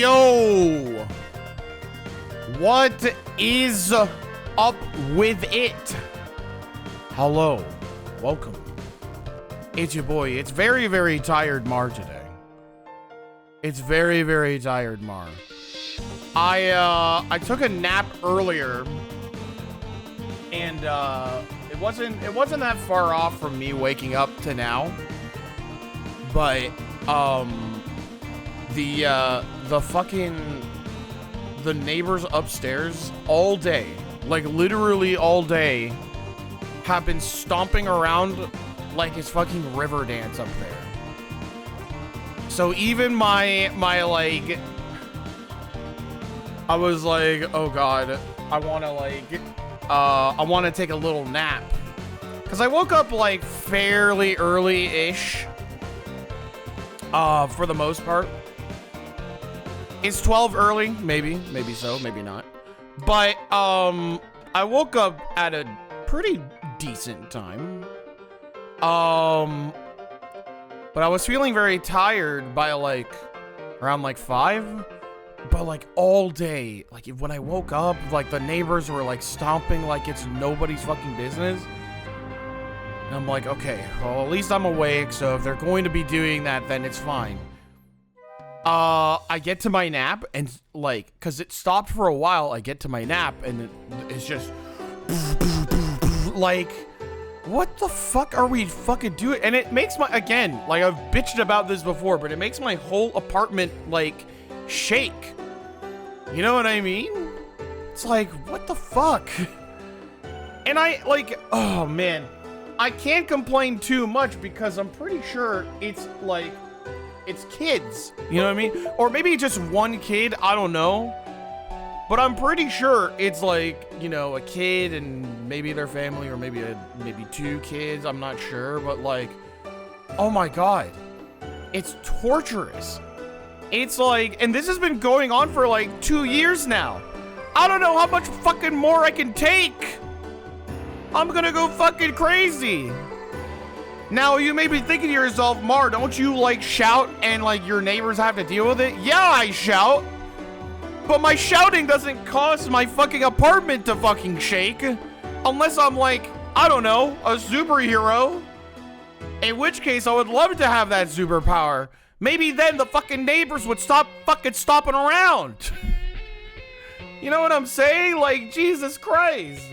Yo! What is up with it? Hello. Welcome. It's your boy. It's very, very tired Mar today. It's very, very tired Mar. I took a nap earlier, and it wasn't that far off from me waking up to now. But the neighbors upstairs all day, like literally all day, have been stomping around like it's fucking river dance up there. So even my like, I was like, oh god, I want to take a little nap, because I woke up like fairly early-ish, for the most part. It's 12 early, maybe so, maybe not. But I woke up at a pretty decent time. But I was feeling very tired by like around like 5. But like all day, like when I woke up, like the neighbors were like stomping like it's nobody's fucking business. And I'm like, okay, well at least I'm awake, so if they're going to be doing that, then it's fine. I get to my nap and like, cause it stopped for a while, I get to my nap and it's just like, what the fuck are we fucking doing? And it makes my, again, like I've bitched about this before, but it makes my whole apartment like shake. You know what I mean? It's like, what the fuck? And I like, oh man, I can't complain too much because I'm pretty sure it's like, it's kids, you know what I mean? Or maybe just one kid, I don't know. But I'm pretty sure it's like, you know, a kid and maybe their family, or maybe two kids, I'm not sure. But like, oh my god, it's torturous. It's like, and this has been going on for like 2 years now. I don't know how much fucking more I can take. I'm gonna go fucking crazy. Now, you may be thinking to yourself, Mar, don't you, like, shout and, like, your neighbors have to deal with it? Yeah, I shout. But my shouting doesn't cause my fucking apartment to fucking shake. Unless I'm, like, I don't know, a superhero. In which case, I would love to have that superpower. Maybe then the fucking neighbors would stop fucking stomping around. You know what I'm saying? Like, Jesus Christ.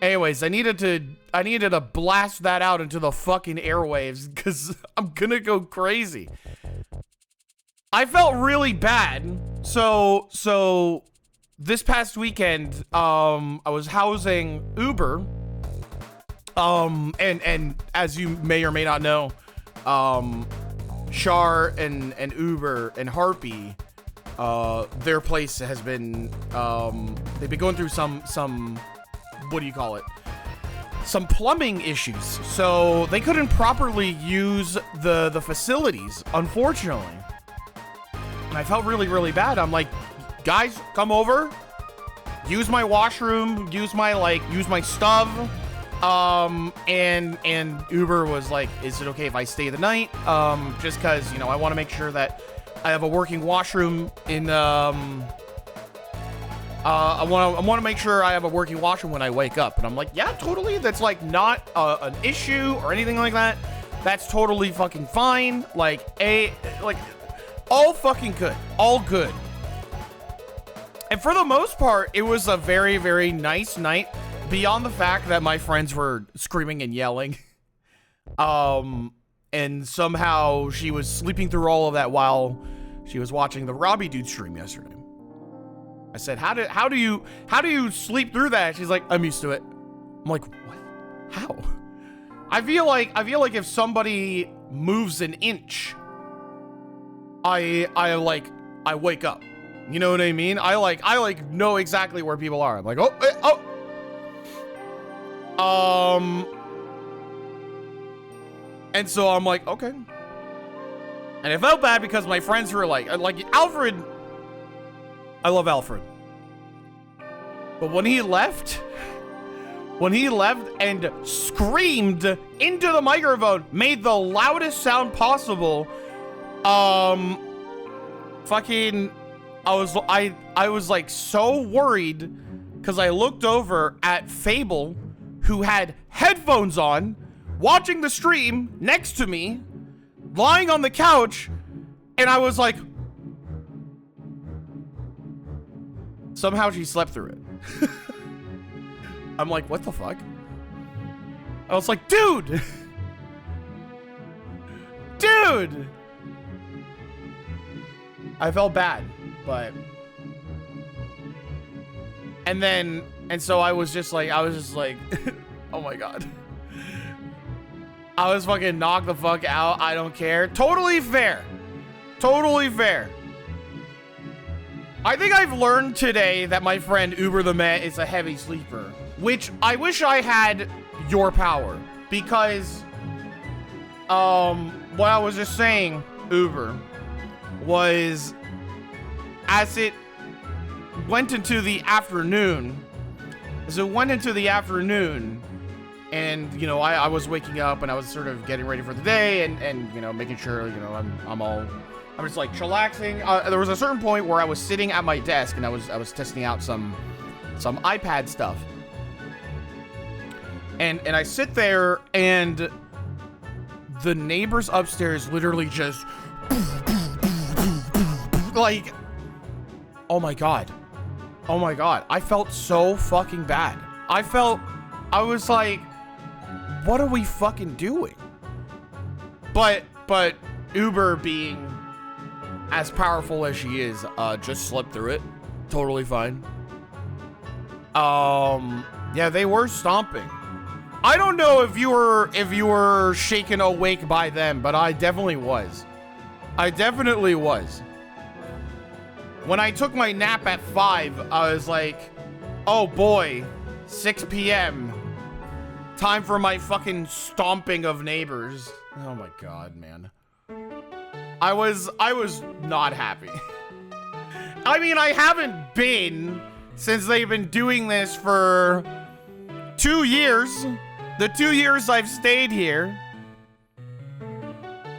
Anyways, I needed to blast that out into the fucking airwaves because I'm gonna go crazy. I felt really bad. So this past weekend, I was housing Uber. And as you may or may not know, Char and Uber and Harpy, their place has been, they've been going through some what do you call it? Some plumbing issues. So they couldn't properly use the facilities, unfortunately. And I felt really, really bad. I'm like, guys, come over, use my washroom, use my stuff. And Uber was like, is it okay if I stay the night? Just cause, you know, I want to make sure that I have a working washroom in, I want to make sure I have a working washroom when I wake up. And I'm like, yeah, totally. That's like not an issue or anything like that. That's totally fucking fine. Like all fucking good, all good. And for the most part, it was a very, very nice night. Beyond the fact that my friends were screaming and yelling. And somehow she was sleeping through all of that while she was watching the Robbie Dude stream yesterday. I said, how do you sleep through that? She's like, I'm used to it. I'm like, what? How? I feel like if somebody moves an inch, I wake up. You know what I mean? I know exactly where people are. I'm like, oh. And so I'm like, okay. And I felt bad because my friends were like Alfred. I love Alfred. But when he left and screamed into the microphone, made the loudest sound possible, fucking, I was like so worried because I looked over at Fable, who had headphones on, watching the stream next to me, lying on the couch, and I was like, somehow she slept through it. I'm like, what the fuck? I was like, dude! Dude! I felt bad, but... And so I was just like, oh my god. I was fucking knocked the fuck out. I don't care. Totally fair. Totally fair. I think I've learned today that my friend Uber the Met is a heavy sleeper, which I wish I had your power, because what I was just saying, Uber, was as it went into the afternoon, and you know, I was waking up and I was sort of getting ready for the day and you know, making sure, you know, I'm just like chillaxing. There was a certain point where I was sitting at my desk and I was testing out some iPad stuff. And I sit there and the neighbors upstairs literally just like, oh my god. Oh my god. I felt so fucking bad. I was like, what are we fucking doing? But Uber, being as powerful as she is, just slept through it. Totally fine. Yeah, they were stomping. I don't know if you were shaken awake by them, but I definitely was. I definitely was. When I took my nap at 5, I was like, oh boy, 6 p.m. Time for my fucking stomping of neighbors. Oh my god, man. I was not happy. I mean, I haven't been since they've been doing this for 2 years. The 2 years I've stayed here.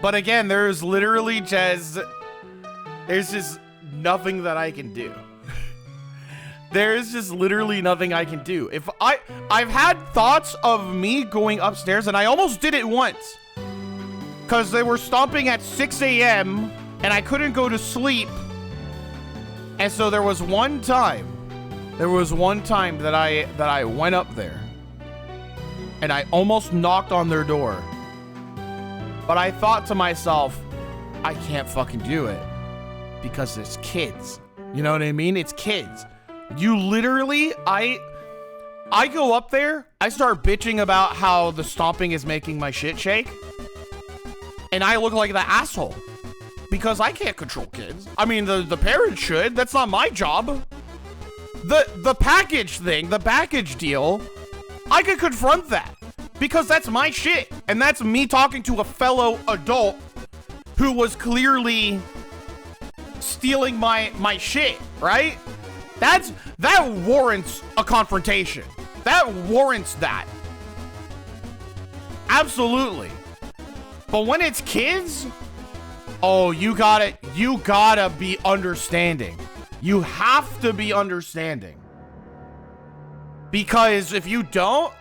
But again, there's just nothing that I can do. There's just literally nothing I can do. If I've had thoughts of me going upstairs, and I almost did it once. Because they were stomping at 6 a.m. and I couldn't go to sleep. And so there was one time that I went up there and I almost knocked on their door. But I thought to myself, I can't fucking do it because it's kids. You know what I mean? It's kids. You literally, I go up there, I start bitching about how the stomping is making my shit shake. And I look like the asshole because I can't control kids. I mean, the parents should. That's not my job. The package thing, the package deal, I could confront that because that's my shit. And that's me talking to a fellow adult who was clearly stealing my shit, right? That warrants a confrontation. That warrants that. Absolutely. But when it's kids, oh, you gotta be understanding. You have to be understanding. Because if you don't,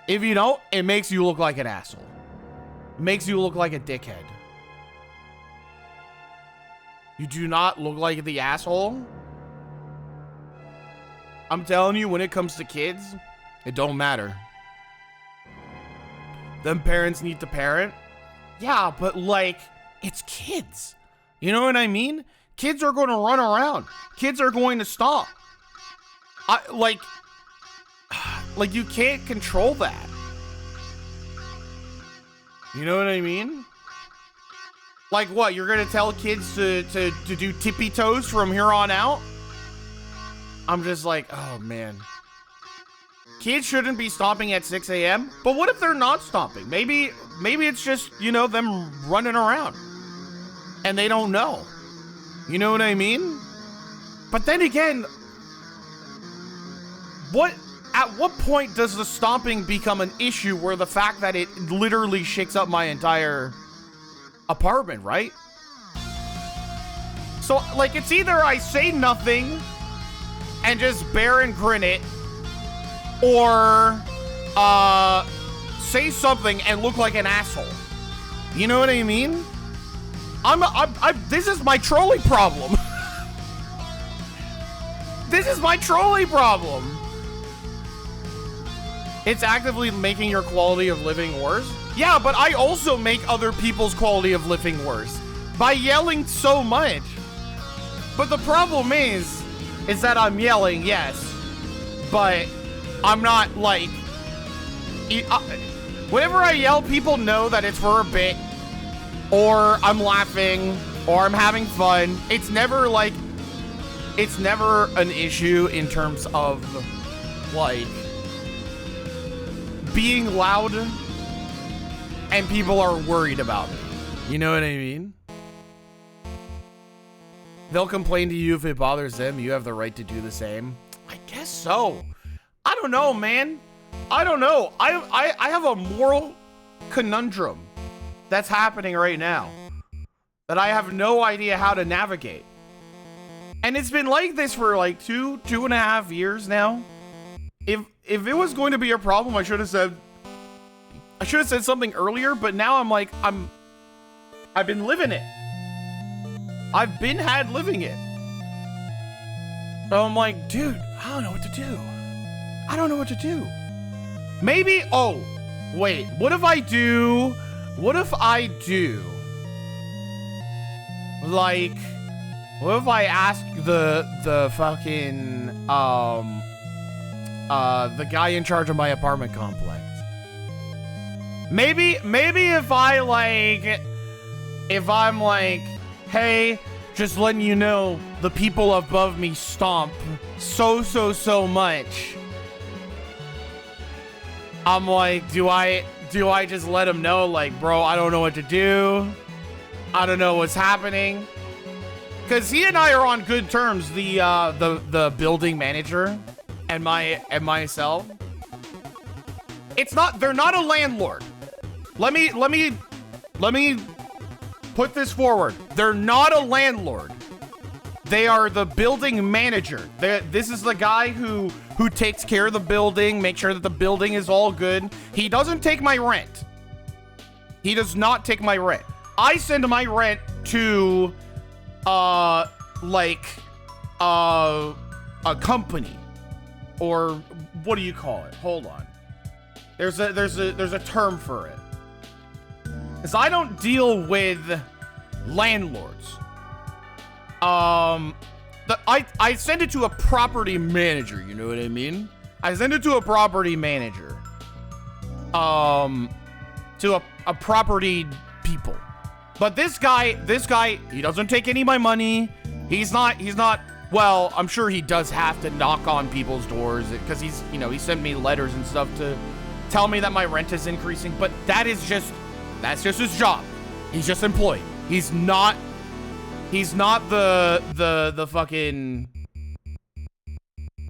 it makes you look like an asshole. It makes you look like a dickhead. You do not look like the asshole. I'm telling you, when it comes to kids, it don't matter. Them parents need to parent. Yeah, but like, it's kids. You know what I mean? Kids are going to run around. Kids are going to stomp. Like you can't control that. You know what I mean? Like what? You're going to tell kids to do tippy toes from here on out? I'm just like, oh man. Kids shouldn't be stomping at 6 a.m. But what if they're not stomping? Maybe it's just, you know, them running around. And they don't know. You know what I mean? But then again, at what point does the stomping become an issue where the fact that it literally shakes up my entire apartment, right? So, like, it's either I say nothing and just bear and grin it, or say something and look like an asshole. You know what I mean? This is my trolley problem. This is my trolley problem. It's actively making your quality of living worse. Yeah, but I also make other people's quality of living worse by yelling so much. But the problem is that I'm yelling, yes, but I'm not like, whenever I yell, people know that it's for a bit, or I'm laughing, or I'm having fun. It's never like, it's never an issue in terms of like being loud and people are worried about me. You know what I mean? They'll complain to you if it bothers them. You have the right to do the same. I guess so. I don't know, man. I don't know. I have a moral conundrum that's happening right now that I have no idea how to navigate. And it's been like this for like two and a half years now. If it was going to be a problem, I should have said something earlier, but now I'm like, I've been living it. I've been living it. So I'm like, dude, I don't know what to do. I don't know what to do. Maybe, oh, wait, what if I do, like, what if I ask the fucking, the guy in charge of my apartment complex? Maybe if I'm like, hey, just letting you know, the people above me stomp so much. I'm like, do I just let him know, like, bro, I don't know what to do. I don't know what's happening. Cause he and I are on good terms, the building manager and myself. They're not a landlord. Let me put this forward. They're not a landlord. They are the building manager. This is the guy who takes care of the building, make sure that the building is all good. He doesn't take my rent. He does not take my rent. I send my rent to a company, or what do you call it? Hold on. There's a term for it. Because I don't deal with landlords. I send it to a property manager, you know what I mean? I send it to a property manager. To a property people. But this guy, he doesn't take any of my money. He's not, well, I'm sure he does have to knock on people's doors because he sent me letters and stuff to tell me that my rent is increasing, but that's just his job. He's just employed. He's not the fucking,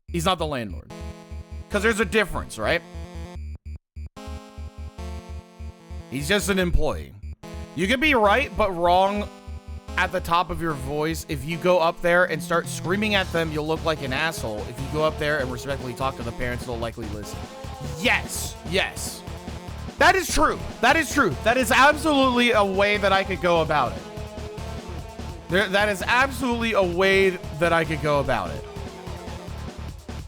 he's not the landlord. Because there's a difference, right? He's just an employee. You can be right, but wrong at the top of your voice. If you go up there and start screaming at them, you'll look like an asshole. If you go up there and respectfully talk to the parents, they'll likely listen. Yes. That is true. That is absolutely a way that I could go about it. That is absolutely a way that I could go about it.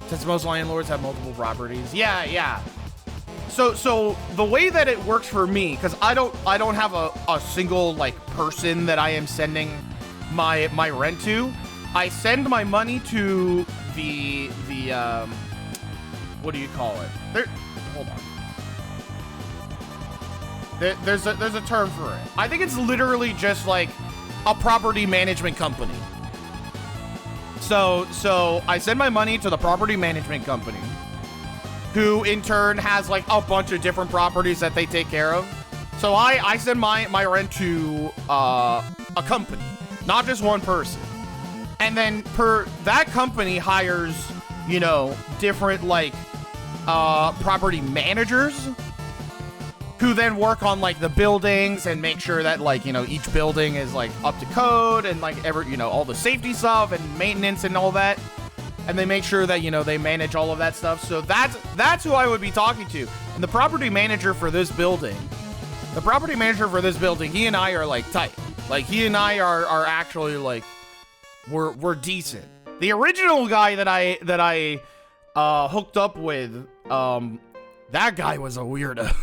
Since most landlords have multiple properties. Yeah. So the way that it works for me, because I don't have a single like person that I am sending my rent to. I send my money to the what do you call it? Hold on. There's a term for it. I think it's literally just like a property management company. So I send my money to the property management company, who in turn has like a bunch of different properties that they take care of. So I send my rent to a company, not just one person. And then that company hires, different like property managers who then work on like the buildings and make sure that like, you know, each building is like up to code and like you know, all the safety stuff and maintenance and all that. And they make sure that, you know, they manage all of that stuff. So that's who I would be talking to. And the property manager for this building, he and I are like tight. Like he and I are actually like, we're decent. The original guy that I hooked up with, that guy was a weirdo.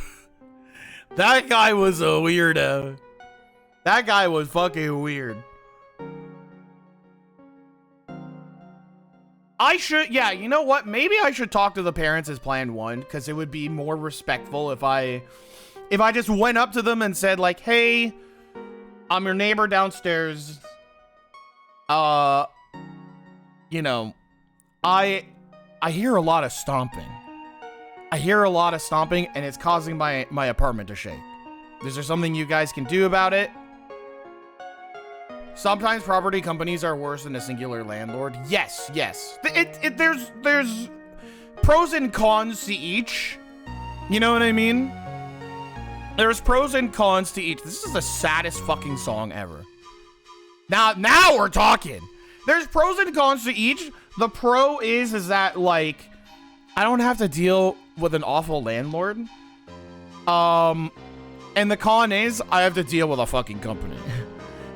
That guy was a weirdo. That guy was fucking weird. I should, yeah, you know what? Maybe I should talk to the parents as plan one, because it would be more respectful if I just went up to them and said like, hey, I'm your neighbor downstairs. You know, I hear a lot of stomping. And it's causing my apartment to shake. Is there something you guys can do about it? Sometimes property companies are worse than a singular landlord. Yes. There's pros and cons to each. You know what I mean? There's pros and cons to each. This is the saddest fucking song ever. Now we're talking. There's pros and cons to each. The pro is that like I don't have to deal with an awful landlord. And the con is I have to deal with a fucking company.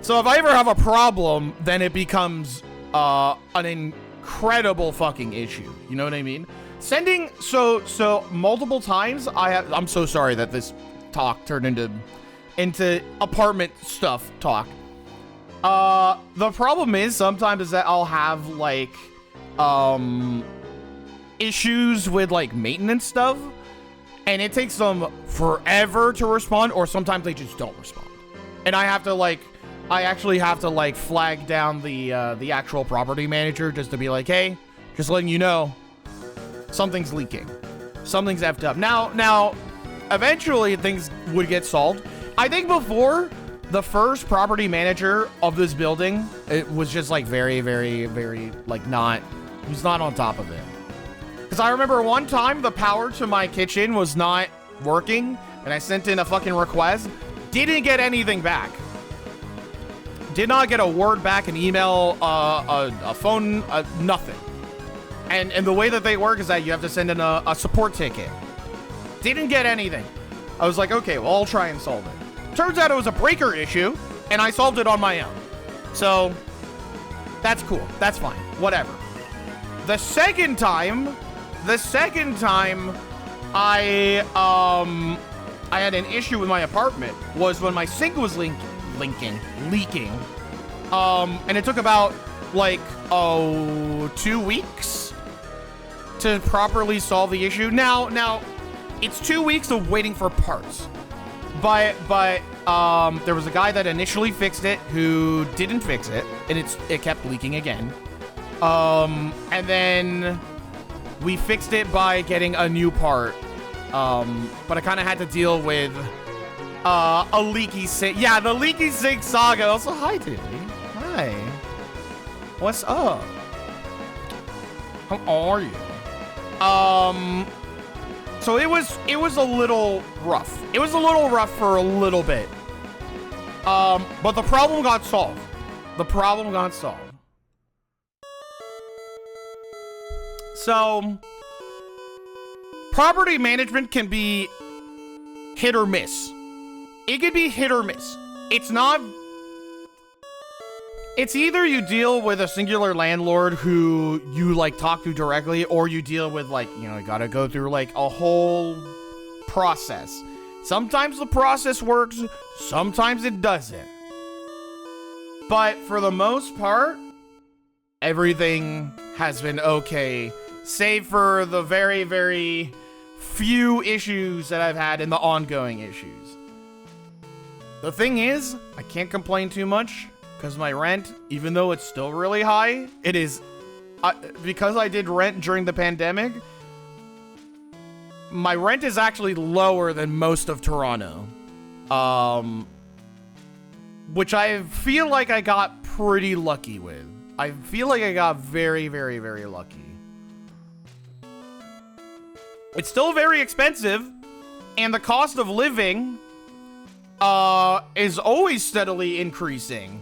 So if I ever have a problem, then it becomes an incredible fucking issue. You know what I mean? So multiple times I'm so sorry that this talk turned into apartment stuff talk. The problem is sometimes is that I'll have like issues with like maintenance stuff, and it takes them forever to respond, or sometimes they just don't respond. And I actually have to like flag down the actual property manager just to be like, hey, just letting you know, something's leaking. Something's effed up. Now, eventually things would get solved. I think before, the first property manager of this building, it was just like very, very, very like he's not on top of it. Because I remember one time the power to my kitchen was not working, and I sent in a fucking request, didn't get anything back. Did not get a word back, an email, a phone, nothing. And the way that they work is that you have to send in a support ticket. Didn't get anything. I was like, okay, well, I'll try and solve it. Turns out it was a breaker issue, and I solved it on my own. So, that's cool. That's fine. Whatever. The second time I had an issue with my apartment was when my sink was leaking. And it took about like 2 weeks to properly solve the issue. Now it's 2 weeks of waiting for parts, but there was a guy that initially fixed it who didn't fix it, and it kept leaking again. And then we fixed it by getting a new part, but I kind of had to deal with a leaky sink. Yeah, the leaky sink saga. Also, hi, Tilly. Hi. What's up? How are you? So it was a little rough. It was a little rough for a little bit. But the problem got solved. So, property management can be hit or miss. It could be hit or miss. It's either you deal with a singular landlord who you like talk to directly, or you deal with like, you know, you gotta go through like a whole process. Sometimes the process works, sometimes it doesn't. But for the most part, everything has been okay, save for the very, very few issues that I've had in the ongoing issues. The thing is, I can't complain too much, because my rent, even though it's still really high, it is, because I did rent during the pandemic, my rent is actually lower than most of Toronto. Which I feel like I got pretty lucky with. I feel like I got very, very, very lucky. It's still very expensive. And the cost of living is always steadily increasing.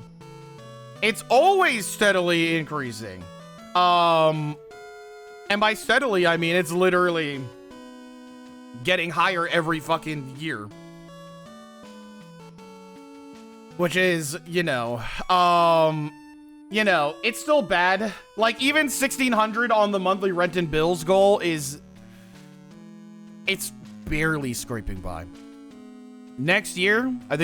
It's always steadily increasing. And by steadily, I mean it's literally getting higher every fucking year. Which is, it's still bad. Like, even 1,600 on the monthly rent and bills goal it's barely scraping by. Next year, it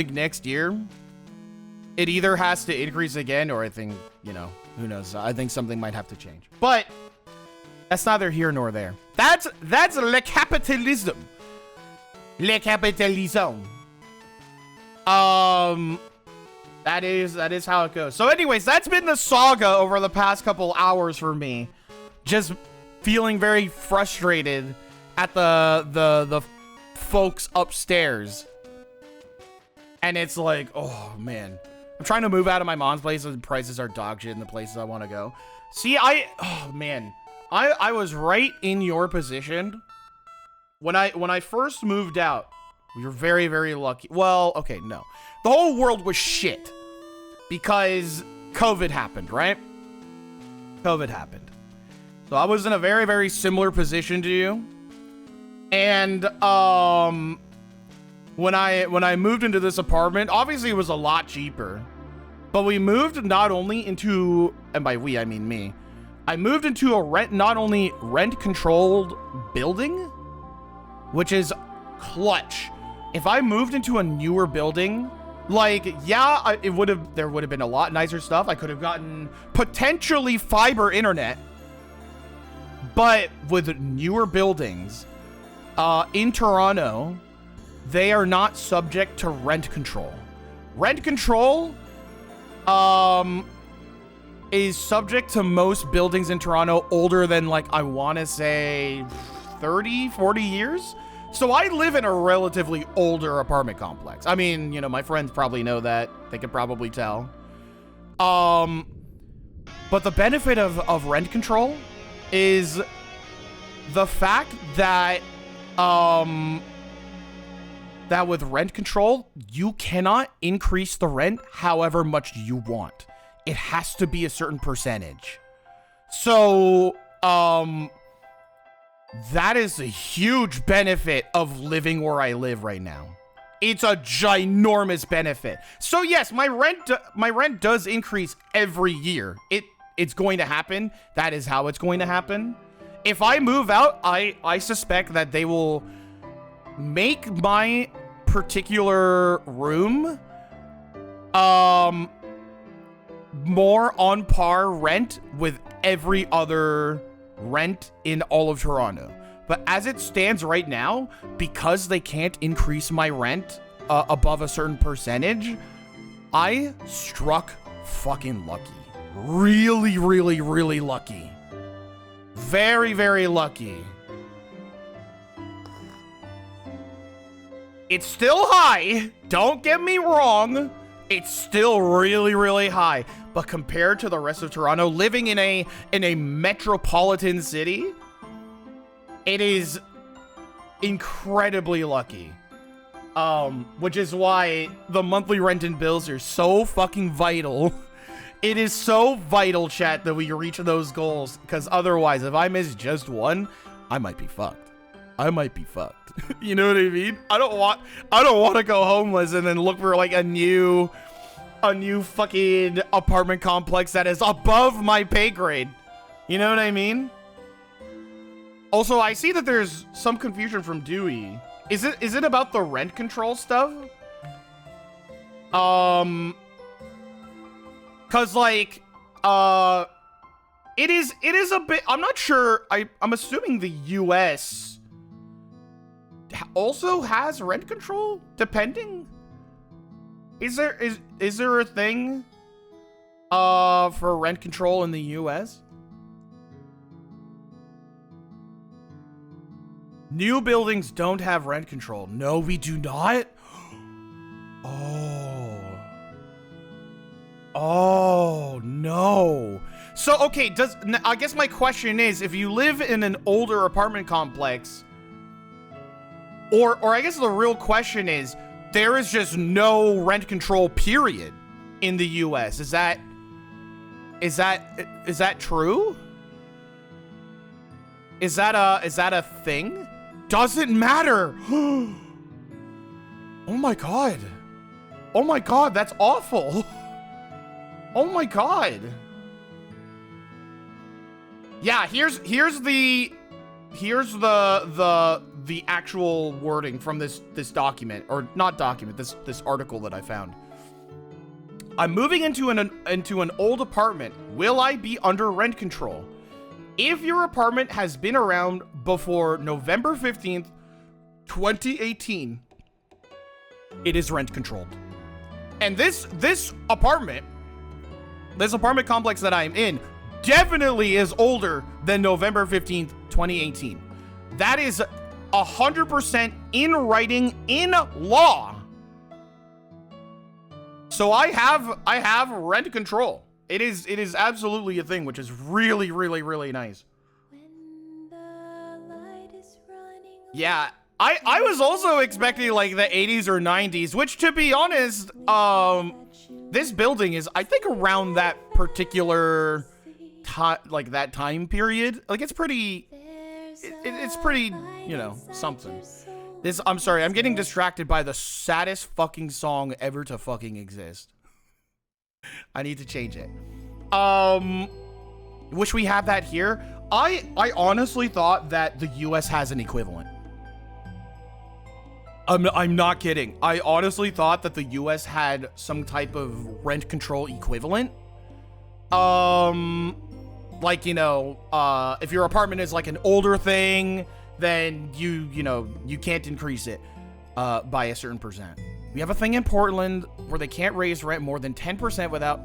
either has to increase again, or I think, who knows? I think something might have to change. But that's neither here nor there. That's le capitalism. Le capitalism. That is how it goes. So anyways, that's been the saga over the past couple hours for me. Just feeling very frustrated at the folks upstairs. And it's like, oh man. I'm trying to move out of my mom's place and the prices are dog shit in the places I want to go. See, oh man. I was right in your position. When I first moved out, we were very, very lucky. Well, okay, no. The whole world was shit. Because COVID happened, right? COVID happened. So I was in a very, very similar position to you. And when I moved into this apartment, obviously it was a lot cheaper. But we moved not only into, and by we I mean me, I moved into a not only rent controlled building, which is clutch. If I moved into a newer building, like, yeah, there would have been a lot nicer stuff. I could have gotten potentially fiber internet. But with newer buildings in Toronto, they are not subject to rent control. Rent control is subject to most buildings in Toronto older than, like, I want to say 30, 40 years. So I live in a relatively older apartment complex. I mean, my friends probably know that. They could probably tell. But the benefit of rent control is the fact that that with rent control, you cannot increase the rent however much you want. It has to be a certain percentage. So, that is a huge benefit of living where I live right now. It's a ginormous benefit. So yes, my rent does increase every year. It's going to happen. That is how it's going to happen. If I move out, I suspect that they will make my particular room more on par rent with every other rent in all of Toronto. But as it stands right now, because they can't increase my rent above a certain percentage, I struck fucking lucky. Really, really, really lucky. Very, very lucky. It's still high. Don't get me wrong. It's still really, really high. But compared to the rest of Toronto, living in a metropolitan city, it is incredibly lucky. Which is why the monthly rent and bills are so fucking vital. It is so vital, chat, that we reach those goals. Because otherwise, if I miss just one, I might be fucked. I might be fucked. You know what I mean? I don't want to go homeless and then look for like a new fucking apartment complex that is above my pay grade. You know what I mean? Also, I see that there's some confusion from Dewey. Is it about the rent control stuff? Cause like, it is a bit, I'm not sure. I'm assuming the US also has rent control, depending. Is there a thing for rent control in the US? New buildings don't have rent control. No, we do not. Oh no. So okay, I guess my question is, if you live in an older apartment complex, Or I guess the real question is, there is just no rent control period in the US. Is that true? Is that a thing? Doesn't matter. Oh my god. Oh my god, that's awful. Oh my god. Yeah, here's the actual wording from this document, or not document, this article that I found. I'm moving into an old apartment. Will I be under rent control? If your apartment has been around before November 15th, 2018, it is rent controlled. And this apartment complex that I'm in definitely is older than November 15th, 2018. That is 100% in writing in law. So I have rent control. It is absolutely a thing, which is really, really, really nice. Yeah, I was also expecting like the 80s or 90s, which, to be honest, this building is, I think, around that particular like that time period. Like, it's pretty, it's pretty, you know, something. I'm sorry, I'm getting distracted by the saddest fucking song ever to fucking exist. I need to change it. Wish we had that here. I honestly thought that the US has an equivalent. I'm not kidding. I honestly thought that the US had some type of rent control equivalent. Like, you know, if your apartment is like an older thing, then you know, you can't increase it by a certain percent. We have a thing in Portland where they can't raise rent more than 10% without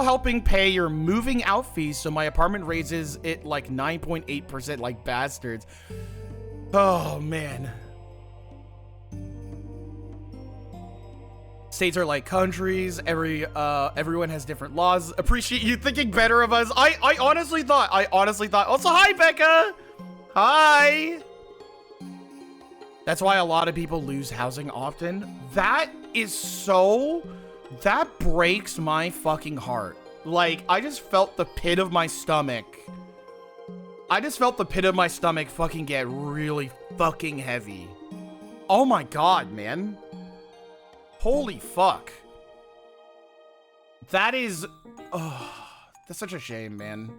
helping pay your moving out fees. So my apartment raises it like 9.8%, like bastards. Oh man. States are like countries. Everyone has different laws. Appreciate you thinking better of us. I honestly thought. Also, hi, Becca. Hi. That's why a lot of people lose housing often. That breaks my fucking heart. Like, I just felt the pit of my stomach. Fucking get really fucking heavy. Oh my god, man. Holy fuck. That is... Oh, that's such a shame, man.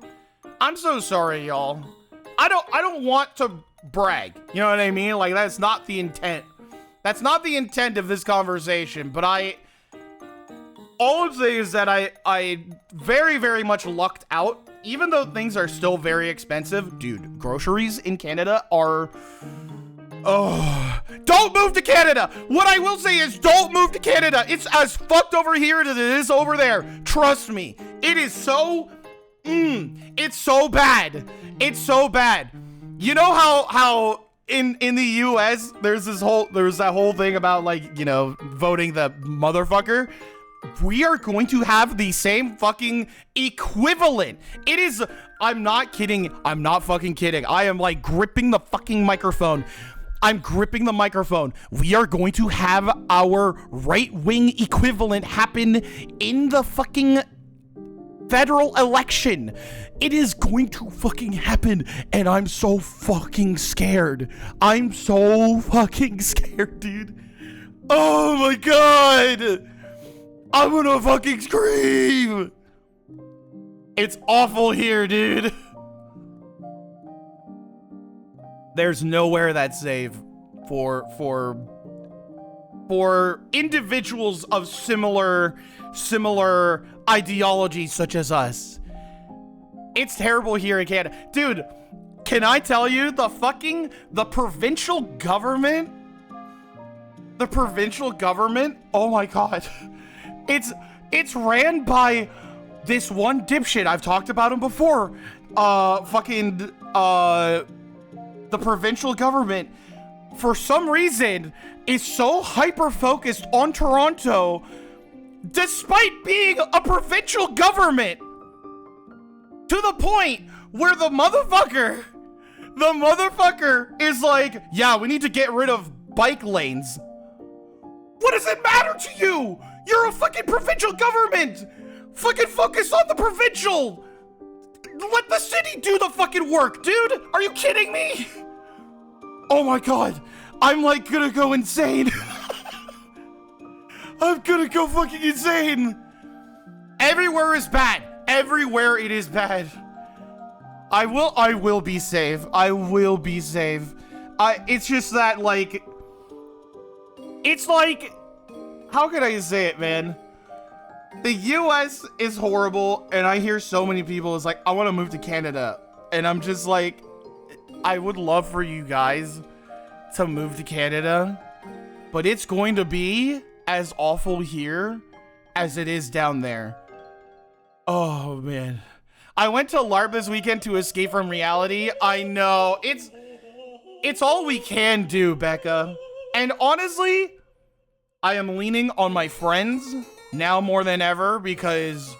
I'm so sorry, y'all. I don't want to brag. You know what I mean? Like, that's not the intent. That's not the intent of this conversation, but all I'm saying is that I very, very much lucked out. Even though things are still very expensive, dude, groceries in Canada are... Oh, don't move to Canada. What I will say is, don't move to Canada. It's as fucked over here as it is over there. Trust me. It is so... it's so bad. It's so bad. You know how in the US, there's that whole thing about, like, you know, voting the motherfucker? We are going to have the same fucking equivalent. It is... I'm not kidding. I'm not fucking kidding. I am, like, gripping the fucking microphone. I'm gripping the microphone. We are going to have our right-wing equivalent happen in the fucking federal election. It is going to fucking happen, and I'm so fucking scared. I'm so fucking scared, dude. Oh my god. I'm gonna fucking scream. It's awful here, dude. There's nowhere that's safe for individuals of similar ideologies such as us. It's terrible here in Canada. Dude, can I tell you, the provincial government, oh my god. It's ran by this one dipshit. I've talked about him before. The provincial government, for some reason, is so hyper-focused on Toronto, despite being a provincial government, to the point where the motherfucker The motherfucker is like, yeah, we need to get rid of bike lanes. What does it matter to you? You're a fucking provincial government. Fucking focus on the provincial. Let the city do the fucking work, dude. Are you kidding me? Oh my God. I'm like gonna go insane. I'm gonna go fucking insane. Everywhere is bad. Everywhere it is bad. I will be safe. I will be safe. It's just that, like, it's like, how can I say it, man? The US is horrible, and I hear so many people is like, I want to move to Canada. And I'm just like, I would love for you guys to move to Canada, but it's going to be as awful here as it is down there. Oh, man. I went to LARP this weekend to escape from reality. I know. It's all we can do, Becca. And honestly, I am leaning on my friends now more than ever because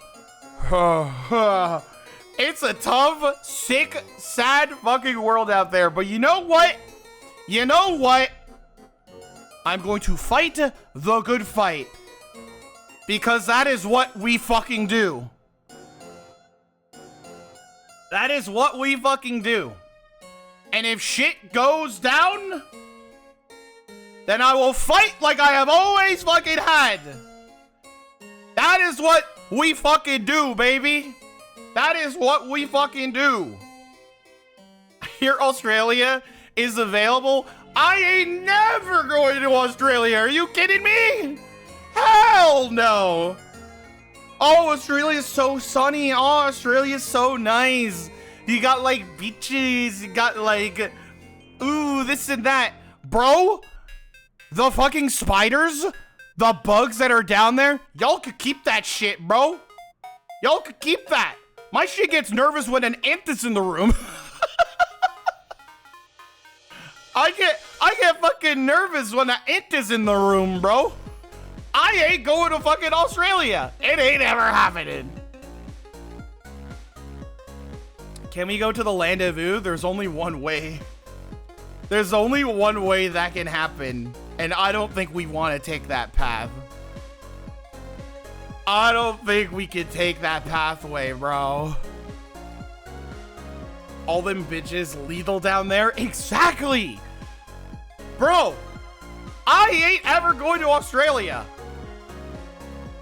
it's a tough, sick, sad fucking world out there. But you know what? You know what? I'm going to fight the good fight because that is what we fucking do. That is what we fucking do. And if shit goes down, then I will fight like I have always fucking had. That is what we fucking do, baby. That is what we fucking do. Here, Australia is available. I ain't never going to Australia. Are you kidding me? Hell no. Oh, Australia's so sunny. Oh, Australia's so nice. You got like beaches. You got like, ooh, this and that. Bro, the fucking spiders, the bugs that are down there, y'all could keep that shit, bro. Y'all could keep that. My shit gets nervous when an ant is in the room. I get fucking nervous when an ant is in the room, bro. I ain't going to fucking Australia. It ain't ever happening. Can we go to the land of Vu? There's only one way. There's only one way that can happen. And I don't think we want to take that path. I don't think we can take that pathway, bro. All them bitches lethal down there? Exactly. Bro, I ain't ever going to Australia.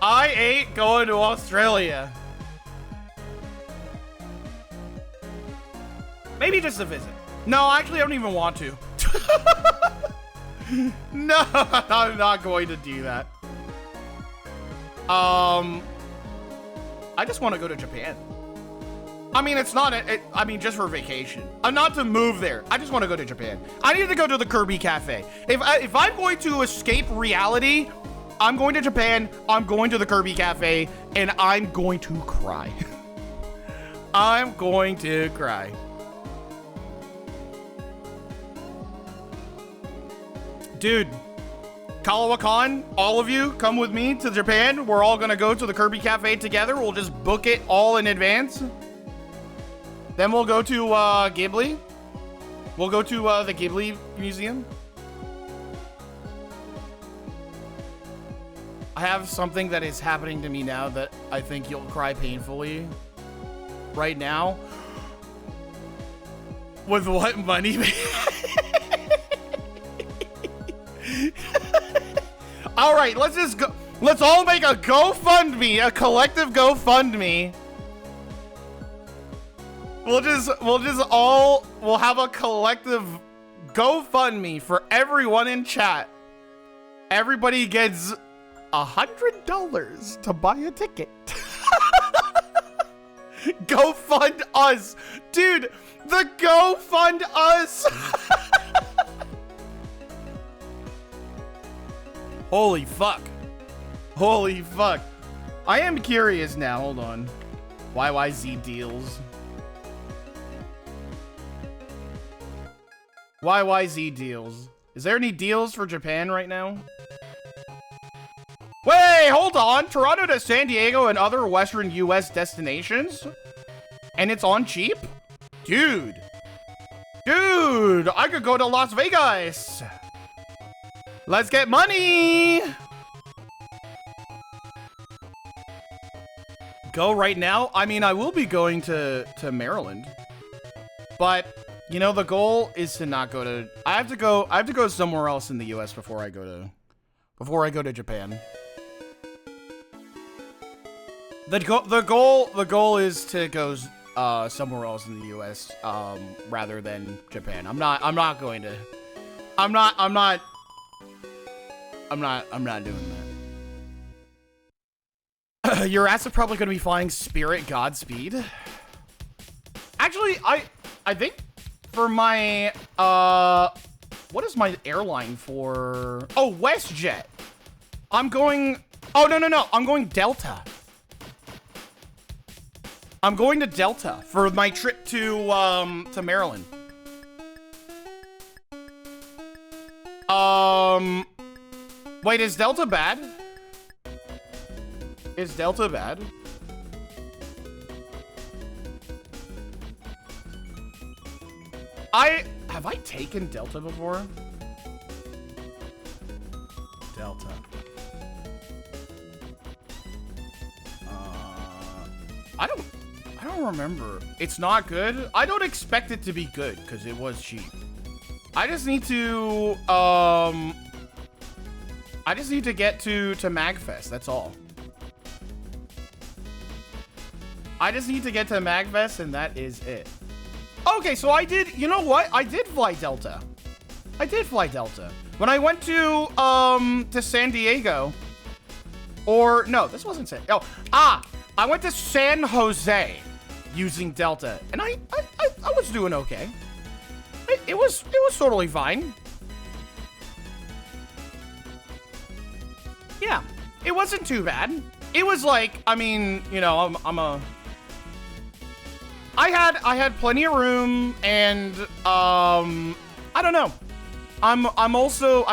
I ain't going to Australia. Maybe just a visit. No, actually, I don't even want to. No, I'm not going to do that. I just want to go to Japan. I mean, it's not, I mean, just for vacation. I'm not to move there. I just want to go to Japan. I need to go to the Kirby Cafe. If I'm going to escape reality, I'm going to Japan, I'm going to the Kirby Cafe, and I'm going to cry. I'm going to cry. Dude, Kalawakan, all of you, come with me to Japan. We're all gonna go to the Kirby Cafe together. We'll just book it all in advance. Then we'll go to Ghibli. We'll go to the Ghibli Museum. I have something that is happening to me now that I think you'll cry painfully. Right now. With what money? All right, let's just go. Let's all make a GoFundMe, a collective GoFundMe. We'll have a collective GoFundMe for everyone in chat. Everybody gets $100 to buy a ticket. Go fund us. Dude, the Go Fund Us. Holy fuck. Holy fuck. I am curious now. Hold on. YYZ deals. YYZ deals. Is there any deals for Japan right now? Wait, hold on. Toronto to San Diego and other Western US destinations? And it's on cheap? Dude. Dude, I could go to Las Vegas. Let's get money. Go right now? I mean, I will be going to Maryland. But, you know, the goal is to not go to... I have to go somewhere else in the US before I go to Japan. The goal is to go somewhere else in the US rather than Japan. I'm not doing that. Your ass is probably going to be flying Spirit Godspeed. Actually, I think for my what is my airline for? Oh, WestJet. I'm going. Oh no, I'm going Delta. I'm going to Delta for my trip to Maryland. Wait, is Delta bad? Is Delta bad? Have I taken Delta before? Delta. I don't remember. It's not good. I don't expect it to be good because it was cheap. I just need to get to MagFest. That's all. I just need to get to MagFest and that is it. Okay, so I did, you know what? I did fly Delta. When I went to San Diego, or no, this wasn't San, I went to San Jose using Delta, and I was doing okay. It was totally fine. Yeah, it wasn't too bad. It was like, I mean, you know, I had plenty of room, and I don't know. I'm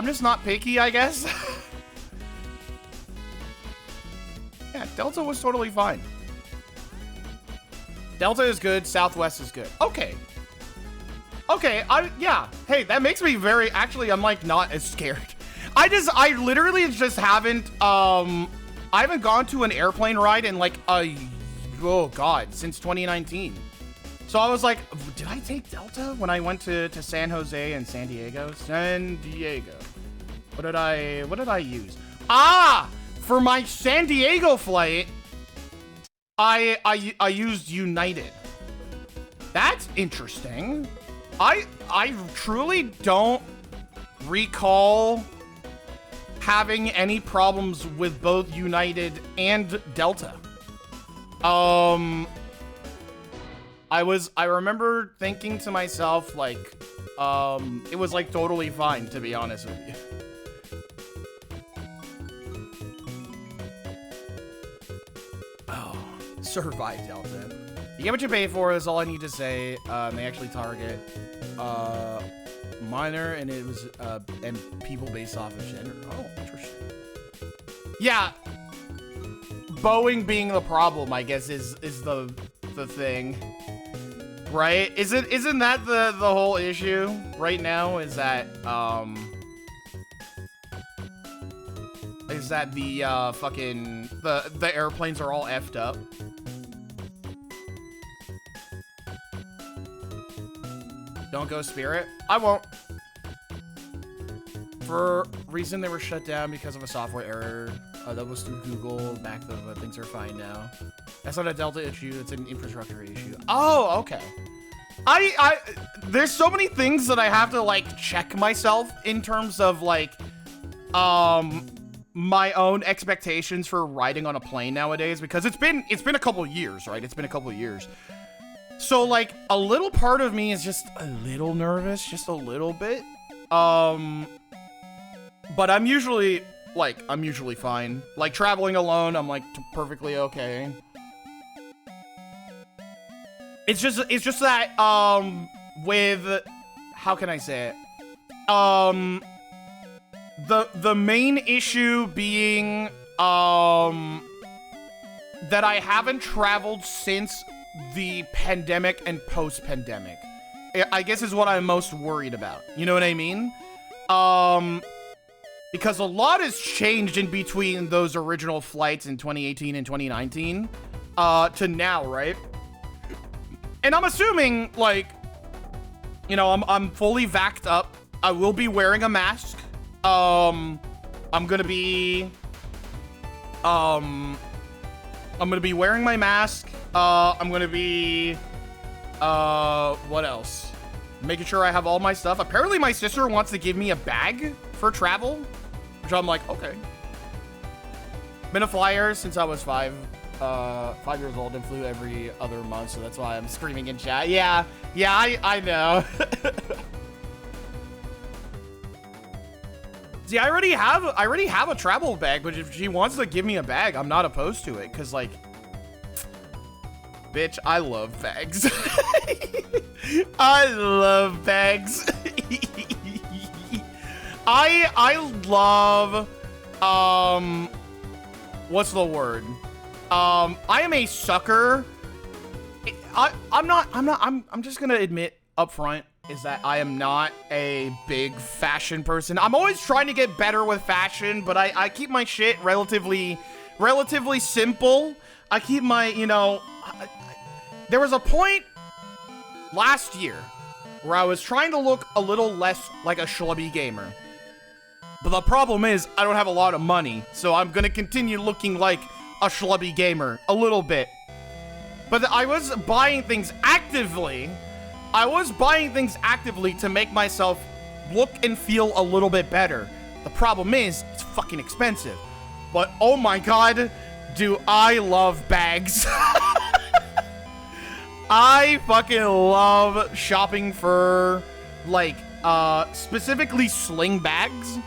just not picky, I guess. Yeah, Delta was totally fine. Delta is good, Southwest is good. Okay. Yeah. Hey, that makes me actually, I'm like not as scared. I literally just haven't, I haven't gone to an airplane ride in like oh God, since 2019. So I was like, did I take Delta when I went to San Jose and San Diego? San Diego. What did I use? For my San Diego flight, I used United. That's interesting. I truly don't recall having any problems with both United and Delta. I remember thinking to myself, like, it was like totally fine, to be honest with you. Oh, survive Delta. You get what you pay for is all I need to say. They actually target minor, and it was and people based off of gender. Oh, interesting. Yeah, Boeing being the problem, I guess, is the thing, right? Isn't that the whole issue right now? Is that the fucking the airplanes are all effed up? Don't go Spirit. I won't. For reason they were shut down because of a software error. That was through Google. Back then, but things are fine now. That's not a Delta issue. It's an infrastructure issue. Oh, okay. There's so many things that I have to like check myself in terms of like, my own expectations for riding on a plane nowadays, because it's been a couple years, right? It's been a couple years. So like a little part of me is just a little nervous, just a little bit. But I'm usually fine. Like traveling alone, I'm like perfectly okay. It's just that with, how can I say it? The main issue being that I haven't traveled since the pandemic and post-pandemic. I guess is what I'm most worried about. You know what I mean? Because a lot has changed in between those original flights in 2018 and 2019 to now, right? And I'm assuming, like, you know, I'm fully vaxxed up. I will be wearing a mask. I'm gonna be wearing my mask. I'm gonna be, what else? Making sure I have all my stuff. Apparently my sister wants to give me a bag for travel, which I'm like, okay. Been a flyer since I was 5 years old and flew every other month, so that's why I'm screaming in chat. Yeah, I know. See, I already have a travel bag, but if she wants to give me a bag, I'm not opposed to it, because, like, bitch, I love bags. I love bags. I love, what's the word? I am a sucker. I'm just gonna admit up front is that I am not a big fashion person. I'm always trying to get better with fashion, but I keep my shit relatively simple. I keep my, you know, there was a point last year where I was trying to look a little less like a schlubby gamer. But the problem is I don't have a lot of money, so I'm gonna continue looking like a schlubby gamer a little bit. But I was buying things actively. To make myself look and feel a little bit better. The problem is it's fucking expensive. But oh my god, do I love bags. I fucking love shopping for, like, specifically sling bags.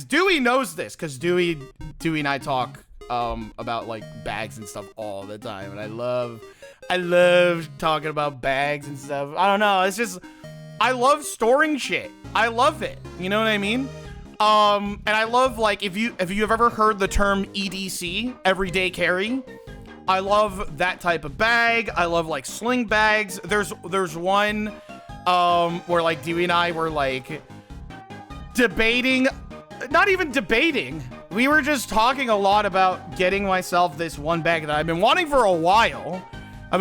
Dewey knows this, because Dewey and I talk about, like, bags and stuff all the time, and I love talking about bags and stuff. I don't know, it's just, I love storing shit. I love it, you know what I mean? And I love, like, if you have ever heard the term EDC, everyday carry, I love that type of bag. I love, like, sling bags. There's one where, like, Dewey and I were, like, debating, not even debating. We were just talking a lot about getting myself this one bag that I've been wanting for a while. Called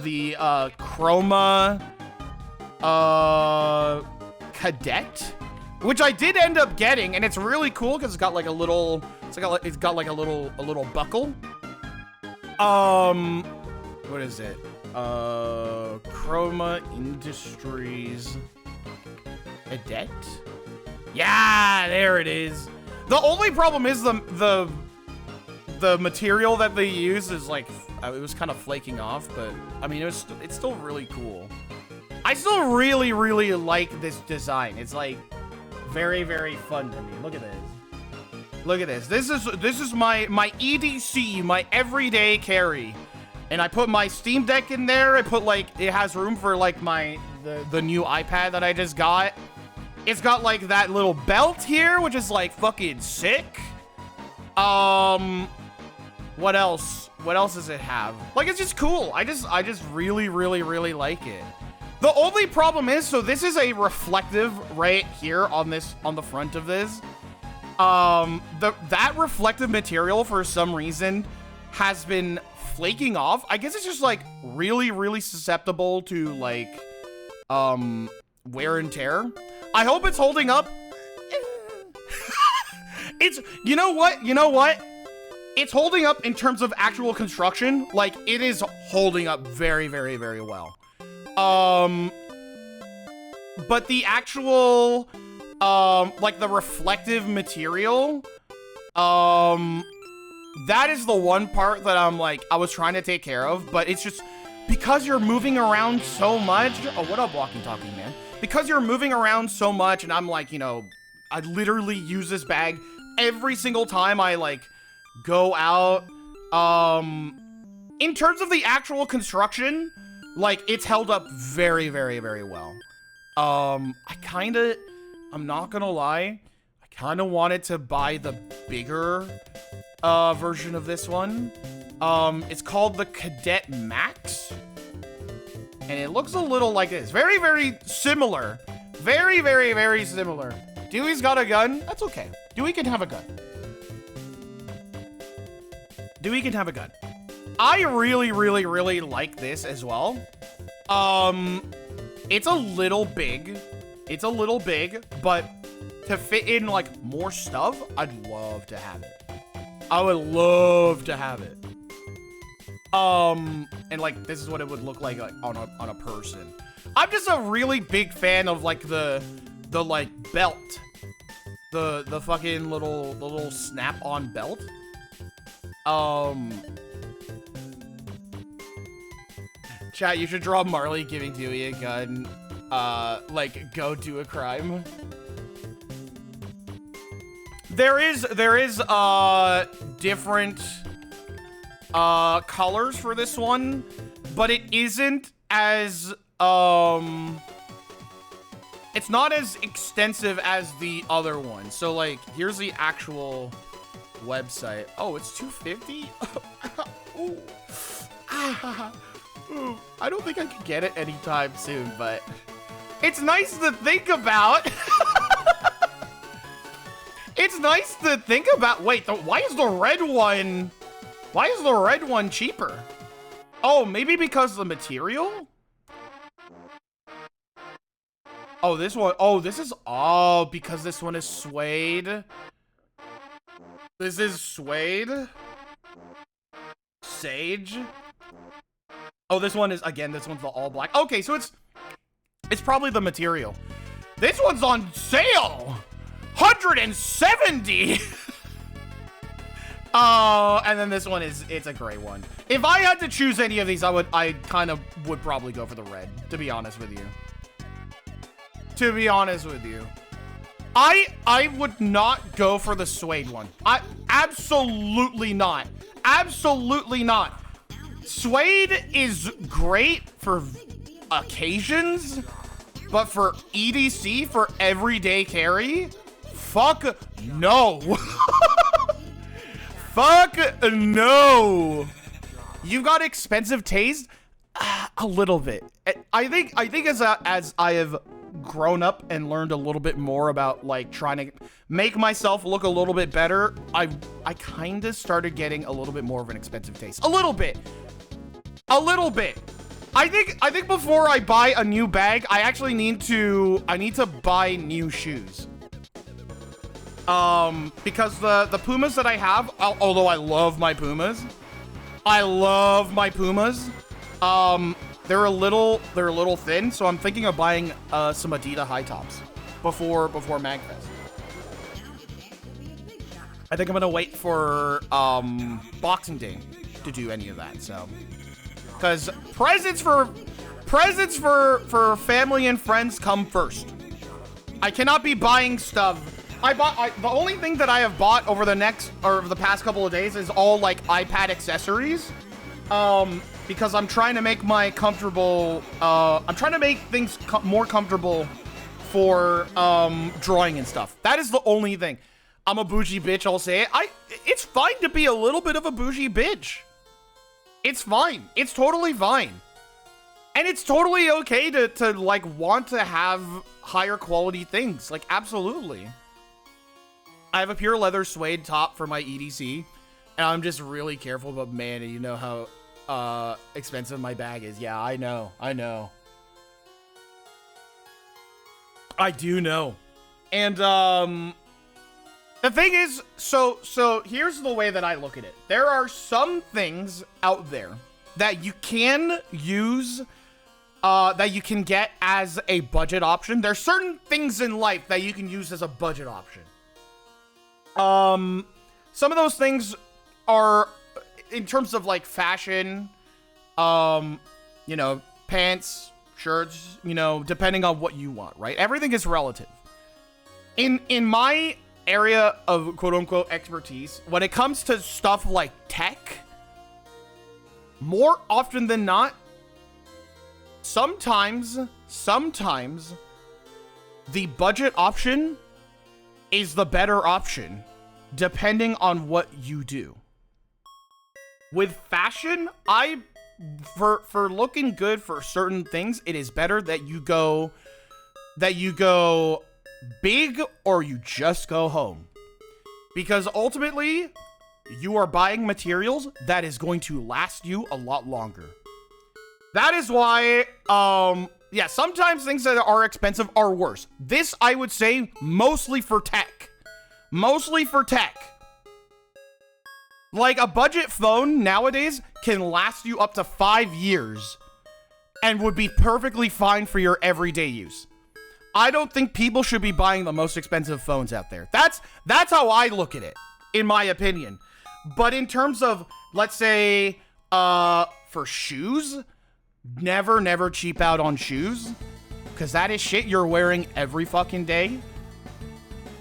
the Chroma Cadet, which I did end up getting, and it's really cool because it's got like a little, it's got like a little buckle. What is it? Chroma Industries Cadet. Yeah, there it is. The only problem is the material that they use is like, it was kind of flaking off, but I mean, it's still really cool. I still really like this design. It's like very, very fun to me. Look at this. Look at this. This is my EDC, my everyday carry. And I put my Steam Deck in there. I put, like, it has room for, like, the new iPad that I just got. It's got, like, that little belt here, which is, like, fucking sick. What else? What else does it have? Like, it's just cool. I just really like it. The only problem is, so this is a reflective right here on the front of this. That reflective material for some reason has been flaking off. I guess it's just like really susceptible to like wear and tear. I hope it's holding up. It's, you know what? It's holding up in terms of actual construction. Like, it is holding up very well. But the actual like the reflective material, that is the one part that I'm like, I was trying to take care of, but it's just because you're moving around so much. Oh, what up, walking talking man? Because you're moving around so much, and I'm like, you know, I literally use this bag every single time I like go out. In terms of the actual construction, like, it's held up very well. I'm not gonna lie, I kind of wanted to buy the bigger version of this one, It's called the Cadet Max. And it looks a little like this. Very, very similar. Very, very, very similar. Dewey's got a gun. That's okay. Dewey can have a gun. Dewey can have a gun. I really, really, really like this as well. It's a little big. It's a little big, but to fit in like more stuff, I'd love to have it. I would love to have it. And like this is what it would look like on a person. I'm just a really big fan of like the like belt. The fucking little snap-on belt. Chat, you should draw Marley giving Dewey a gun. Like go do a crime. There is different colors for this one, but it isn't as it's not as extensive as the other one. So like here's the actual website. Oh, it's $250. Ooh. Ooh. I don't think I can get it anytime soon, but it's nice to think about. It's nice to think about. Wait, why is the red one? Why is the red one cheaper? Oh, maybe because of the material? Oh, this one. Oh, this is. Oh, because this one is suede. This is suede. Sage. Oh, this one is, again, this one's the all black. Okay, so it's probably the material. This one's on sale. 170. And then this one it's a gray one. If I had to choose any of these, I kind of would probably go for the red, to be honest with you. To be honest with you. I would not go for the suede one. Absolutely not. Absolutely not. Suede is great for occasions, but for EDC, for everyday carry, fuck no. Fuck no. You got expensive taste? A little bit. I think as I have grown up and learned a little bit more about like trying to make myself look a little bit better, I kind of started getting a little bit more of an expensive taste. A little bit. A little bit. I think before I buy a new bag, I need to buy new shoes. Because the Pumas that I have, although I love my Pumas, they're a little thin, so I'm thinking of buying some Adidas high tops before MagFest. I think I'm gonna wait for Boxing Day to do any of that. So, because presents for family and friends come first. I cannot be buying stuff. The only thing that I have bought over the past couple of days is all like iPad accessories. Because I'm trying to make my comfortable, I'm trying to make things more comfortable for drawing and stuff. That is the only thing. I'm a bougie bitch, I'll say it. It's fine to be a little bit of a bougie bitch. It's fine. It's totally fine. And it's totally okay to like want to have higher quality things. Like, absolutely. I have a pure leather suede top for my EDC, and I'm just really careful, but man, you know how expensive my bag is. Yeah, I know. I do know. And the thing is, so here's the way that I look at it. There are some things out there that you can use, that you can get as a budget option. There's certain things in life that you can use as a budget option. Some of those things are, in terms of like fashion, you know, pants, shirts, you know, depending on what you want, right? Everything is relative. In my area of quote unquote expertise, when it comes to stuff like tech, more often than not, sometimes the budget option is the better option, depending on what you do. with fashion, for looking good for certain things, it is better that you go big or you just go home. Because ultimately, you are buying materials that is going to last you a lot longer. That is why, yeah, sometimes things that are expensive are worse. This, I would say, mostly for tech. Mostly for tech. Like, a budget phone nowadays can last you up to 5 years and would be perfectly fine for your everyday use. I don't think people should be buying the most expensive phones out there. That's how I look at it, in my opinion. But in terms of, let's say, for shoes, never cheap out on shoes. Because that is shit you're wearing every fucking day.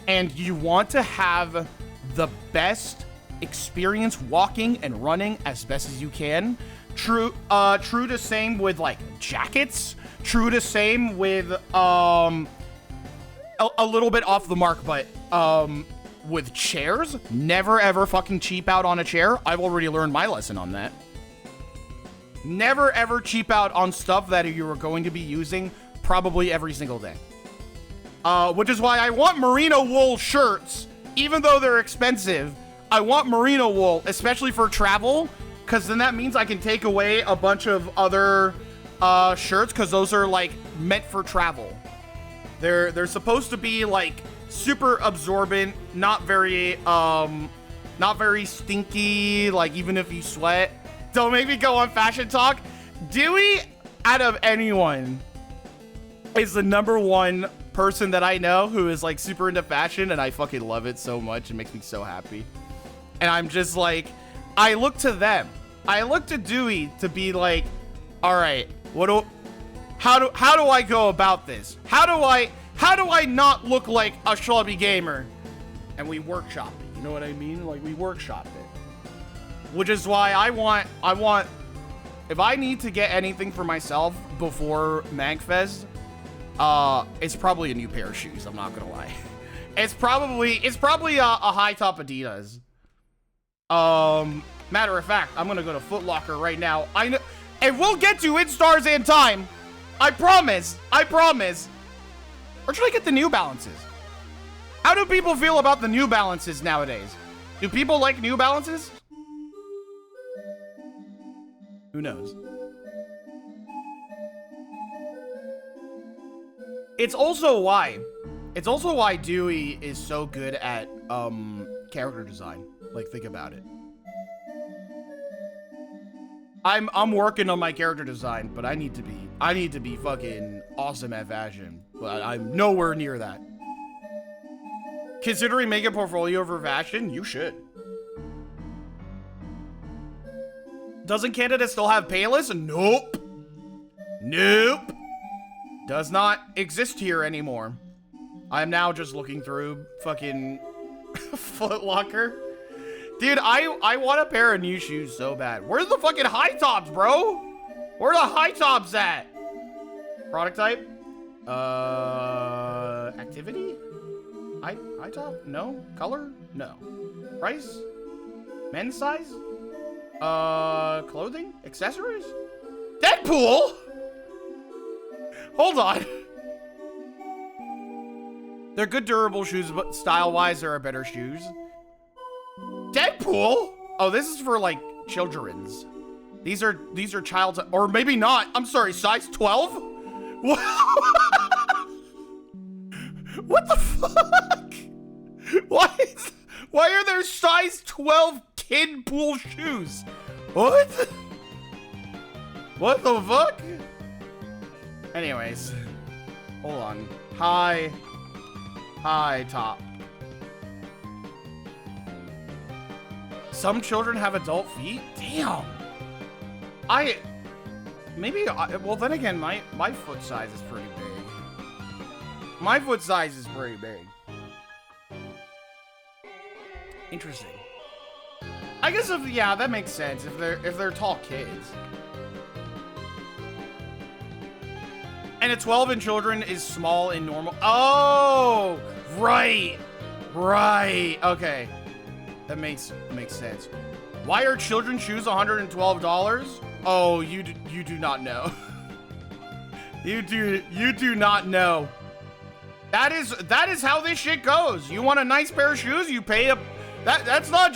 And you want to have the best experience walking and running as best as you can. True to same with, like, jackets. True to same with, a little bit off the mark, but, with chairs, never ever fucking cheap out on a chair. I've already learned my lesson on that. Never ever cheap out on stuff that you are going to be using probably every single day. Which is why I want merino wool shirts, even though they're expensive. I want merino wool, especially for travel, because then that means I can take away a bunch of other shirts, because those are, like, meant for travel. They're supposed to be, like, super absorbent, not very stinky, like, even if you sweat. Don't make me go on fashion talk. Dewey, out of anyone, is the #1 person that I know who is, like, super into fashion, and I fucking love it so much. It makes me so happy. And I'm just like, I look to them. I look to Dewey to be like, all right, how do I go about this? How do I not look like a schlubby gamer? And we workshop it. You know what I mean? Like, we workshop it. Which is why I want, if I need to get anything for myself before MagFest, it's probably a new pair of shoes. I'm not gonna lie. It's probably a high top Adidas. Matter of fact, I'm gonna go to Foot Locker right now. I know, and we'll get to Instars in time. I promise. Or should I get the New Balances? How do people feel about the New Balances nowadays? Do people like New Balances? Who knows? It's also why Dewey is so good at character design. Like, think about it. I'm working on my character design, but I need to be fucking awesome at fashion. But I'm nowhere near that. Considering making a portfolio for fashion, you should. Doesn't Canada still have Payless? Nope. Does not exist here anymore. I'm now just looking through fucking Foot Locker. Dude, I want a pair of new shoes so bad. Where's the fucking high tops, bro? Where are the high tops at? Product type? Activity? High top? No. Color? No. Price? Men's size? Clothing? Accessories? Deadpool? Hold on. They're good durable shoes, but style-wise, there are better shoes. Deadpool? Oh, this is for, like, children's. These are child's, or maybe not. I'm sorry, size 12? What the fuck? Why are there size 12 kid pool shoes? What? What the fuck? Anyways, hold on. High top. Some children have adult feet? Damn. Well, then again, my foot size is pretty big. My foot size is pretty big. Interesting. I guess yeah, that makes sense if they're tall kids. And a 12 in children is small in normal. Oh, right. Okay. That makes sense. Why are children's shoes $112? Oh, you do not know. you do not know. That is how this shit goes. You want a nice pair of shoes, you pay a that's not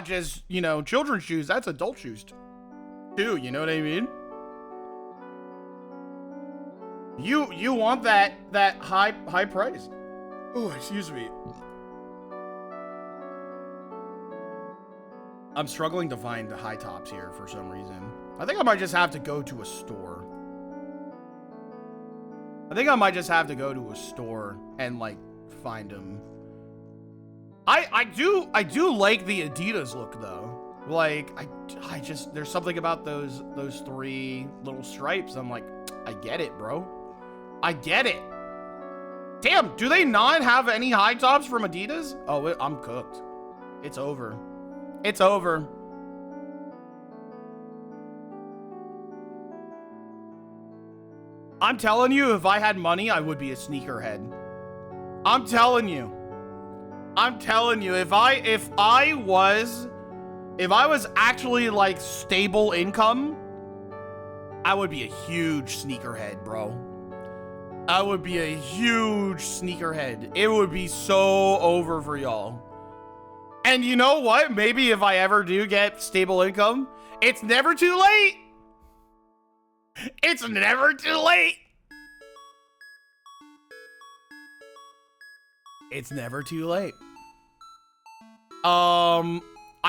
just, you know, children's shoes, that's adult shoes too, you know what I mean? You want that high price. Oh, excuse me. I'm struggling to find the high tops here for some reason. I think I might just have to go to a store. I think I might just have to go to a store and like find them. I do like the Adidas look though. Like I just there's something about those 3 little stripes. I'm like, I get it, bro. I get it. Damn, do they not have any high tops from Adidas? Oh, I'm cooked. It's over. It's over. I'm telling you, if I had money, I would be a sneakerhead. I'm telling you. I'm telling you, if I was actually like stable income, I would be a huge sneakerhead, bro. I would be a huge sneakerhead. It would be so over for y'all. And you know what? Maybe if I ever do get stable income, it's never too late. It's never too late. It's never too late. I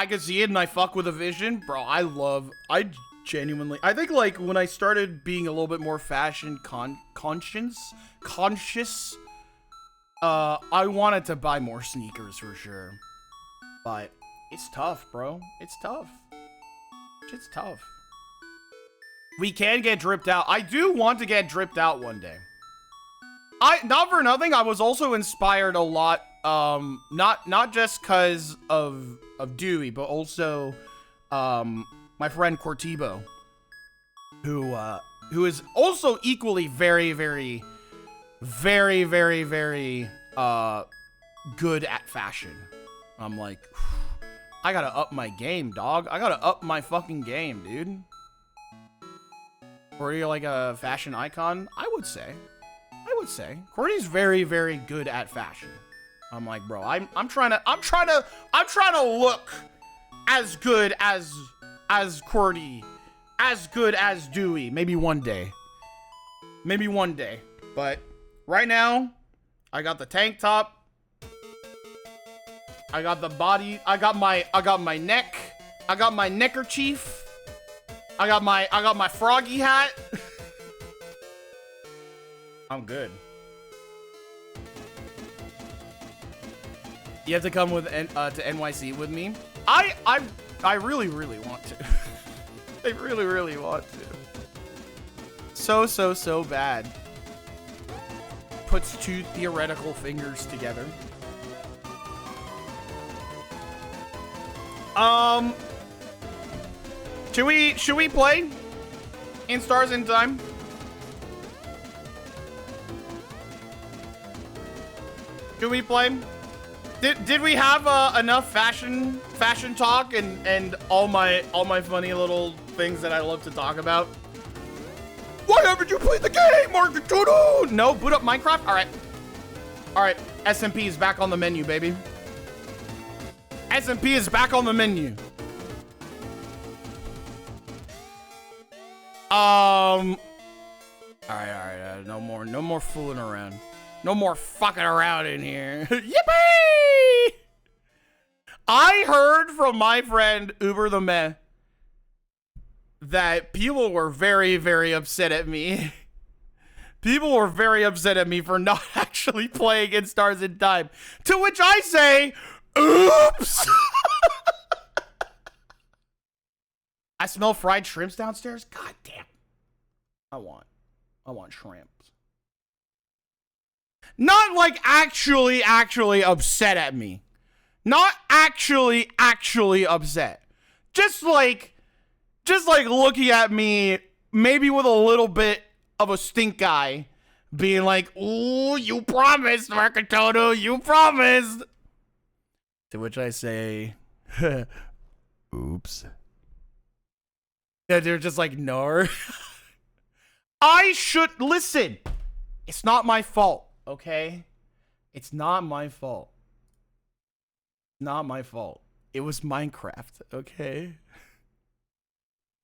can see it and I fuck with a vision. Bro, I genuinely, I think like when I started being a little bit more fashion conscious, I wanted to buy more sneakers for sure. But it's tough, bro. It's tough. Shit's tough. We can get dripped out. I do want to get dripped out one day. Not for nothing, I was also inspired a lot, not just because of Dewey, but also, my friend Cortibo, who is also equally very, very, very, very, very, good at fashion. I'm like, I gotta up my game, dog. I gotta up my fucking game, dude. Or you're like a fashion icon? I would say. Courtney's very, very good at fashion. I'm like, bro, I'm trying to look as good as Courtney, as good as Dewey. Maybe one day. But right now, I got the tank top. I got the body. I got my neck. I got my neckerchief. I got my froggy hat. I'm good. You have to come with to NYC with me. I really, really want to. I really, really want to. So bad. Puts 2 theoretical fingers together. Should we play in Stars in Time? Should we play? Did we have enough fashion talk and all my funny little things that I love to talk about? Why haven't you played the game, Katoto? No, boot up Minecraft. All right. SMP is back on the menu, baby. SMP is back on the menu. All right. No more fooling around. No more fucking around in here. Yippee! I heard from my friend Uber the Meh that people were very, very upset at me. People were very upset at me for not actually playing in Stars in Time. To which I say, oops! I smell fried shrimps downstairs? God damn. I want shrimps. Not like actually upset at me. Not actually upset. Just like looking at me, maybe with a little bit of a stink eye, being like, ooh, you promised, Katoto, you promised. To which I say, Oops. Yeah, they're just like, no. I should listen. It's not my fault, okay? It's not my fault. Not my fault. It was Minecraft, okay?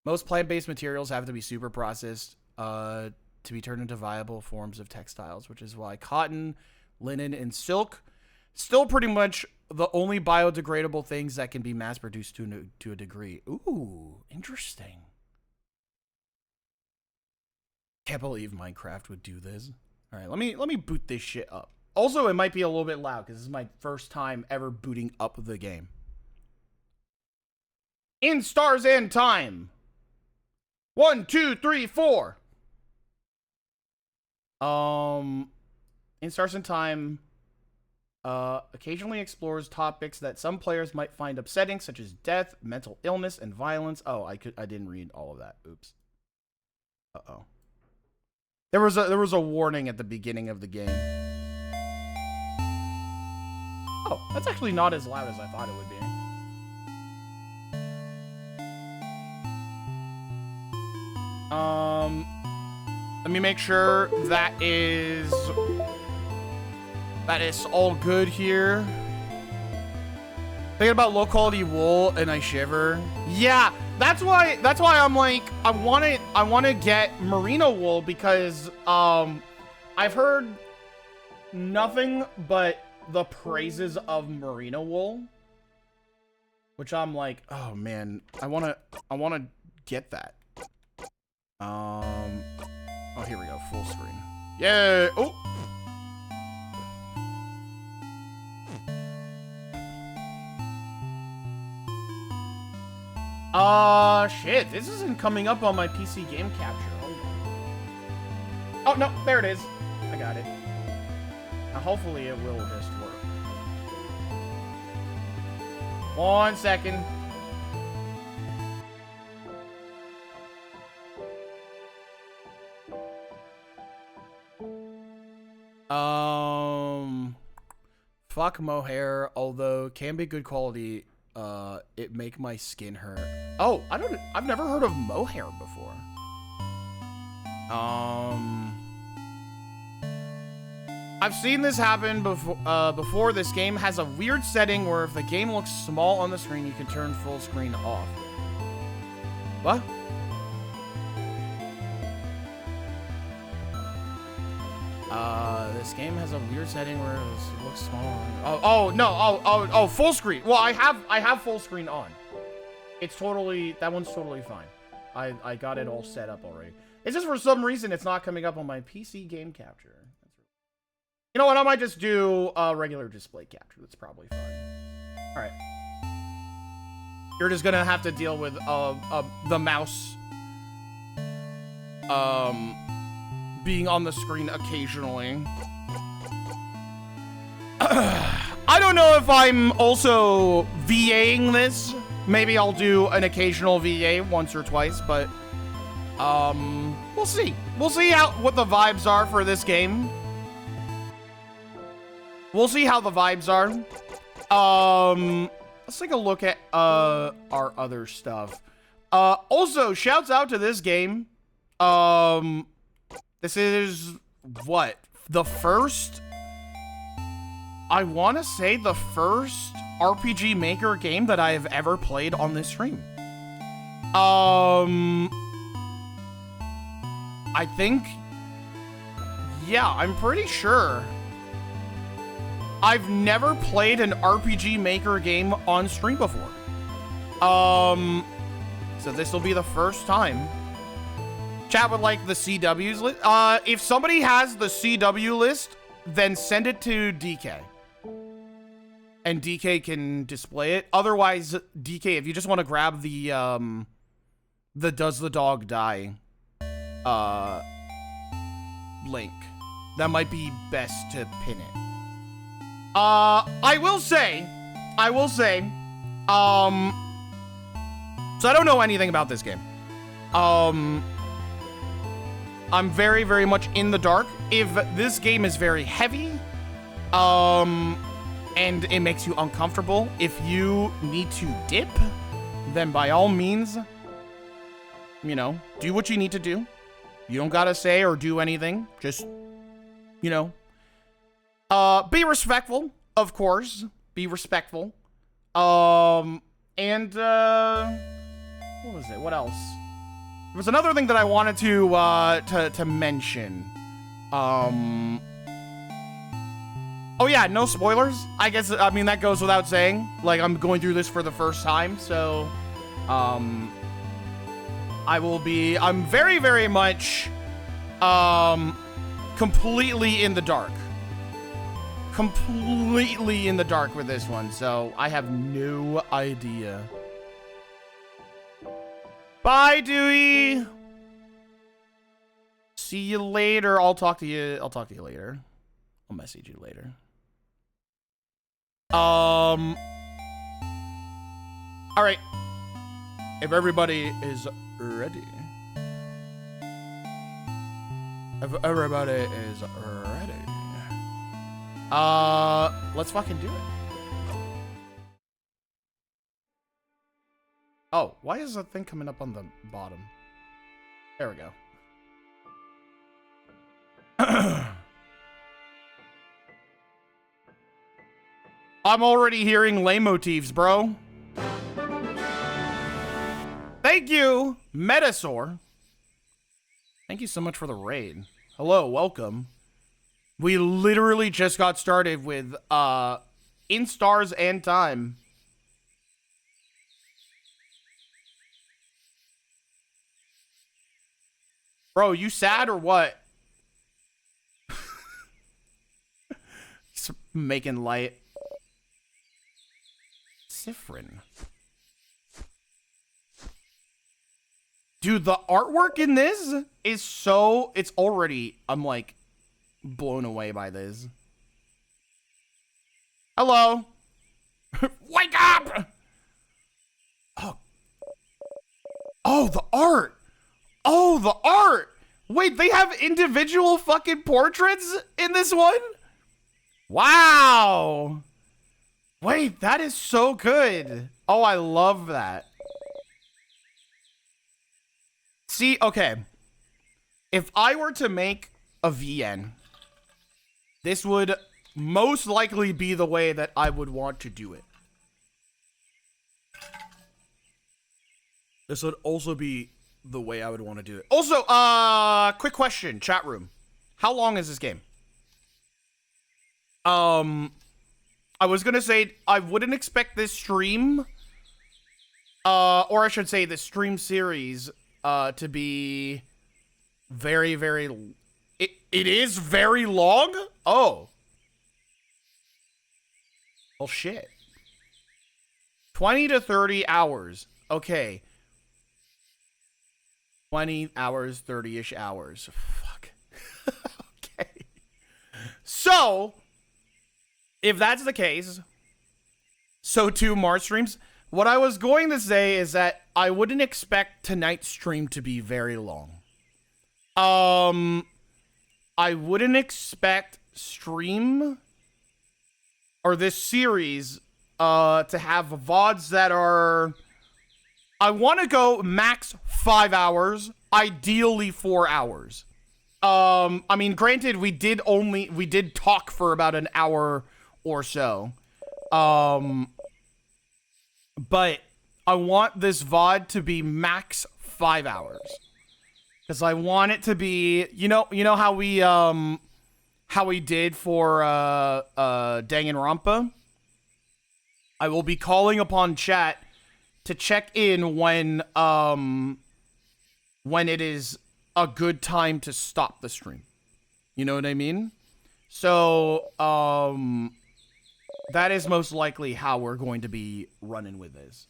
Most plant-based materials have to be super processed to be turned into viable forms of textiles, which is why cotton, linen, and silk still pretty much the only biodegradable things that can be mass-produced to a degree. Ooh, interesting. Can't believe Minecraft would do this. All right, let me boot this shit up. Also, it might be a little bit loud because this is my first time ever booting up the game. In Stars and Time. 1, 2, 3, 4. In Stars and Time occasionally explores topics that some players might find upsetting, such as death, mental illness, and violence. Oh, I didn't read all of that. Oops. Uh-oh. There was a warning at the beginning of the game. Oh, that's actually not as loud as I thought it would be. Let me make sure that is all good here. Thinking about low quality wool and I shiver. Yeah, that's why I'm like, I want to get merino wool because I've heard nothing but the praises of merino wool, which I'm like, oh man, I want to get that. Oh, here we go, full screen. Yeah. Oh. Shit, this isn't coming up on my PC game capture. Hold on. Oh, no, there it is. I got it. Now, hopefully it will just work. 1 second. Fuck mohair, although can be good quality. It make my skin hurt. Oh, I've never heard of mohair before. I've seen this happen before. This game has a weird setting where if the game looks small on the screen, you can turn full screen off. What? This game has a weird setting where it looks small. Oh, full screen. Well, I have full screen on. It's totally, that one's totally fine. I got it all set up already. It's just for some reason it's not coming up on my PC game capture. You know what? I might just do a regular display capture. That's probably fine. All right. You're just gonna have to deal with the mouse being on the screen occasionally. I don't know if I'm also VAing this. Maybe I'll do an occasional VA once or twice, but we'll see. We'll see what the vibes are for this game. We'll see how the vibes are. Let's take a look at our other stuff. Also, shouts out to this game. This is what? The first, I want to say the first RPG Maker game that I have ever played on this stream. I think, yeah, I'm pretty sure. I've never played an RPG Maker game on stream before. So this will be the first time. Chat would like the CW's list. If somebody has the CW list, then send it to DK. And DK can display it. Otherwise, DK, if you just want to grab the Does the Dog Die link, that might be best to pin it. I will say, so I don't know anything about this game. I'm very, very much in the dark. If this game is very heavy, and it makes you uncomfortable, if you need to dip, then by all means, you know, do what you need to do. You don't gotta say or do anything. Just, you know, be respectful, of course. Be respectful. And, what was it? What else? There was another thing that I wanted to mention. Oh yeah, no spoilers. I guess, I mean, that goes without saying. Like, I'm going through this for the first time, so, I'm very, very much, completely in the dark. Completely in the dark with this one, so I have no idea. Bye, Dewey. See you later. I'll talk to you later. I'll message you later. All right. If everybody is ready. If everybody is ready. Let's fucking do it. Oh, why is that thing coming up on the bottom? There we go. I'm already hearing leitmotifs, bro. Thank you, Metasaur. Thank you so much for the raid. Hello, welcome. We literally just got started with, In Stars and Time. Bro, you sad or what? Just making light. Sifrin. Dude, the artwork in this is so... It's already... I'm, like, blown away by this. Hello. Wake up! Oh. Oh, the art! Oh, the art! Wait, they have individual fucking portraits in this one? Wow! Wait, that is so good. Oh, I love that. See, okay. If I were to make a VN, this would most likely be the way that I would want to do it. This would also be the way I would want to do it. Also, quick question, chat room. How long is this game? I was gonna say, I wouldn't expect this stream, or I should say this stream series, to be very, very... It is very long? Oh. Well, shit. 20 to 30 hours. Okay. 20 hours, 30-ish hours. Fuck. Okay. So, if that's the case, so too Mars streams. What I was going to say is that I wouldn't expect tonight's stream to be very long. I wouldn't expect stream or this series to have VODs that are... I want to go max 5 hours, ideally 4 hours. I mean, granted, we did talk for about an hour or so. But I want this VOD to be max 5 hours. Because I want it to be, you know how we did for Danganronpa? I will be calling upon chat to check in when it is a good time to stop the stream. You know what I mean? So, that is most likely how we're going to be running with this.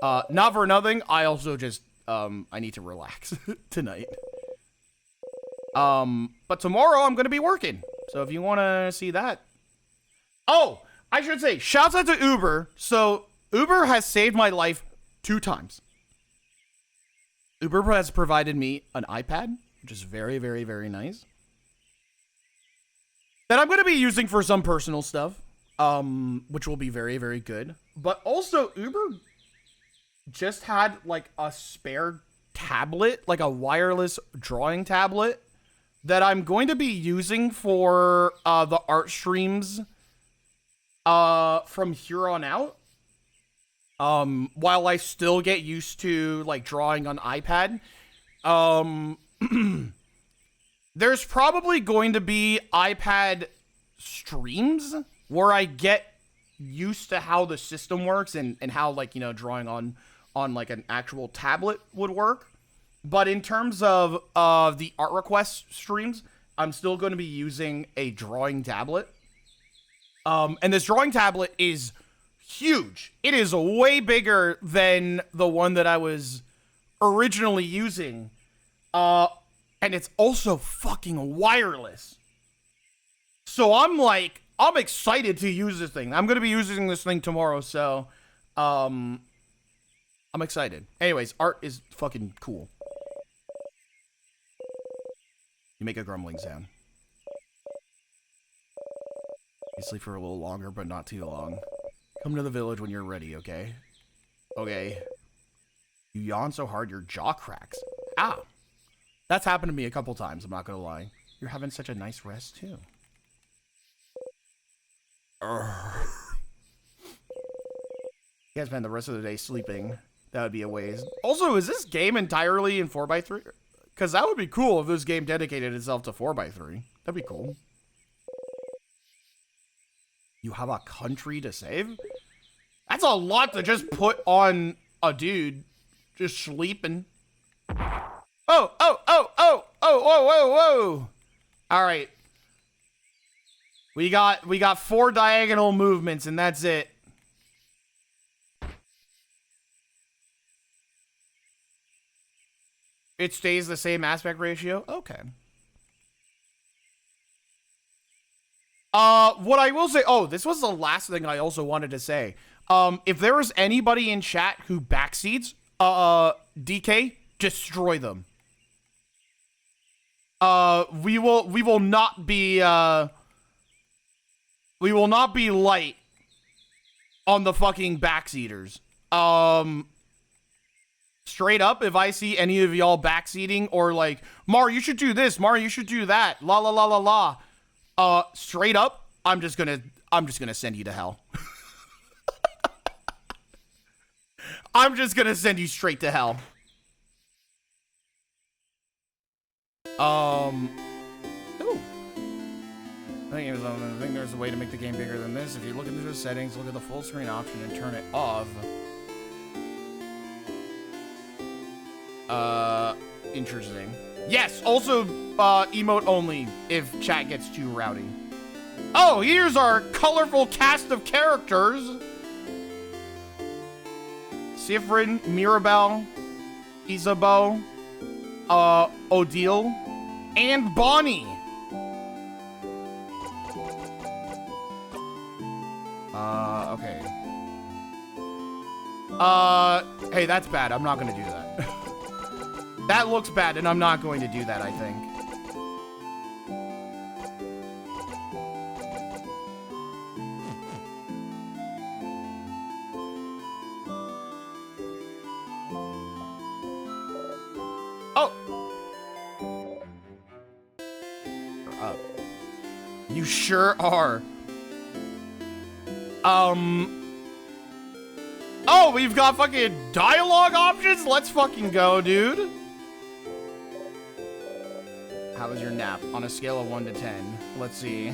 Not for nothing, I also just, I need to relax tonight. But tomorrow I'm going to be working. So if you want to see that. Oh, I should say, shouts out to Uber. So, Uber has saved my life 2 times. Uber has provided me an iPad, which is very, very, very nice. That I'm going to be using for some personal stuff, which will be very, very good. But also, Uber just had like a spare tablet, like a wireless drawing tablet that I'm going to be using for the art streams from here on out. While I still get used to like drawing on iPad. There's probably going to be iPad streams where I get used to how the system works and how, like, you know, drawing on like an actual tablet would work. But in terms of the art request streams, I'm still going to be using a drawing tablet. And this drawing tablet is huge. It is way bigger than the one that I was originally using. And it's also fucking wireless. So I'm excited to use this thing. I'm going to be using this thing tomorrow, so I'm excited. Anyways, art is fucking cool. You make a grumbling sound. You sleep for a little longer, but not too long. Come to the village when you're ready, okay? Okay. You yawn so hard your jaw cracks. Ow. That's happened to me a couple times, I'm not gonna lie. You're having such a nice rest, too. You guys spend the rest of the day sleeping. That would be a waste. Also, is this game entirely in 4x3? Because that would be cool if this game dedicated itself to 4x3. That'd be cool. You have a country to save? That's a lot to just put on a dude just sleeping. Oh, whoa. All right. We got 4 diagonal movements and that's it. It stays the same aspect ratio? Okay. What I will say, this was the last thing I also wanted to say. If there is anybody in chat who backseats, DK, destroy them. We will not be light on the fucking backseaters. Straight up, if I see any of y'all backseating or like, Mar, you should do this, Mar, you should do that, la la la la la. Straight up, I'm just gonna send you to hell. I'm just gonna send you straight to hell. Ooh. I think there's a way to make the game bigger than this. If you look into the settings, look at the full screen option and turn it off. Interesting. Yes, also, emote only if chat gets too rowdy. Oh, here's our colorful cast of characters. Sifrin, Mirabelle, Isabeau, Odile, and Bonnie. Okay. Hey, that's bad. I'm not gonna do that. That looks bad, and I'm not going to do that, I think. Oh! You're up. You sure are. Oh, we've got fucking dialogue options? Let's fucking go, dude. How was your nap? On a scale of 1 to 10. Let's see.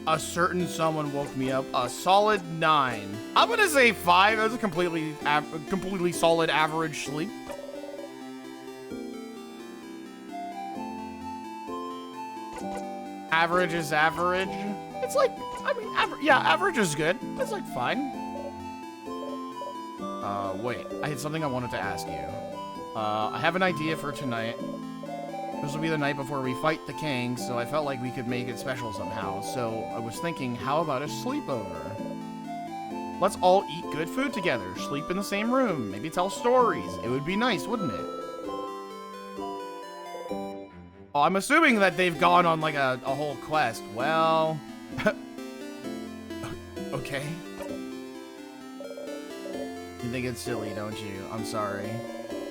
A certain someone woke me up. A solid 9. I'm gonna say 5. That was a completely solid average sleep. Average is average. It's like, I mean, average is good. It's like fine. Wait. I had something I wanted to ask you. I have an idea for tonight. This will be the night before we fight the king, so I felt like we could make it special somehow. So I was thinking, how about a sleepover? Let's all eat good food together, sleep in the same room, maybe tell stories. It would be nice, wouldn't it? Oh, I'm assuming that they've gone on like a whole quest. Well, okay. You think it's silly, don't you? I'm sorry.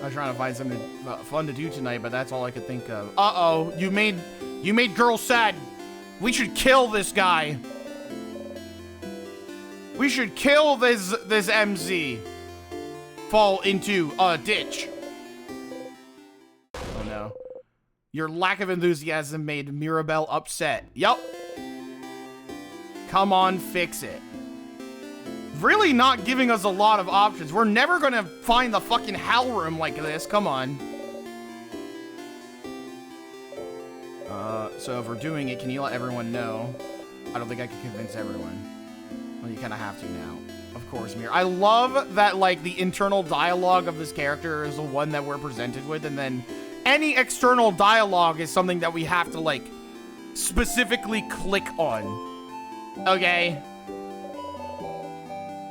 I was trying to find something fun to do tonight, but that's all I could think of. Uh-oh, you made girls sad. We should kill this guy. We should kill this MZ. Fall into a ditch. Oh no. Your lack of enthusiasm made Mirabelle upset. Yup. Come on, fix it. Really not giving us a lot of options. We're never gonna find the fucking hell room like this. Come on. So if we're doing it, can you let everyone know? I don't think I can convince everyone. Well, you kind of have to now. Of course, Mir. I love that, like, the internal dialogue of this character is the one that we're presented with, and then any external dialogue is something that we have to, like, specifically click on. Okay.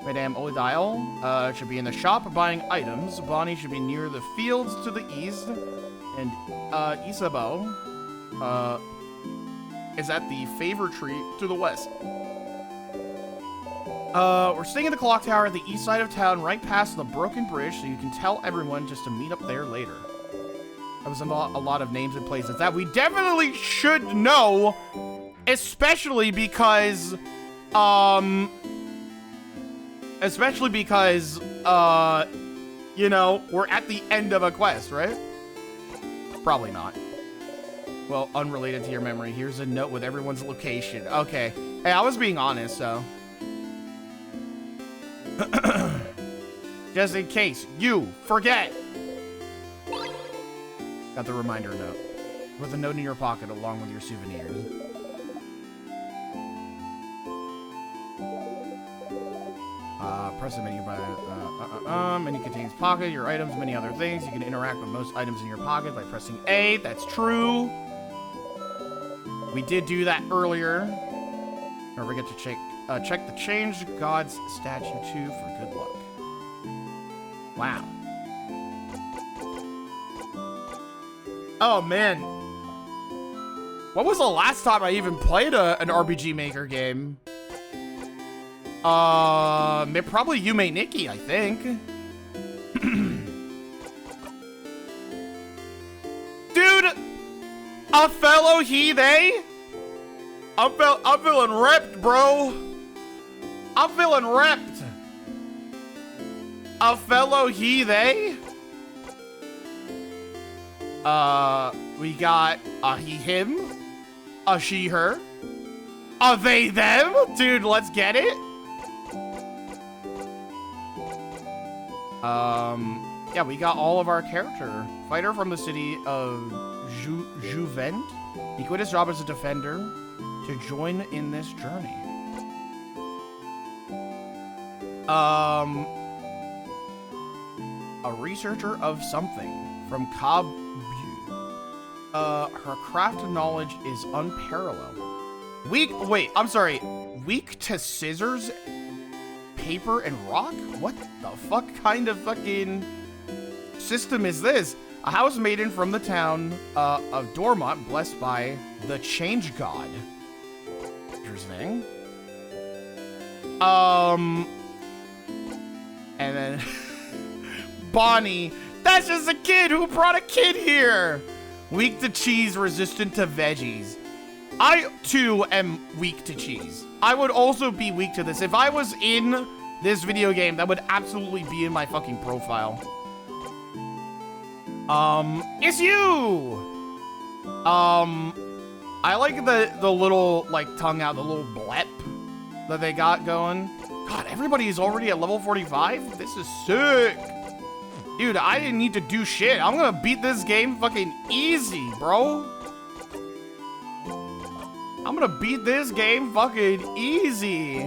Madame Odile should be in the shop buying items. Bonnie should be near the fields to the east. And Isabeau is at the favor tree to the west. We're staying at the clock tower at the east side of town, right past the broken bridge, so you can tell everyone just to meet up there later. That was a lot of names and places that we definitely should know, especially because, you know, we're at the end of a quest, right? Probably not. Well, unrelated to your memory, here's a note with everyone's location. Okay. Hey, I was being honest, so. Just in case you forget. Got the reminder note. With a note in your pocket along with your souvenirs. Press the menu by menu contains pocket, your items, many other things. You can interact with most items in your pocket by pressing A. That's true. We did do that earlier. Don't forget to check the changed God's statue too for good luck. Wow. Oh man. What was the last time I even played an RPG Maker game? Probably You May Nikki, I think. Dude, a fellow he, they? I'm feeling repped, bro. I'm feeling repped. A fellow he, they? We got a he, him, a she, her, a they, them. Dude, let's get it. Yeah, we got all of our character. Fighter from the city of Juvent. He quit his job as a defender to join in this journey. A researcher of something from Cobb. Her craft knowledge is unparalleled. Wait, I'm sorry. Weak to scissors, paper, and rock? What the fuck kind of fucking system is this? A house maiden from the town of Dormont, blessed by the Change God. Interesting. And then Bonnie. That's just a kid who brought a kid here. Weak to cheese, resistant to veggies. I, too, am weak to cheese. I would also be weak to this. If I was in this video game, that would absolutely be in my fucking profile. It's you! I like the little, like, tongue out, the little blep that they got going. God, everybody is already at level 45? This is sick. Dude, I didn't need to do shit. I'm gonna beat this game fucking easy, bro. I'm gonna beat this game fucking easy.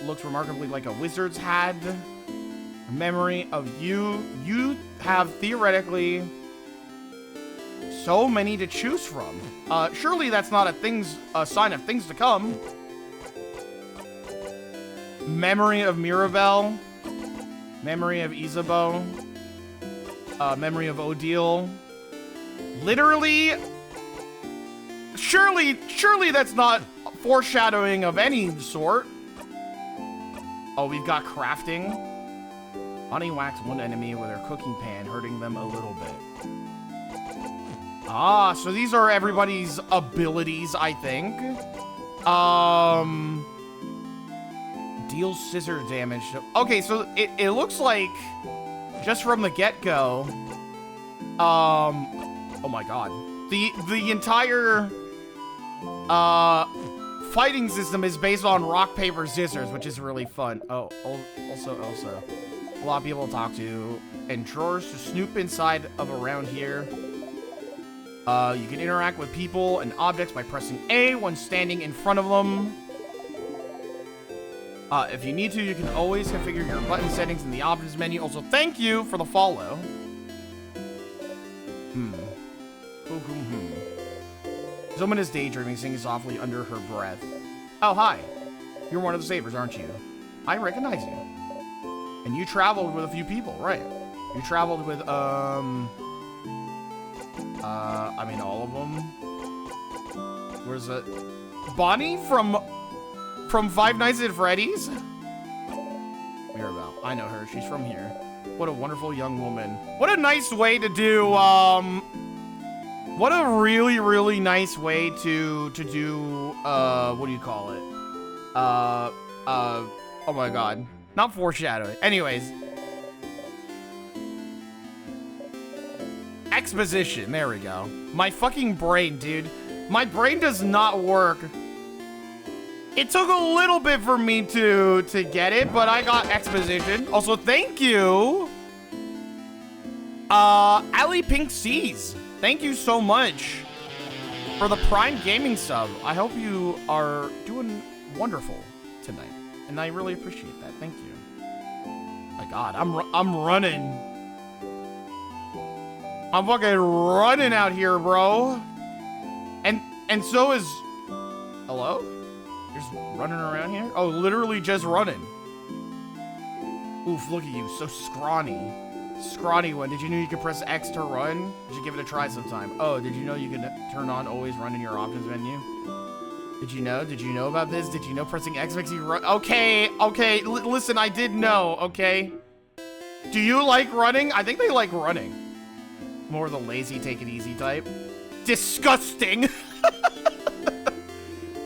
Looks remarkably like a wizard's hat. A memory of you. You have theoretically so many to choose from. Surely that's not a sign of things to come. Memory of Mirabelle. Memory of Isabeau. Memory of Odile. Literally. Surely that's not foreshadowing of any sort. Oh, we've got crafting. Bonnie whacks one enemy with her cooking pan, hurting them a little bit. Ah, so these are everybody's abilities, I think. Deals scissor damage. Okay, so it looks like just from the get-go, oh my god. The entire fighting system is based on rock, paper, scissors, which is really fun. Oh, also, a lot of people to talk to, and drawers to snoop inside of around here. You can interact with people and objects by pressing A when standing in front of them. If you need to, you can always configure your button settings in the options menu. Also, thank you for the follow. Someone is daydreaming, singing softly under her breath. Oh, hi. You're one of the savers, aren't you? I recognize you. And you traveled with a few people, right? You traveled with, I mean, all of them. Where's it? Bonnie from Five Nights at Freddy's? Mirabelle. I know her. She's from here. What a wonderful young woman. What a nice way to do, what a really, really nice way to do, what do you call it? Oh my god. Not foreshadowing. Anyways. Exposition. There we go. My fucking brain, dude. My brain does not work. It took a little bit for me to get it, but I got exposition. Also, thank you. Ali Pink Seas. Thank you so much for the Prime Gaming sub. I hope you are doing wonderful tonight, and I really appreciate that. Thank you. My God, I'm running. I'm fucking running out here, bro. And so is... Hello? You're just running around here? Oh, literally just running. Oof, look at you, so scrawny. Scrawny one. Did you know you could press X to run? You should give it a try sometime. Oh, did you know you can turn on always run in your options menu? Did you know? Did you know about this? Did you know pressing X makes you run? Okay, okay, listen, I did know, okay? Do you like running? I think they like running. More the lazy, take it easy type. Disgusting!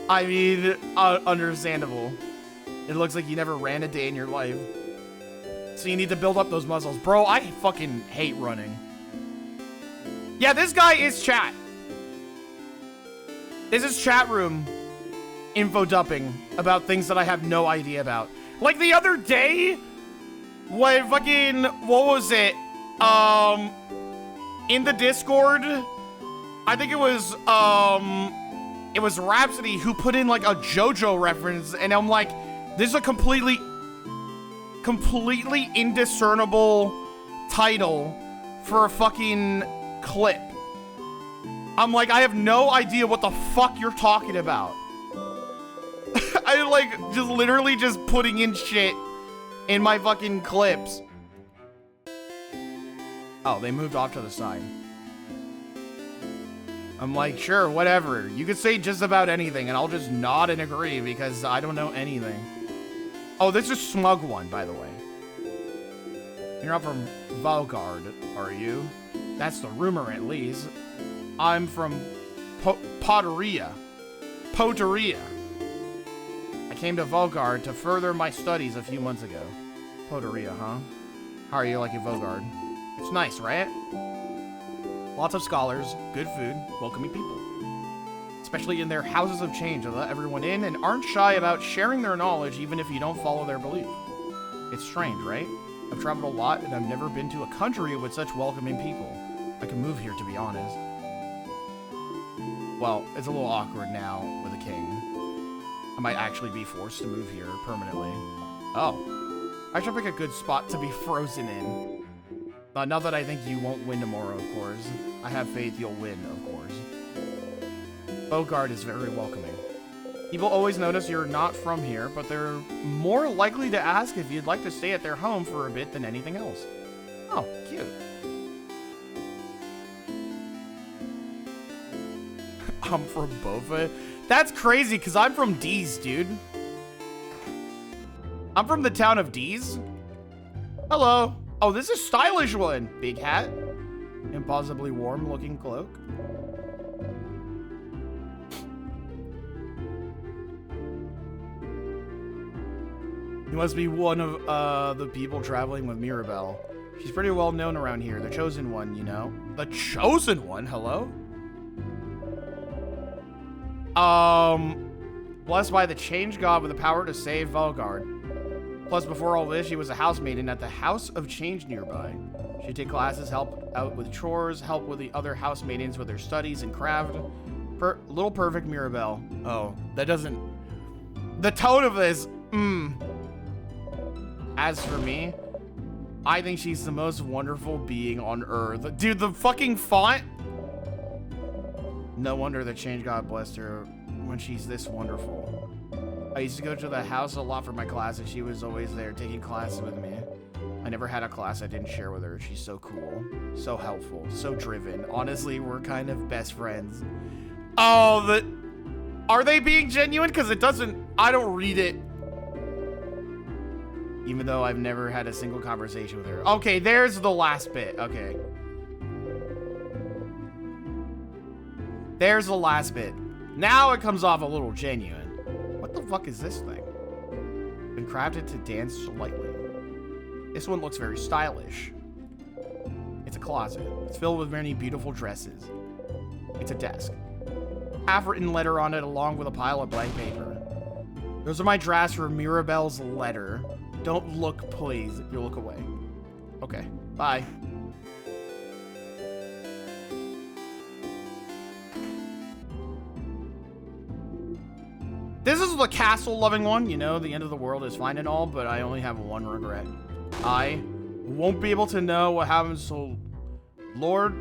I mean, understandable. It looks like you never ran a day in your life. So you need to build up those muscles. Bro, I fucking hate running. Yeah, this guy is chat. This is chat room info dumping about things that I have no idea about. Like the other day, when fucking, what was it? In the Discord, I think it was Rhapsody who put in like a JoJo reference, and I'm like, this is a completely indiscernible title for a fucking clip. I'm like, I have no idea what the fuck you're talking about. I like just literally just putting in shit in my fucking clips. Oh, they moved off to the side. I'm like, sure, whatever. You could say just about anything, and I'll just nod and agree because I don't know anything. Oh, this is Smug One, by the way. You're not from Valgard, are you? That's the rumor, at least. I'm from Poteria. I came to Valgard to further my studies a few months ago. Poteria, huh? How are you liking Valgard? It's nice, right? Lots of scholars, good food, welcoming people. Especially in their houses of change, they let everyone in and aren't shy about sharing their knowledge even if you don't follow their belief. It's strange, right? I've traveled a lot and I've never been to a country with such welcoming people. I can move here, to be honest. Well, it's a little awkward now with a king. I might actually be forced to move here permanently. Oh. I should pick a good spot to be frozen in. Not that I think you won't win tomorrow, of course. I have faith you'll win, of course. Bogard is very welcoming. People always notice you're not from here, but they're more likely to ask if you'd like to stay at their home for a bit than anything else. Oh, cute. I'm from Bofa? That's crazy, because I'm from D's, dude. I'm from the town of D's? Hello. Oh, this is a stylish one. Big hat. Impossibly warm looking cloak. He must be one of the people traveling with Mirabelle. She's pretty well known around here. The chosen one, you know. The chosen one? Hello? Blessed by the change god with the power to save Valgard. Plus, before all this, she was a housemaiden at the House of Change nearby. She'd take classes, help out with chores, help with the other housemaidens with their studies and craft. Little perfect Mirabelle. Oh, that doesn't... The tone of this, As for me, I think she's the most wonderful being on Earth. Dude, the fucking font! No wonder the change god blessed her when she's this wonderful. I used to go to the house a lot for my class, and she was always there taking classes with me. I never had a class I didn't share with her. She's so cool, so helpful, so driven. Honestly, we're kind of best friends. Oh, are they being genuine? Because it doesn't, I don't read it. Even though I've never had a single conversation with her. Okay, there's the last bit. Okay. There's the last bit. Now it comes off a little genuine. What the fuck is this thing? Been crafted to dance lightly. This one looks very stylish. It's a closet. It's filled with many beautiful dresses. It's a desk. Half-written letter on it along with a pile of blank paper. Those are my drafts for Mirabelle's letter. Don't look, please. If you look away. Okay. Bye. This is the castle-loving one. You know, the end of the world is fine and all, but I only have one regret. I won't be able to know what happens, so... Lord...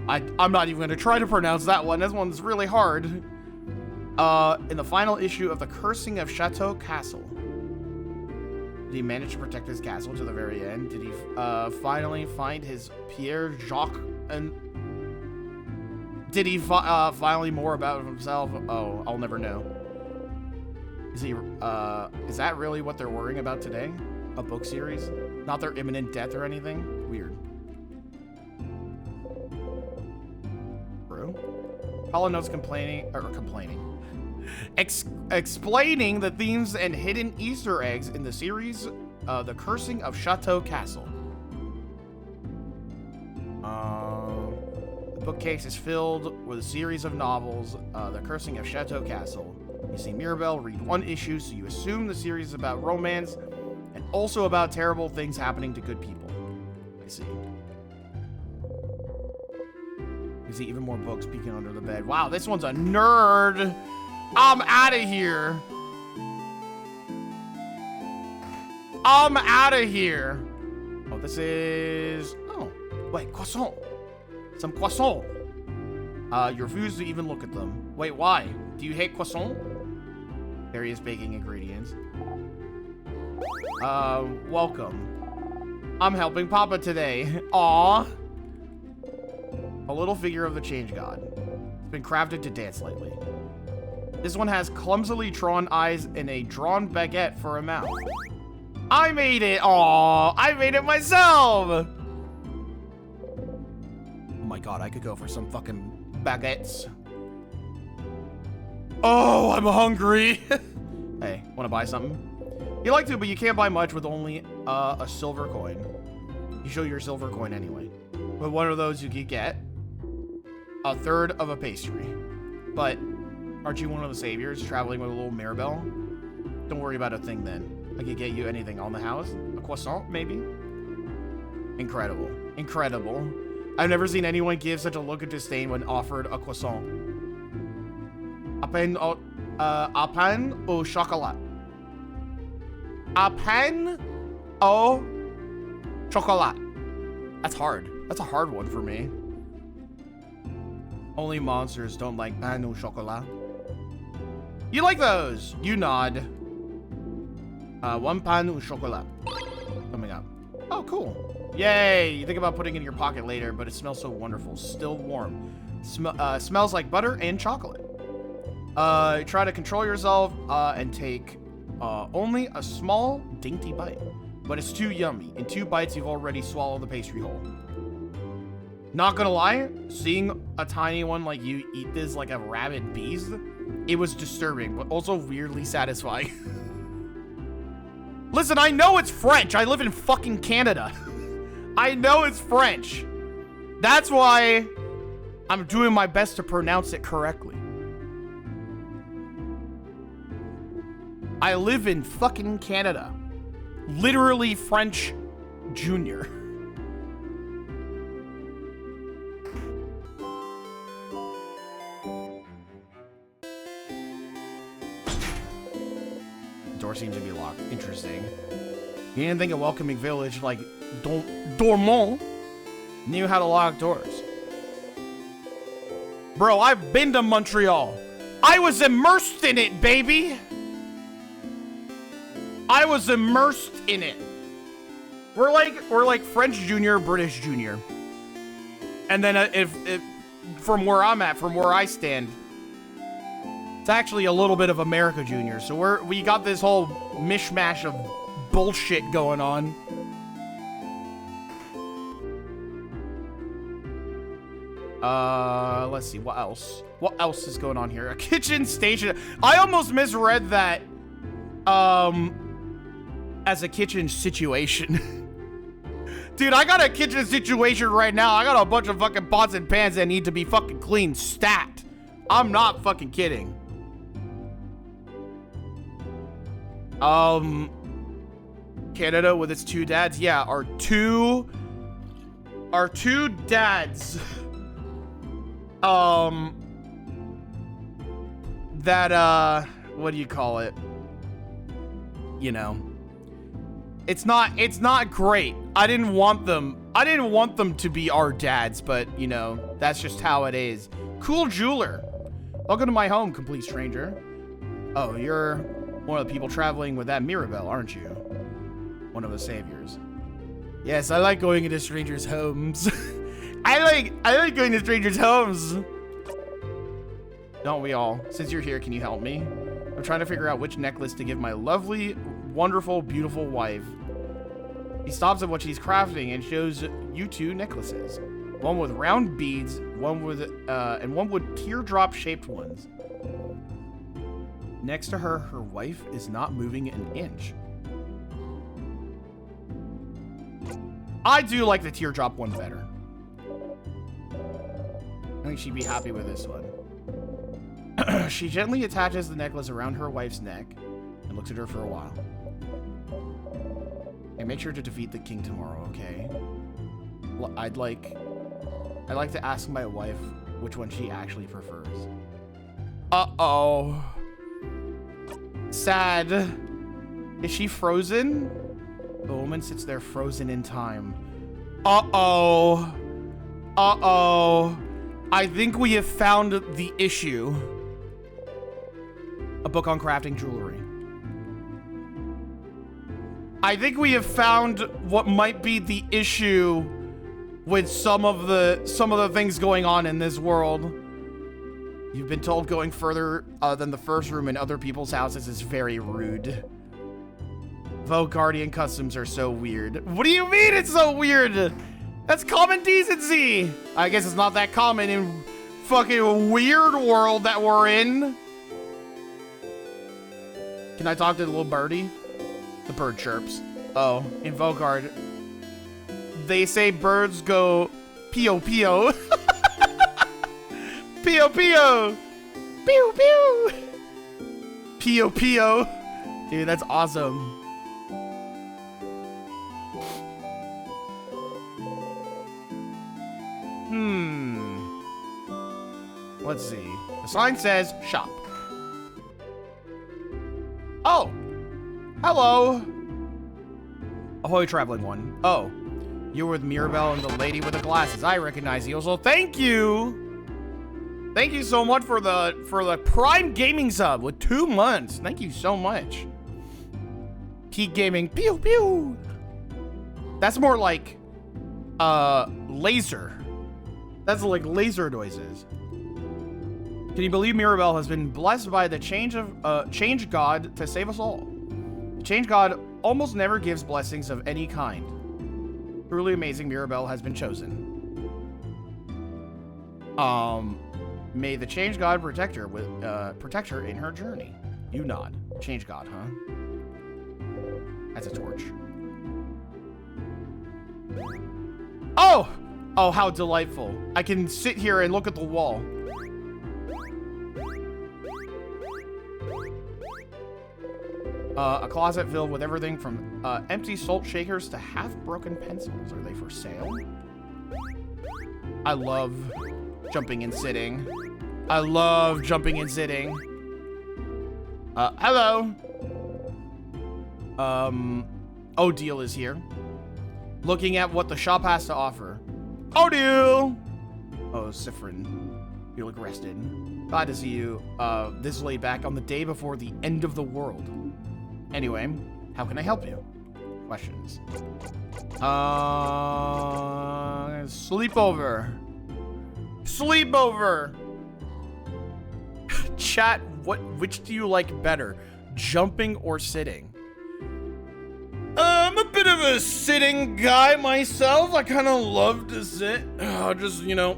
I'm not even going to try to pronounce that one. This one's really hard. In the final issue of The Cursing of Chateau Castle. Did he manage to protect his castle to the very end? Did he finally find his Pierre Jacques? And did he finally more about himself? Oh, I'll never know. Is that really what they're worrying about today? A book series? Not their imminent death or anything? Weird. Bro? Hollow Notes explaining the themes and hidden Easter eggs in the series, The Cursing of Chateau Castle. The bookcase is filled with a series of novels, The Cursing of Chateau Castle. You see Mirabelle read one issue, so you assume the series is about romance and also about terrible things happening to good people. I see. You see even more books peeking under the bed. Wow, this one's a nerd. I'm out of here. I'm out of here. Oh, this is... Oh, wait, croissant. Some croissant. You refuse to even look at them. Wait, why? Do you hate croissant? Various baking ingredients. Welcome. I'm helping Papa today. Aww. A little figure of the change god. It's been crafted to dance lately. This one has clumsily drawn eyes and a drawn baguette for a mouth. I made it! Aww, I made it myself! Oh my god, I could go for some fucking baguettes. Oh, I'm hungry! Hey, wanna buy something? You like to, but you can't buy much with only a silver coin. You show your silver coin anyway. With one of those, you could get a third of a pastry. But aren't you one of the saviors traveling with a little Mirabelle? Don't worry about a thing then. I could get you anything on the house. A croissant, maybe? Incredible. Incredible. I've never seen anyone give such a look of disdain when offered a croissant. A pain au chocolat. A pain au chocolat. That's hard. That's a hard one for me. Only monsters don't like pain au chocolat. You like those? You nod. One pain au chocolat. Coming up. Oh, cool. Yay! You think about putting it in your pocket later, but it smells so wonderful. Still warm. Smells like butter and chocolate. Try to control yourself and take only a small, dainty bite. but it's too yummy. In 2 bites, you've already swallowed the pastry whole. Not gonna lie, seeing a tiny one like you eat this like a rabid beast, it was disturbing, but also weirdly satisfying. Listen, I know it's French. I live in fucking Canada. I know it's French. That's why I'm doing my best to pronounce it correctly. I live in fucking Canada. Literally French Junior. Door seems to be locked. Interesting. You didn't think a welcoming village like Dormont knew how to lock doors. Bro, I've been to Montreal. I was immersed in it, baby. I was immersed in it. We're like French Junior, British Junior. And then if from where I'm at, from where I stand, it's actually a little bit of America Junior. So we got this whole mishmash of bullshit going on. Let's see, what else? What else is going on here? A kitchen station. I almost misread that as a kitchen situation. Dude, I got a kitchen situation right now. I got a bunch of fucking pots and pans that need to be fucking cleaned, stat. I'm not fucking kidding. Canada with its 2 dads. Yeah, our two dads. That, what do you call it? You know, it's not great. I didn't want them to be our dads, but you know, that's just how it is. Cool jeweler. Welcome to my home, complete stranger. Oh, you're one of the people traveling with that Mirabelle, aren't you? One of the saviors. Yes, I like going into strangers' homes. I like going to strangers' homes. Don't we all? Since you're here, can you help me? I'm trying to figure out which necklace to give my lovely, wonderful, beautiful wife. He stops at what she's crafting and shows you 2 necklaces. One with round beads, one with teardrop-shaped ones. Next to her, her wife is not moving an inch. I do like the teardrop one better. I think she'd be happy with this one. She gently attaches the necklace around her wife's neck and looks at her for a while. Hey, make sure to defeat the king tomorrow, okay? I'd like to ask my wife which one she actually prefers. Uh-oh. Sad. Is she frozen? The woman sits there frozen in time. Uh-oh. Uh-oh. I think we have found the issue. A book on crafting jewelry. I think we have found what might be the issue with some of the things going on in this world. You've been told going further than the first room in other people's houses is very rude. Vogue Guardian customs are so weird. What do you mean it's so weird? That's common decency. I guess it's not that common in fucking weird world that we're in. Can I talk to the little birdie? The bird chirps. Oh, in Vogard, they say birds go pio pio. Pio pio. Pew pew. Pio pio. Dude, that's awesome. Let's see. The sign says shop. Oh. Hello. Ahoy, traveling one. Oh. You're with Mirabelle and the lady with the glasses. I recognize you. So thank you. Thank you so much for the Prime Gaming sub with 2 months. Thank you so much. Peak Gaming. Pew pew. That's more like laser. That's like laser noises. Can you believe Mirabelle has been blessed by the change god to save us all? The change god almost never gives blessings of any kind. Truly amazing, Mirabelle has been chosen. May the Change God protect her in her journey. You nod. Change God, huh? That's a torch. Oh! Oh, how delightful. I can sit here and look at the wall. A closet filled with everything from empty salt shakers to half-broken pencils. Are they for sale? I love jumping and sitting. I love jumping and sitting. Hello. Odile is here. Looking at what the shop has to offer. Odile! Oh, Sifrin. You look rested. Glad to see you this late back on the day before the end of the world. Anyway, how can I help you? Questions. Sleepover. Sleepover! Chat, which do you like better? Jumping or sitting? I'm a bit of a sitting guy myself. I kind of love to sit. Just, you know,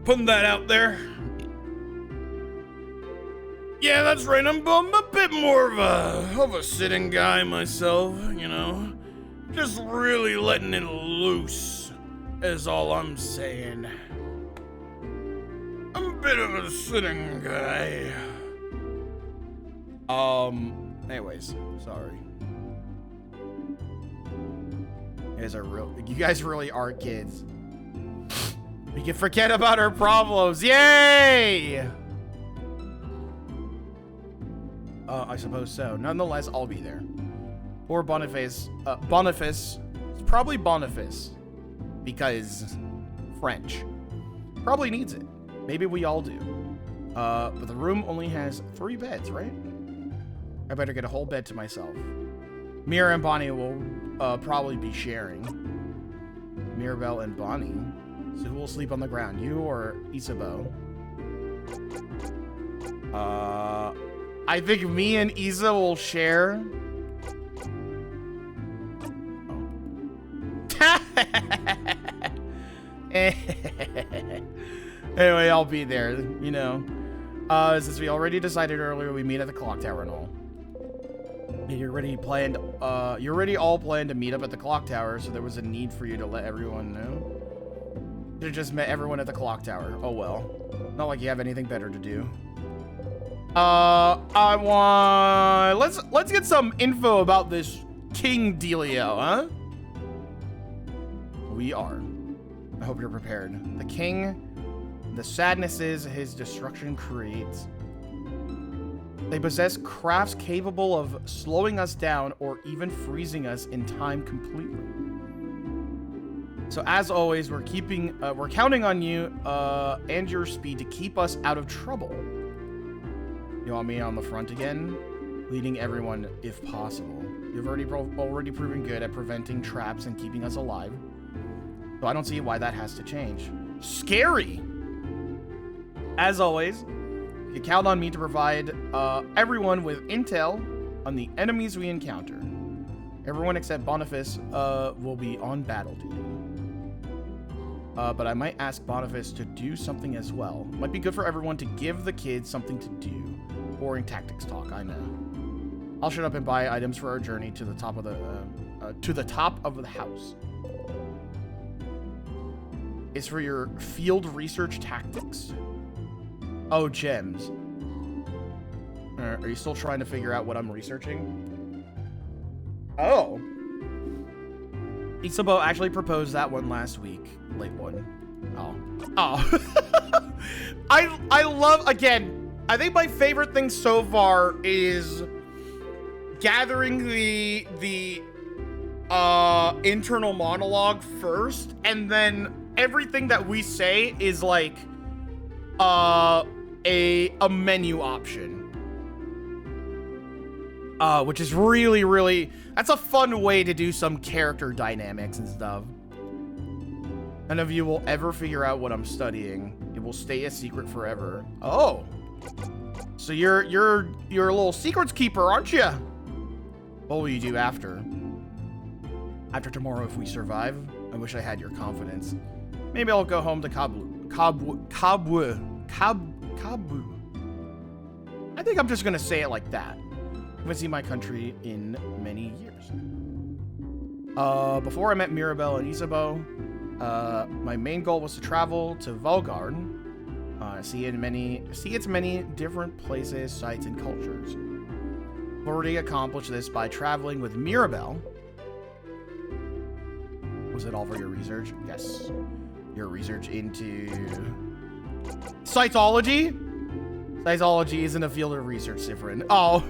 putting that out there. Yeah, that's right. I'm a bit more of a sitting guy myself, you know. Just really letting it loose is all I'm saying. I'm a bit of a sitting guy. Anyways, sorry. You guys really are kids. We can forget about our problems. Yay! I suppose so. Nonetheless, I'll be there. Or Boniface. Boniface. It's probably Boniface. Because French. Probably needs it. Maybe we all do. But the room only has 3 beds, right? I better get a whole bed to myself. Mira and Bonnie will probably be sharing. Mirabelle and Bonnie. So who will sleep on the ground? You or Isabeau? I think me and Isa will share. Oh. Anyway, I'll be there, you know. Since we already decided earlier, we meet at the clock tower and all. You already all planned to meet up at the clock tower, so there was a need for you to let everyone know. You have just met everyone at the clock tower. Oh well. Not like you have anything better to do. Let's get some info about this King Delio, huh? We are. I hope you're prepared. The king, the sadnesses his destruction creates. They possess crafts capable of slowing us down or even freezing us in time completely. So as always, we're counting on you and your speed to keep us out of trouble. You want me on the front again? Leading everyone if possible. You've already proven good at preventing traps and keeping us alive. So I don't see why that has to change. Scary! As always, you count on me to provide everyone with intel on the enemies we encounter. Everyone except Boniface will be on battle duty. But I might ask Boniface to do something as well. Might be good for everyone to give the kids something to do. Boring tactics talk, I know. I'll shut up and buy items for our journey to the top of the house. It's for your field research tactics. Oh, gems. Are you still trying to figure out what I'm researching? Oh. Isabeau actually proposed that one last week. Late one. Oh. Oh. I love, again, I think my favorite thing so far is gathering the internal monologue first, and then everything that we say is like a menu option. Which is really, really, that's a fun way to do some character dynamics and stuff. None of you will ever figure out what I'm studying. It will stay a secret forever. Oh. So you're a little secrets keeper, aren't you? What will you do after? After tomorrow, if we survive? I wish I had your confidence. Maybe I'll go home to Kabwu. I think I'm just gonna say it like that. I'm gonna see my country in many years. Before I met Mirabelle and Isabeau, my main goal was to travel to Volgard, see its many different places, sites, and cultures. I've already accomplished this by traveling with Mirabelle. Was it all for your research? Yes. Your research into cytology? Cytology isn't a field of research, Sifrin. Oh.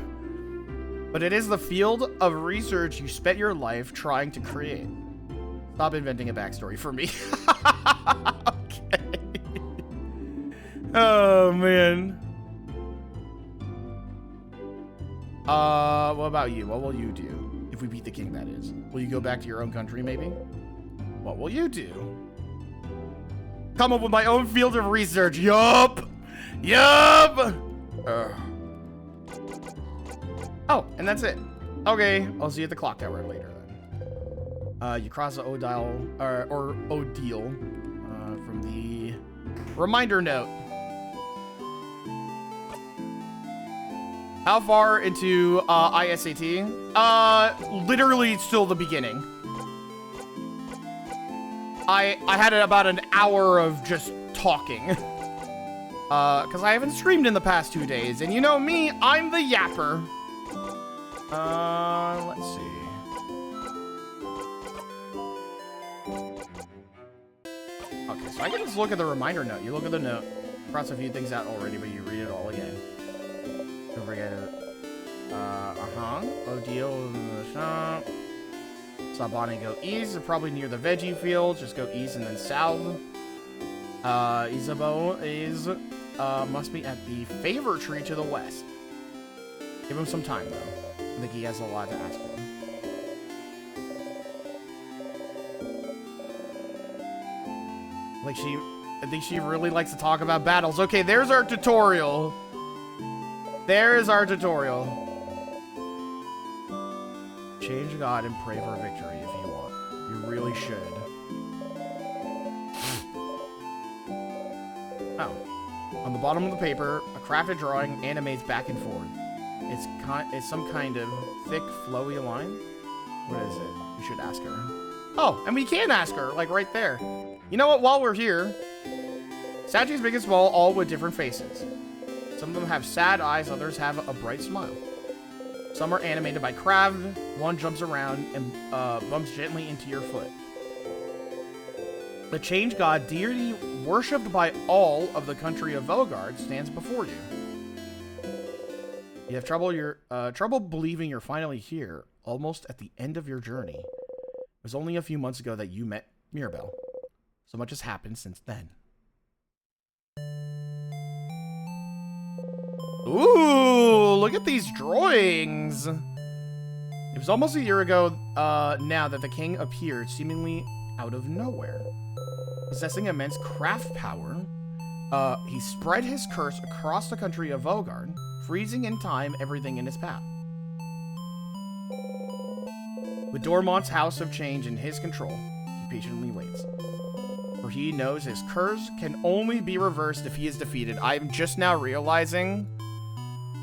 But it is the field of research you spent your life trying to create. Stop inventing a backstory for me. Okay. Oh, man. What about you? What will you do? If we beat the king, that is. Will you go back to your own country, maybe? What will you do? Come up with my own field of research. Yup! Yup! Oh, and that's it. Okay, I'll see you at the clock tower later then. You cross the Odile, or Odile, from the reminder note. How far into ISAT? Literally still the beginning. I had about an hour of just talking. Because I haven't streamed in the past 2 days. And you know me, I'm the yapper. Let's see. Okay, so I can just look at the reminder note. You look at the note. Cross a few things out already, but you read it all again. Don't forget it. Odile in the shop. Sabani, go east. Probably near the veggie fields. Just go east and then south. Isabeau is, must be at the favor tree to the west. Give him some time, though. I think he has a lot to ask for. I think she really likes to talk about battles. Okay, there's our tutorial. There's our tutorial. Change God and pray for victory if you want. You really should. Oh. On the bottom of the paper, a crafted drawing animates back and forth. It's some kind of thick, flowy line. What is it? You should ask her. Oh, and we can ask her, like right there. You know what? While we're here, statues big and small, all with different faces. Some of them have sad eyes, others have a bright smile. Some are animated by craft. One jumps around and bumps gently into your foot. The change god deity worshipped by all of the country of Volgard stands before you. You have trouble believing you're finally here, almost at the end of your journey. It was only a few months ago that you met Mirabelle. So much has happened since then. Ooh, look at these drawings. It was almost a year ago now that the king appeared seemingly out of nowhere. Possessing immense craft power, he spread his curse across the country of Volgard, freezing in time everything in his path. With Dormont's House of Change in his control, he patiently waits. For he knows his curse can only be reversed if he is defeated. I'm just now realizing...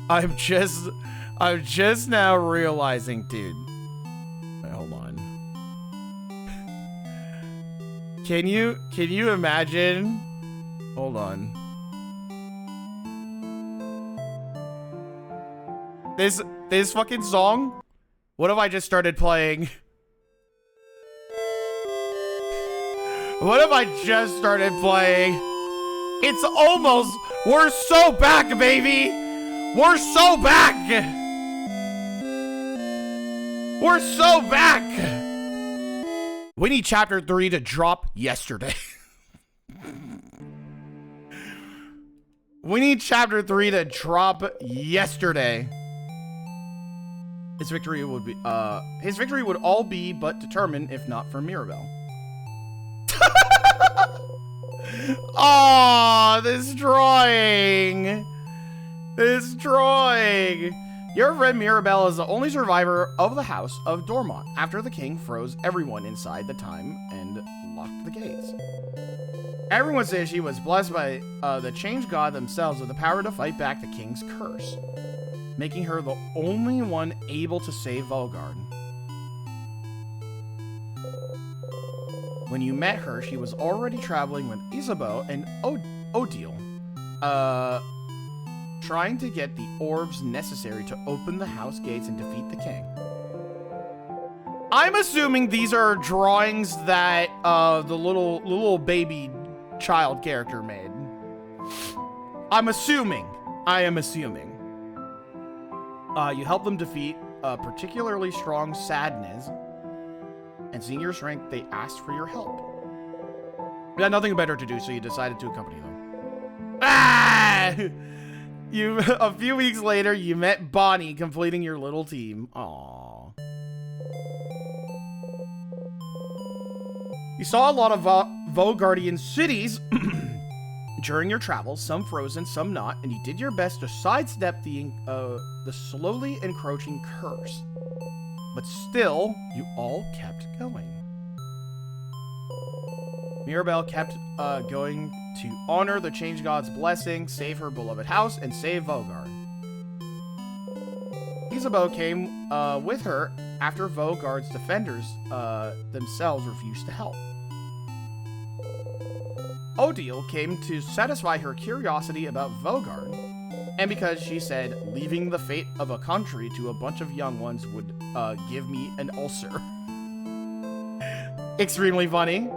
I'm just now realizing, dude. Wait, hold on. Can you imagine? Hold on. This fucking song? What have I just started playing? What have I just started playing? It's almost... We're so back, baby! We're so back! We're so back! We need chapter 3 to drop yesterday. We need chapter 3 to drop yesterday. His victory would all be but determined if not for Mirabelle. Aw, this drawing. This drawing. Your friend Mirabelle is the only survivor of the House of Dormont after the king froze everyone inside the time and locked the gates. Everyone says she was blessed by the Change God themselves with the power to fight back the king's curse, making her the only one able to save Volgarde. When you met her, she was already traveling with Isabeau and Odile, trying to get the orbs necessary to open the house gates and defeat the king. I'm assuming these are drawings that the little baby child character made. I'm assuming. I am assuming. You help them defeat a particularly strong Sadness, and seeing your strength, they asked for your help. You had nothing better to do, so you decided to accompany them. Ah! A few weeks later, you met Bonnie, completing your little team. Aww. You saw a lot of Volgardian cities during your travels, some frozen, some not, and you did your best to sidestep the slowly encroaching curse. But still, you all kept going. Mirabelle kept going to honor the Change God's blessing, save her beloved house, and save Volgarde. Isabeau came with her after Volgarde's defenders themselves refused to help. Odile came to satisfy her curiosity about Volgarde, and because she said leaving the fate of a country to a bunch of young ones would give me an ulcer. Extremely funny.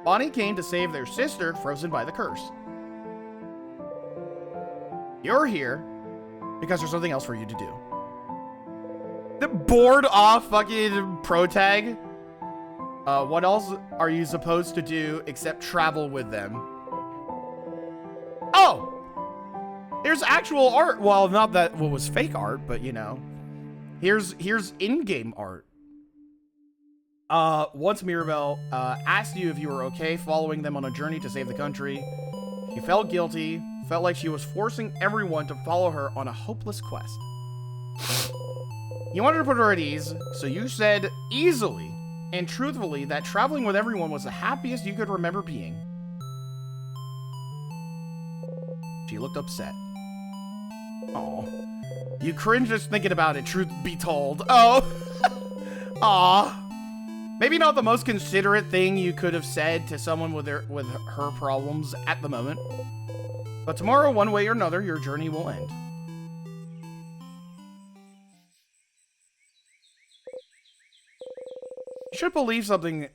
Bonnie came to save their sister, frozen by the curse. You're here because there's something else for you to do. The board off fucking pro tag. What else are you supposed to do except travel with them? Oh! There's actual art. Well, not that what was fake art, but you know. Here's in-game art. Once Mirabelle asked you if you were okay following them on a journey to save the country. She felt guilty, felt like she was forcing everyone to follow her on a hopeless quest. You wanted to put her at ease, so you said easily and truthfully that traveling with everyone was the happiest you could remember being. She looked upset. Oh, you cringe just thinking about it, truth be told. Oh, aw. Maybe not the most considerate thing you could have said to someone with her problems at the moment. But tomorrow, one way or another, your journey will end. You should believe something.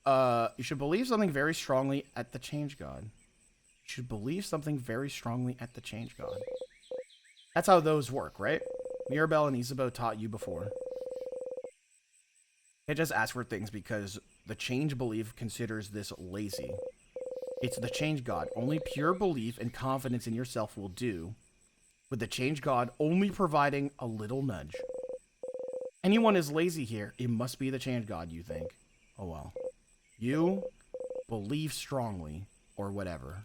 You should believe something very strongly at the Change God. You should believe something very strongly at the Change God. That's how those work, right? Mirabelle and Isabeau taught you before. They just ask for things because the Change belief considers this lazy. It's the Change God. Only pure belief and confidence in yourself will do, with the Change God only providing a little nudge. Anyone is lazy here. It must be the Change God, you think. Oh well. You believe strongly, or whatever,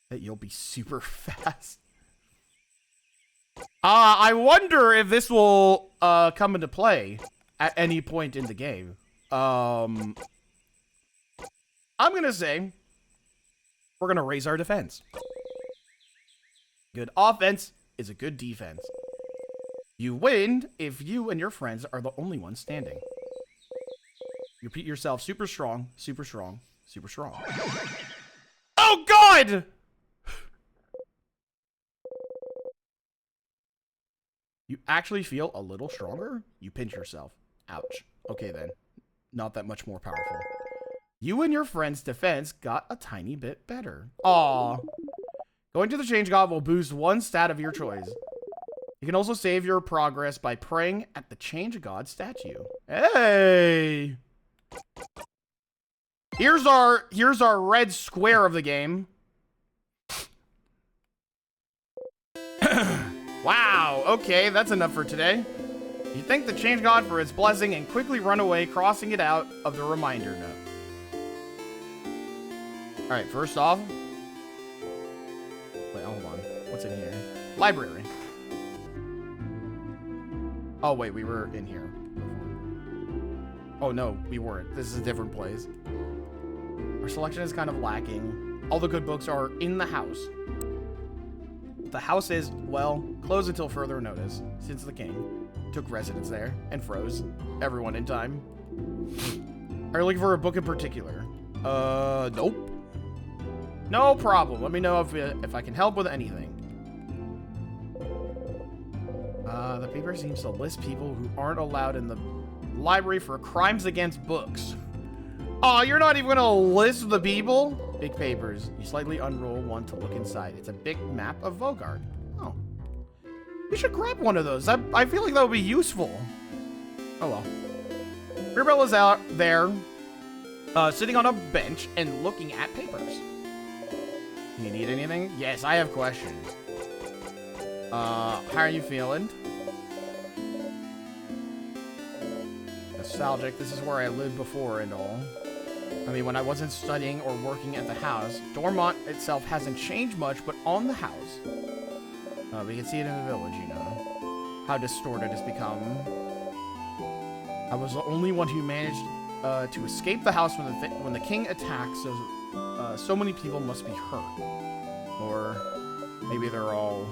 that you'll be super fast. I wonder if this will come into play at any point in the game. I'm gonna say we're gonna raise our defense. Good offense is a good defense. You win if you and your friends are the only ones standing. Repeat yourself, super strong, super strong, super strong. Oh God! You actually feel a little stronger? You pinch yourself. Ouch. Okay then. Not that much more powerful. You and your friend's defense got a tiny bit better. Aww. Going to the Change God will boost one stat of your choice. You can also save your progress by praying at the Change God statue. Hey! Here's our red square of the game. Wow, okay, that's enough for today. You thank the Change God for its blessing and quickly run away, crossing it out of the reminder note. Alright, first off... Wait, hold on. What's in here? Library. Oh, wait, we were in here before. Oh, no, we weren't. This is a different place. Our selection is kind of lacking. All the good books are in the house. The house is, well, closed until further notice, since the king took residence there and froze everyone in time. Are you looking for a book in particular? Nope. No problem. Let me know if I can help with anything. The paper seems to list people who aren't allowed in the library for crimes against books. Oh, you're not even gonna list the people? Big papers. You slightly unroll one to look inside. It's a big map of Vogard. Oh. We should grab one of those. I feel like that would be useful. Oh well. Mirabelle is out there, sitting on a bench and looking at papers. You need anything? Yes, I have questions. How are you feeling? Nostalgic. This is where I lived before and all. I mean, when I wasn't studying or working at the house, Dormont itself hasn't changed much, but on the house, we can see it in the village, you know, how distorted it's become. I was the only one who managed to escape the house when the king attacked, so many people must be hurt. Or maybe they're all...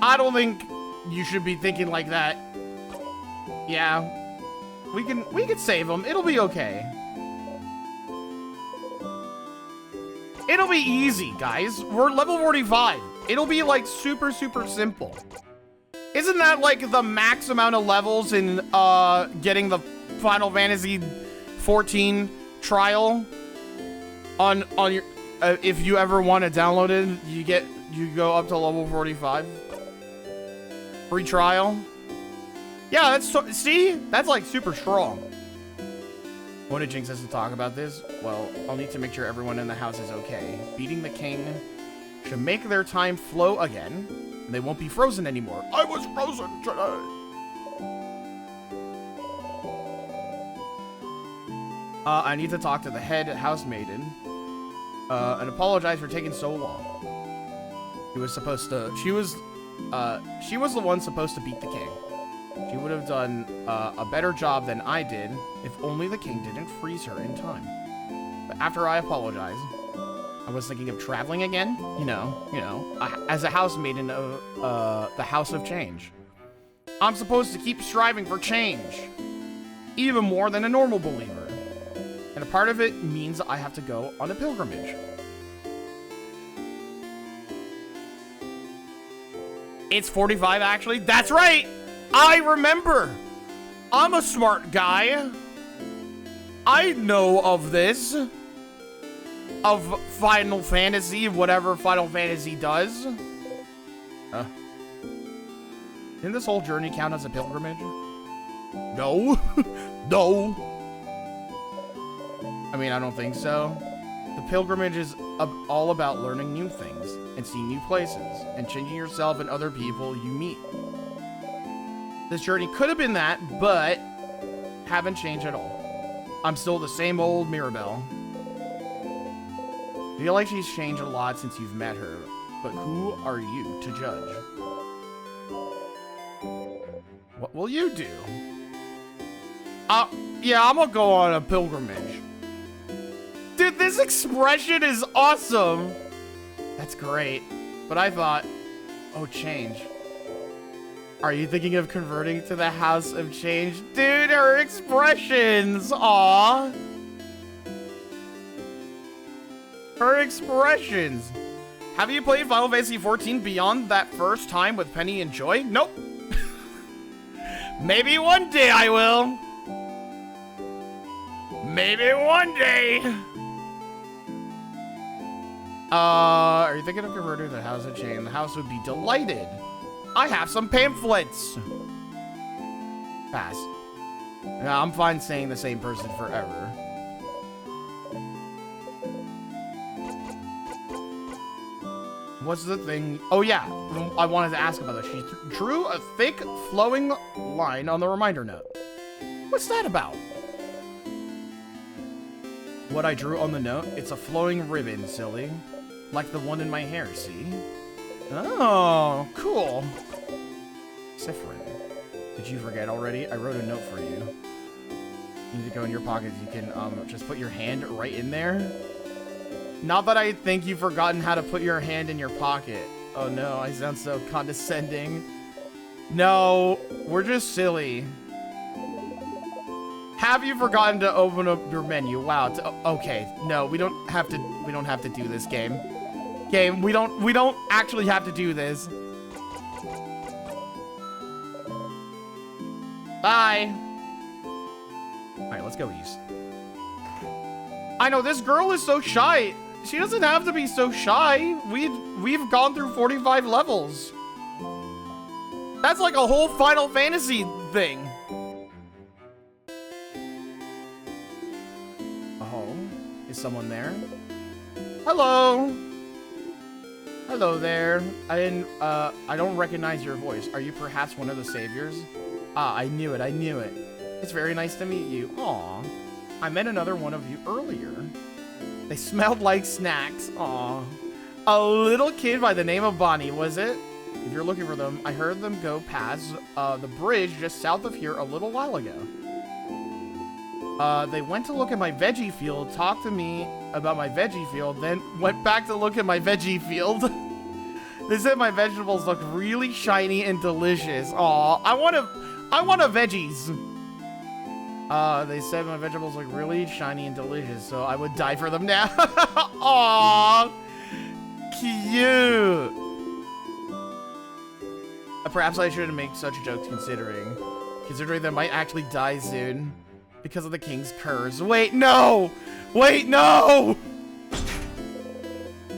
I don't think you should be thinking like that. Yeah, we can save them. It'll be okay. It'll be easy, guys. We're level 45. It'll be like super simple. Isn't that like the max amount of levels in getting the Final Fantasy 14 trial on your if you ever want to download it, you go up to level 45. Free trial. Yeah, that's like super strong. Wanted Jinx us to talk about this? Well, I'll need to make sure everyone in the house is okay. Beating the king should make their time flow again, and they won't be frozen anymore. I was frozen today. I need to talk to the head housemaiden and apologize for taking so long. She was the one supposed to beat the king. She would have done a better job than I did if only the king didn't freeze her in time. But after I apologized, I was thinking of traveling again, you know, as a housemaiden of the House of Change. I'm supposed to keep striving for change, even more than a normal believer. And a part of it means I have to go on a pilgrimage. It's 45, actually. That's right! I remember! I'm a smart guy. I know of this. Of Final Fantasy, whatever Final Fantasy does. Didn't this whole journey count as a pilgrimage? No. No. I mean, I don't think so. The pilgrimage is all about learning new things and seeing new places and changing yourself and other people you meet. This journey could have been that, but haven't changed at all. I'm still the same old Mirabelle. I feel like she's changed a lot since you've met her, but who are you to judge? What will you do? Yeah, I'm gonna go on a pilgrimage. Dude, this expression is awesome. That's great. But I thought, oh, change. Are you thinking of converting to the House of Change? Dude, her expressions, aw. Her expressions. Have you played Final Fantasy 14 beyond that first time with Penny and Joy? Nope. Maybe one day I will. Maybe one day. Are you thinking of converting to the House of Change? The house would be delighted. I have some pamphlets. Pass. Yeah, I'm fine saying the same person forever. What's the thing? Oh yeah, I wanted to ask about this. She drew a thick, flowing line on the reminder note. What's that about? What I drew on the note? It's a flowing ribbon, silly. Like the one in my hair, see? Oh, cool. Sifrin. Did you forget already? I wrote a note for you. You need to go in your pockets. You can just put your hand right in there. Not that I think you've forgotten how to put your hand in your pocket. Oh no, I sound so condescending. No, we're just silly. Have you forgotten to open up your menu? Wow. Okay. No, we don't have to do this game. Game, we don't actually have to do this. Bye. All right, let's go east. I know this girl is so shy. She doesn't have to be so shy. We've gone through 45 levels. That's like a whole Final Fantasy thing. Oh, is someone there? Hello. Hello there. I don't recognize your voice. Are you perhaps one of the saviors? Ah, I knew it. It's very nice to meet you. Aw. I met another one of you earlier. They smelled like snacks. Aw. A little kid by the name of Bonnie, was it? If you're looking for them, I heard them go past the bridge just south of here a little while ago. They went to look at my veggie field, talked to me about my veggie field, then went back to look at my veggie field. They said my vegetables look really shiny and delicious. Aw, I want a veggies. They said my vegetables look really shiny and delicious, so I would die for them now. Aw, cute. Perhaps I shouldn't make such jokes considering they might actually die soon because of the king's curse. Wait, no! Wait, no!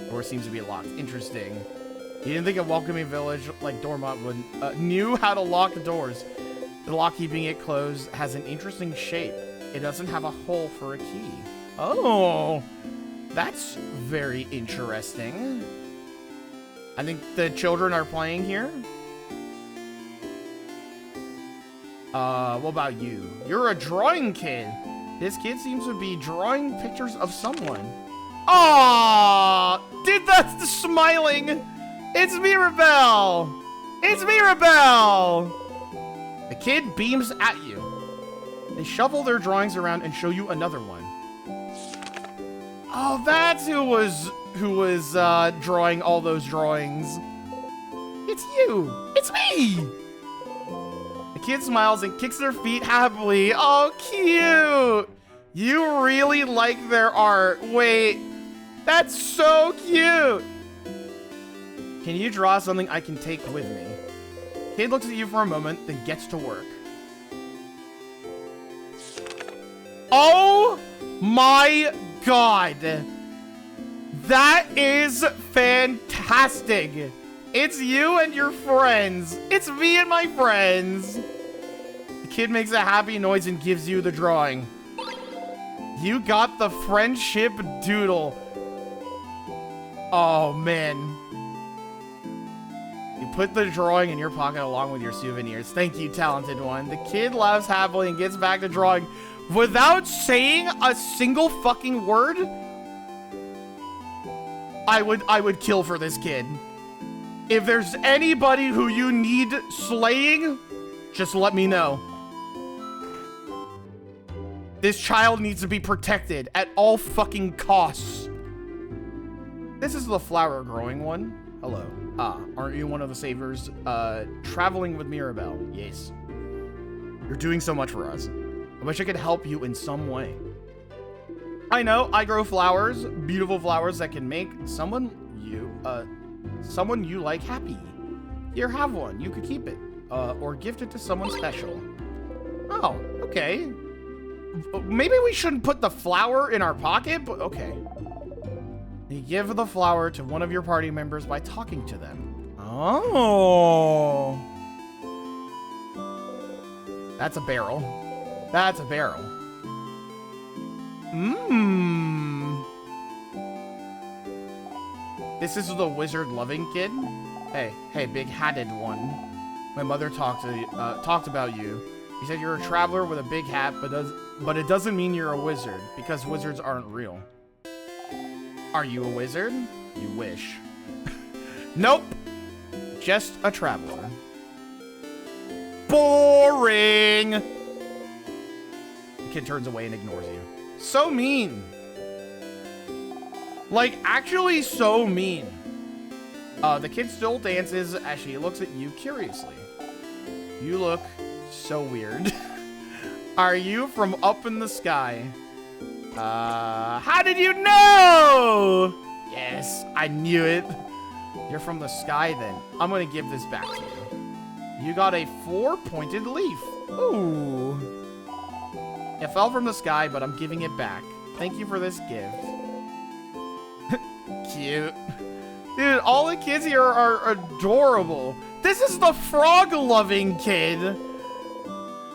Door seems to be locked. Interesting. You didn't think a welcoming village like Dormont would knew how to lock the doors. The lock keeping it closed has an interesting shape. It doesn't have a hole for a key. Oh, that's very interesting. I think the children are playing here. What about you? You're a drawing kid. This kid seems to be drawing pictures of someone. Aww! Did the smiling? It's Mirabelle! It's Mirabelle! The kid beams at you. They shuffle their drawings around and show you another one. Oh, that's who was drawing all those drawings. It's you! It's me! The kid smiles and kicks their feet happily. Oh, cute! You really like their art. Wait, that's so cute! Can you draw something I can take with me? Kid looks at you for a moment, then gets to work. Oh my god! That is fantastic! It's you and your friends. It's me and my friends. The kid makes a happy noise and gives you the drawing. You got the friendship doodle. Oh, man. You put the drawing in your pocket along with your souvenirs. Thank you, talented one. The kid laughs happily and gets back to drawing without saying a single fucking word. I would kill for this kid. If there's anybody who you need slaying, just let me know. This child needs to be protected at all fucking costs. This is the flower growing one. Hello. Ah, aren't you one of the savers traveling with Mirabelle? Yes. You're doing so much for us. I wish I could help you in some way. I know, I grow flowers, beautiful flowers that can make someone you like happy. Here, have one. You could keep it. Or gift it to someone special. Oh, okay. Maybe we shouldn't put the flower in our pocket, but okay. You give the flower to one of your party members by talking to them. Oh. That's a barrel. That's a barrel. Mmm. This is the wizard-loving kid? Hey, big-hatted one. My mother talked about you. She said you're a traveler with a big hat, but it doesn't mean you're a wizard, because wizards aren't real. Are you a wizard? You wish. Nope. Just a traveler. Boring! The kid turns away and ignores you. So mean. Like, actually so mean. The kid still dances as she looks at you curiously. You look so weird. Are you from up in the sky? How did you know? Yes, I knew it. You're from the sky then. I'm gonna give this back to you. You got a 4-pointed leaf. Ooh. It fell from the sky, but I'm giving it back. Thank you for this gift. Cute. Dude, all the kids here are adorable. This is the frog-loving kid.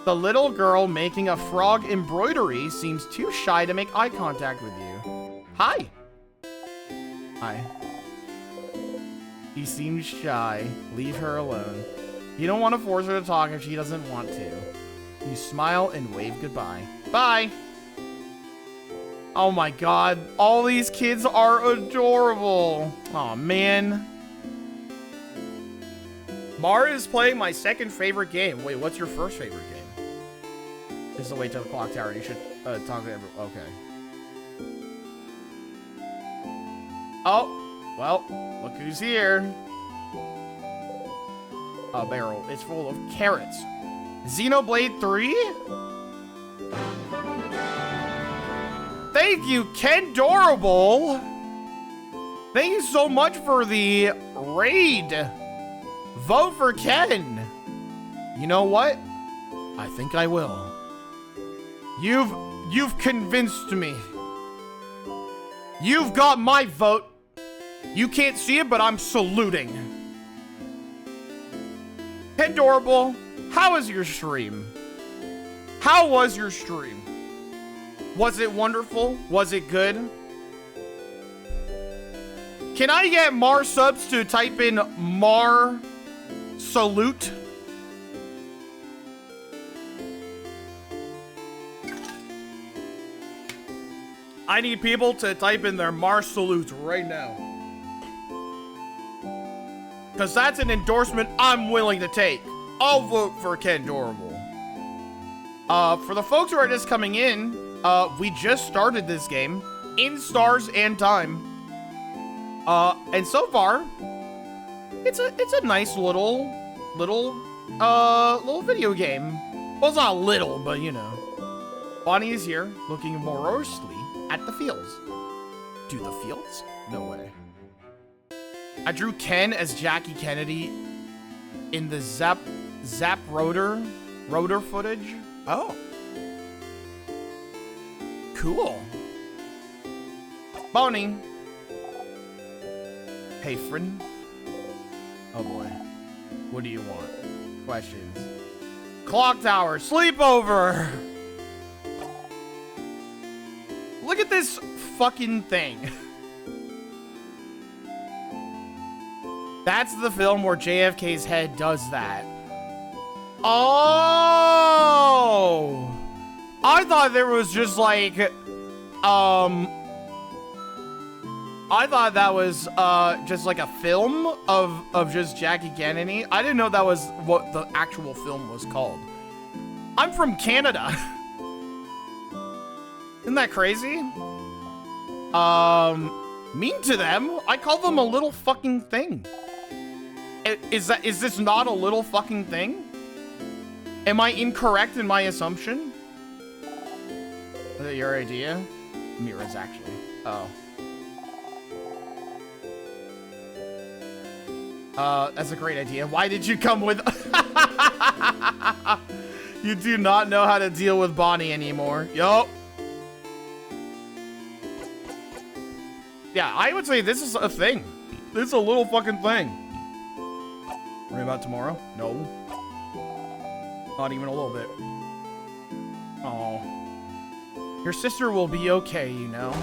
The little girl making a frog embroidery seems too shy to make eye contact with you. Hi. Hi. She seems shy. Leave her alone. You don't want to force her to talk if she doesn't want to. You smile and wave goodbye. Bye. Oh my god. All these kids are adorable. Aw, man. Mara is playing my second favorite game. Wait, what's your first favorite game? This is the way to the clock tower. You should talk to everyone. Okay. Oh, well, look who's here. A barrel. It's full of carrots. Xenoblade 3? Thank you, Kendorable. Thank you so much for the raid. Vote for Ken. You know what? I think I will. You've convinced me. You've got my vote. You can't see it, but I'm saluting. Kendorable, how was your stream? How was your stream? Was it wonderful? Was it good? Can I get Mar subs to type in Mar salute? I need people to type in their Mar salutes right now. Because that's an endorsement I'm willing to take. I'll vote for Kendorable. For the folks who are just coming in, we just started this game in Stars and Time. And so far, it's a nice little video game. Well, it's not little, but you know. Bonnie is here, looking morosely at the fields. Do the fields? No way. I drew Ken as Jackie Kennedy in the Zap rotor footage. Oh. Cool. Bonnie. Hey, friend. Oh boy. What do you want? Questions. Clock tower. Sleepover. Look at this fucking thing. That's the film where JFK's head does that. Oh! I thought there was just like, I thought that was just like a film of just Jackie Kennedy. I didn't know that was what the actual film was called. I'm from Canada. Isn't that crazy? Mean to them. I call them a little fucking thing. Is this not a little fucking thing? Am I incorrect in my assumption? Is that your idea? Mira's actually. Oh. That's a great idea. Why did you come with... You do not know how to deal with Bonnie anymore. Yup. Yeah, I would say this is a thing. This is a little fucking thing. Worry about tomorrow? No. Not even a little bit. Oh. Your sister will be okay, you know.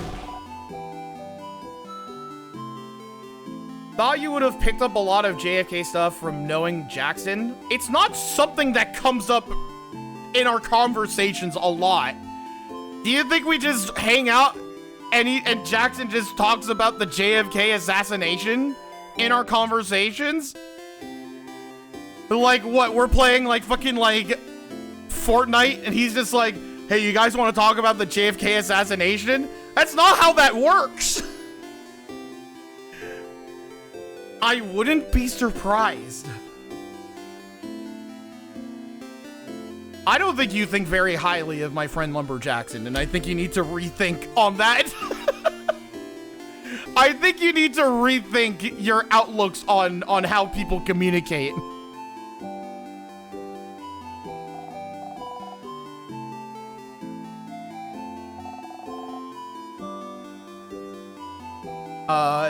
Thought you would have picked up a lot of JFK stuff from knowing Jackson. It's not something that comes up in our conversations a lot. Do you think we just hang out and Jackson just talks about the JFK assassination in our conversations? Like, what, we're playing, like, fucking, like, Fortnite, and he's just like, hey, you guys want to talk about the JFK assassination? That's not how that works. I wouldn't be surprised. I don't think you think very highly of my friend Lumber Jackson, and I think you need to rethink on that. I think you need to rethink your outlooks on how people communicate.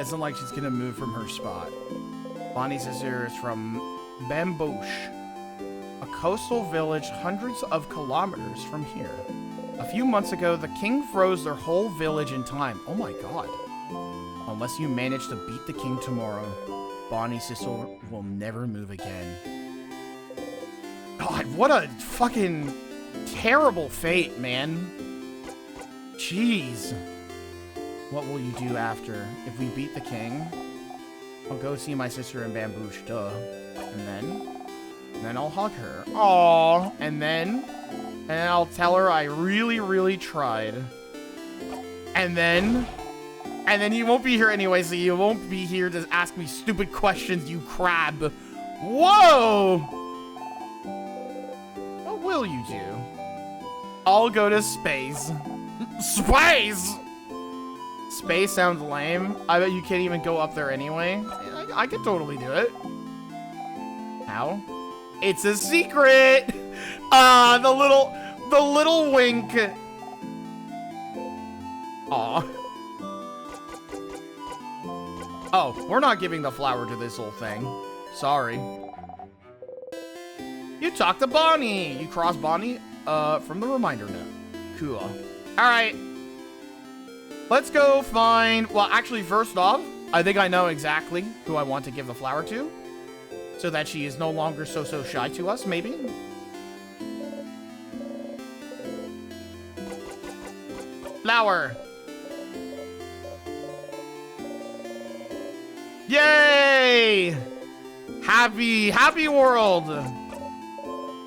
It's not like she's gonna move from her spot. Bonnie's sister is from Bambouche, a coastal village hundreds of kilometers from here. A few months ago, the king froze their whole village in time. Oh my god. Unless you manage to beat the king tomorrow, Bonnie's sister will never move again. God, what a fucking terrible fate, man. Jeez. What will you do after? If we beat the king, I'll go see my sister in Bambouche, duh. And then I'll hug her. Aww. And then I'll tell her I really, really tried. And then you won't be here anyway, so you won't be here to ask me stupid questions, you crab. Whoa! What will you do? I'll go to space. Space! Space sounds lame. I bet you can't even go up there anyway. I could totally do it. How? It's a secret! The little wink. Aw. Oh, we're not giving the flower to this whole thing. Sorry. You talked to Bonnie. You crossed Bonnie, from the reminder note. Cool. Alright. Let's go find... Well, actually, first off, I think I know exactly who I want to give the flower to. So that she is no longer so shy to us, maybe? Flower. Yay! Happy world!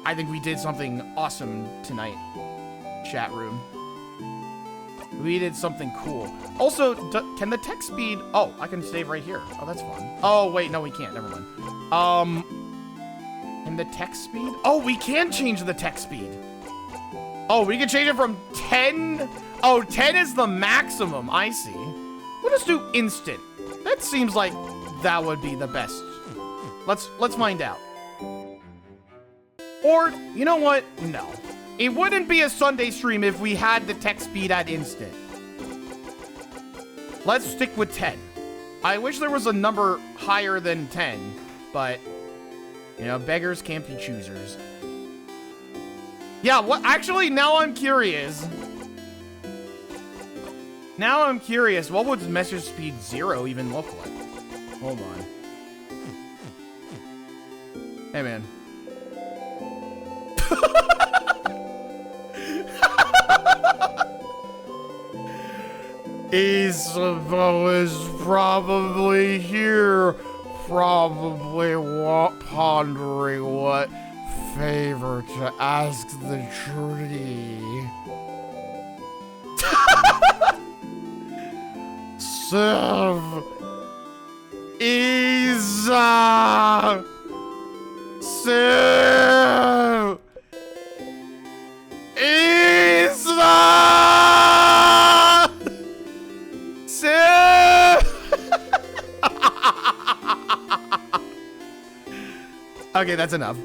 I think we did something awesome tonight. Chat room. We did something cool. Also, can the text speed... Oh, I can save right here. Oh, that's fun. Oh, wait, no, we can't. Never mind. Can the text speed... Oh, we can change the text speed. Oh, we can change it from 10... Oh, 10 is the maximum. I see. We'll just do instant. That seems like that would be the best. Let's find out. Or, you know what? No. It wouldn't be a Sunday stream if we had the text speed at instant. Let's stick with 10. I wish there was a number higher than 10, but, you know, beggars can't be choosers. Yeah, what? Actually, now I'm curious. Now I'm curious, what would message speed 0 even look like? Hold on. Hey, man. Isabel is probably here, probably pondering what favor to ask the tree. Serve Isa. Serve Isa. Okay, that's enough.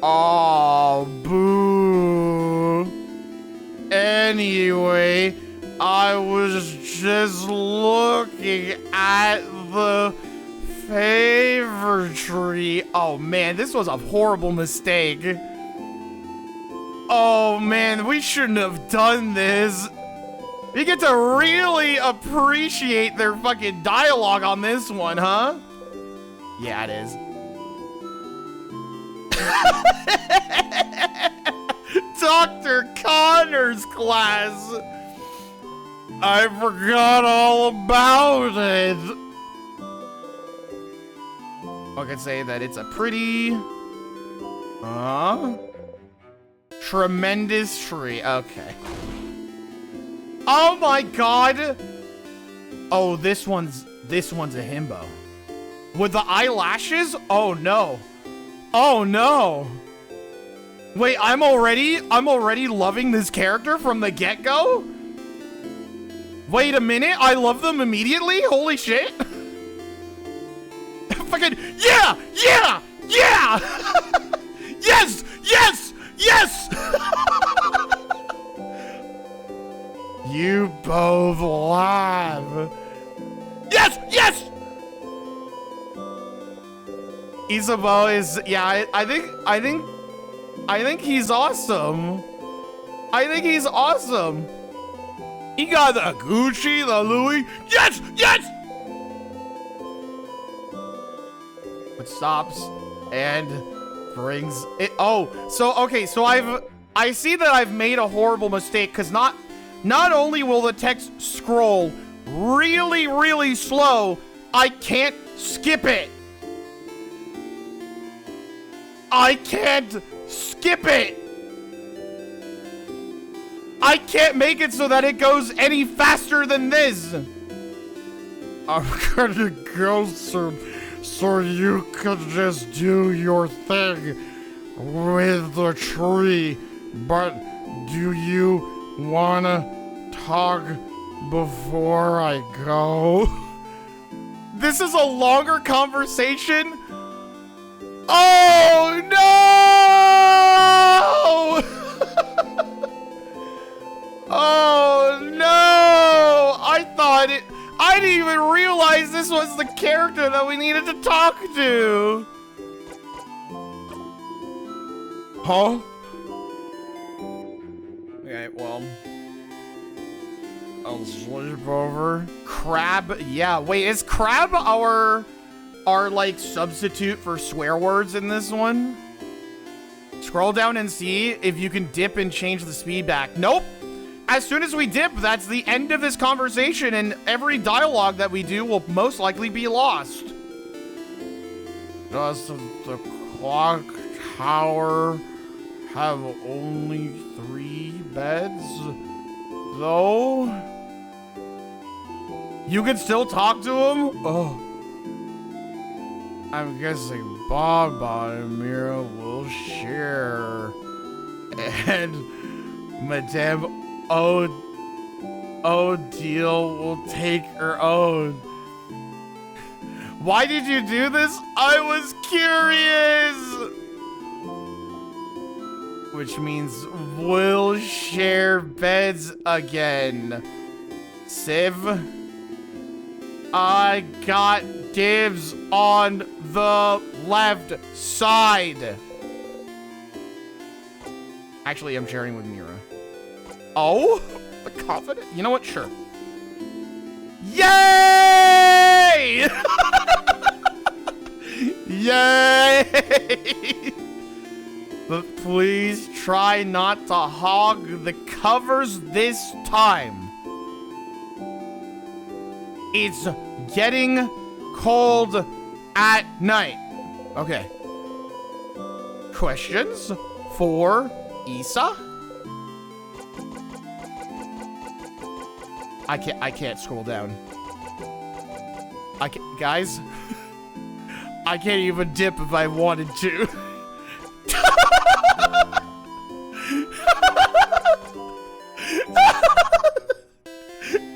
Oh, boo. Anyway, I was just looking at the favor tree. Oh, man, this was a horrible mistake. Oh, man, we shouldn't have done this. We get to really appreciate their fucking dialogue on this one, huh? Yeah, it is. Dr. Connor's class. I forgot all about it. I could say that it's a pretty, tremendous tree. Okay. Oh my god. Oh, this one's a himbo. With the eyelashes? Oh no. Oh no. Wait, I'm already loving this character from the get-go? Wait a minute, I love them immediately? Holy shit. Fucking, yeah! Yeah! Yeah! Yes! Yes! Yes! You both laugh. Yes! Yes! Isabeau is, yeah, I think he's awesome. I think he's awesome. He got the Gucci, the Louis. Yes! Yes! It stops and brings it. Oh, so okay, so I see that I've made a horrible mistake because not only will the text scroll really, really slow, I can't skip it. I can't skip it. I can't make it so that it goes any faster than this. I'm gonna go, sir, so you could just do your thing with the tree. But do you wanna talk before I go? This is a longer conversation. Oh no! Oh no! I didn't even realize this was the character that we needed to talk to. Huh? Okay, well, I'll sleep over. Crab, yeah, wait, is crab our like substitute for swear words in this one? Scroll down and see if you can dip and change the speed back. Nope. As soon as we dip, that's the end of this conversation, and every dialogue that we do will most likely be lost. Does the clock tower have only 3 beds, though? You can still talk to him? Oh. I'm guessing Baba and Mira will share. And Madame Odile will take her own. Why did you do this? I was curious. Which means we'll share beds again. Civ, I got dibs on the left side. Actually, I'm sharing with Mira. Oh, the confident. You know what? Sure. Yay! Yay! But please try not to hog the covers this time. It's getting cold at night. Okay. Questions for Issa? I can't scroll down. Guys, I can't even dip if I wanted to.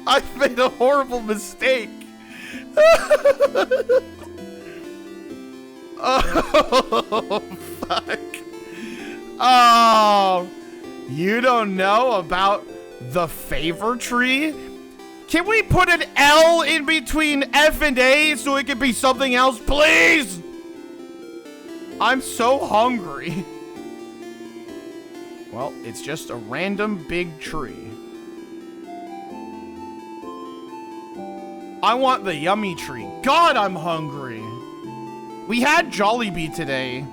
I've made a horrible mistake. Oh, fuck. Oh, you don't know about the favor tree? Can we put an L in between F and A so it can be something else, please? I'm so hungry. Well, it's just a random big tree. I want the yummy tree. God, I'm hungry. We had Jollibee today,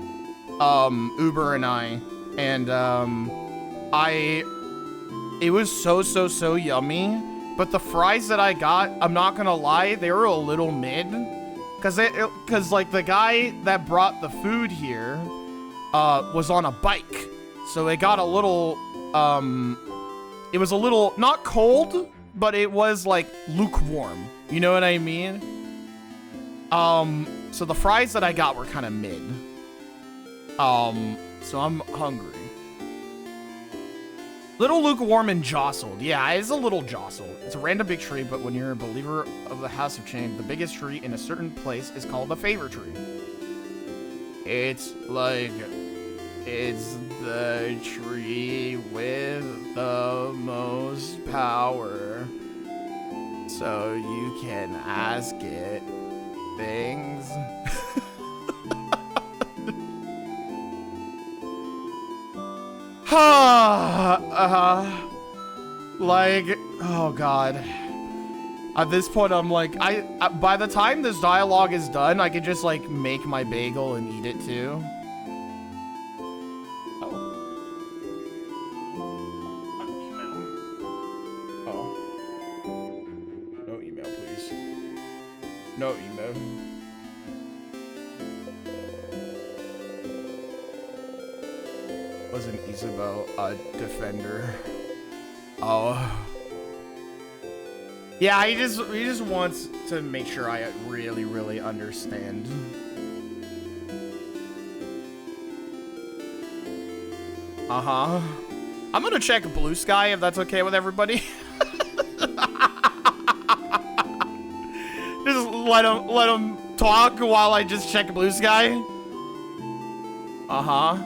Uber and I, and it was so yummy. But the fries that I got, I'm not gonna lie, they were a little mid. Cause like the guy that brought the food here, was on a bike. So it got a little, it was a little, not cold, but it was like lukewarm. You know what I mean? So the fries that I got were kind of mid. So I'm hungry. Little lukewarm and jostled. Yeah, it's a little jostled. It's a random big tree, but when you're a believer of the House of Change, the biggest tree in a certain place is called a favor tree. It's like, it's the tree with the most power. So you can ask it things. Like, oh god. At this point, I'm like, by the time this dialogue is done, I could just like make my bagel and eat it too. No email, please. No email. Wasn't Isabel a defender? Oh. Yeah, he just wants to make sure I really, really understand. Uh-huh. I'm gonna check Blue Sky if that's okay with everybody. Just let him talk while I just check Blue Sky. Uh-huh.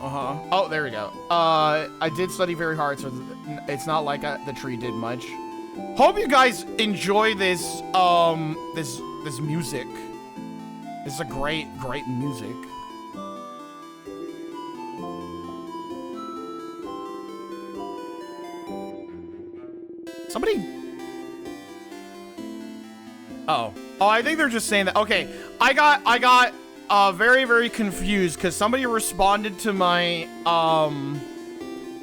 Uh-huh. Oh, there we go. I did study very hard, so it's not like the tree did much. Hope you guys enjoy this, this music. This is a great music. Somebody... Oh, I think they're just saying that. Okay, I got very, very confused because somebody responded to my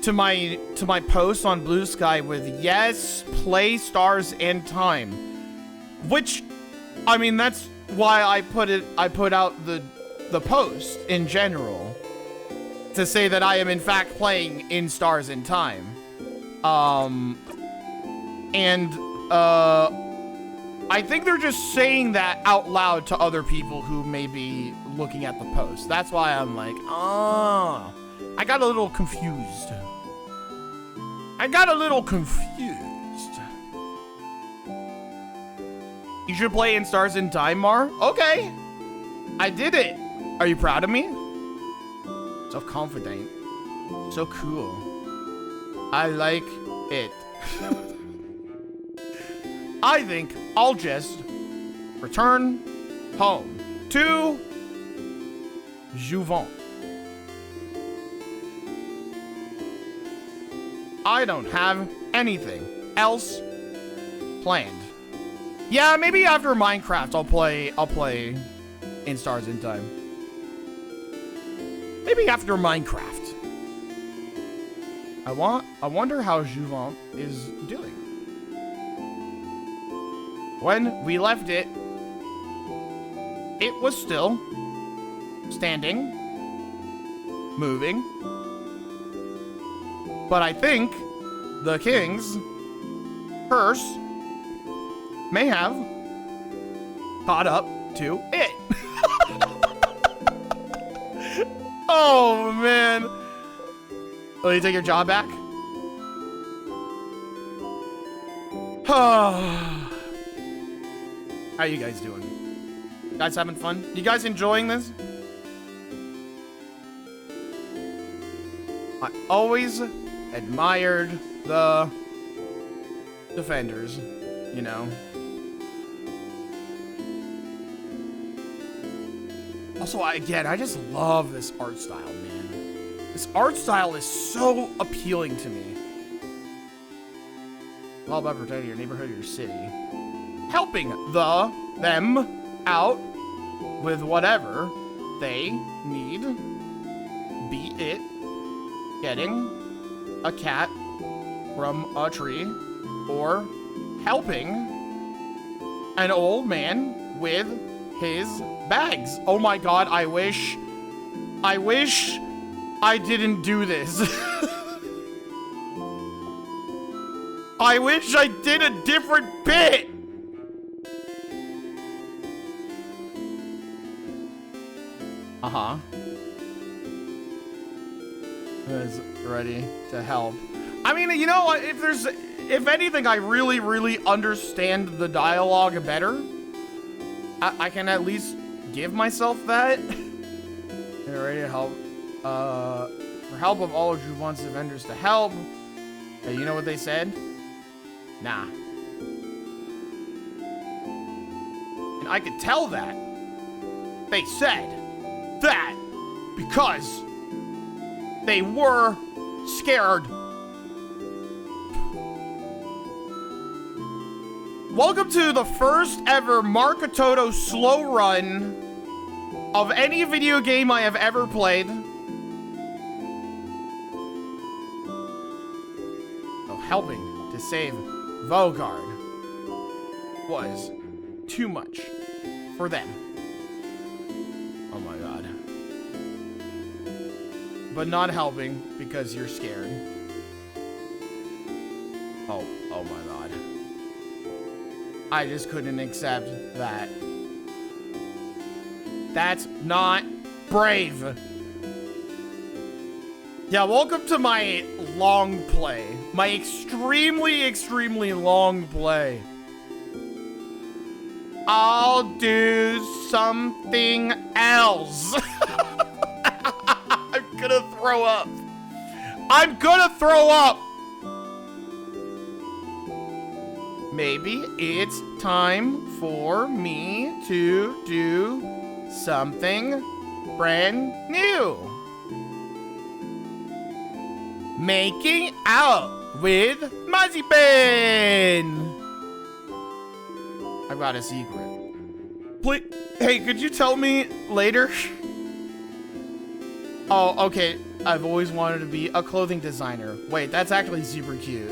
to my post on Blue Sky with yes, play Stars and Time, which, I mean, that's why I put out the post in general to say that I am in fact playing in Stars and Time, I think they're just saying that out loud to other people who may be looking at the post. That's why I'm like, oh, I got a little confused. You should play in Stars in Time, Mar. Okay. I did it. Are you proud of me? So confident. So cool. I like it. I think I'll just return home to Jouvin. I don't have anything else planned. Yeah, maybe after Minecraft I'll play in Stars in Time. Maybe after Minecraft. I wonder how Jouvin is doing. When we left it, it was still standing, moving. But I think the king's curse may have caught up to it. Oh, man. Will you take your job back? How you guys doing? You guys having fun? You guys enjoying this? I always admired the defenders, you know. Also, I just love this art style, man. This art style is so appealing to me. It's all about protecting your neighborhood or your city. Helping them out with whatever they need. Be it getting a cat from a tree or helping an old man with his bags. Oh my god, I wish I didn't do this. I wish I did a different bit. Uh-huh. Is ready to help. I mean, you know what? If anything, I really, really understand the dialogue better. I can at least give myself that. They're ready to help. For help of all who wants the vendors to help. Hey, you know what they said? Nah. And I could tell that. They said that because they were scared. Welcome to the first ever Katoto slow run of any video game I have ever played. Oh, helping to save Vogard was too much for them. Oh my god. But not helping because you're scared. Oh my god. I just couldn't accept that. That's not brave. Yeah, welcome to my long play. My extremely, extremely long play. I'll do something else. I'm gonna throw up. I'm gonna throw up. Maybe it's time for me to do something brand new. Making out with Mazipan. I've got a secret. Please, hey, could you tell me later? Oh, okay. I've always wanted to be a clothing designer. Wait, that's actually super cute.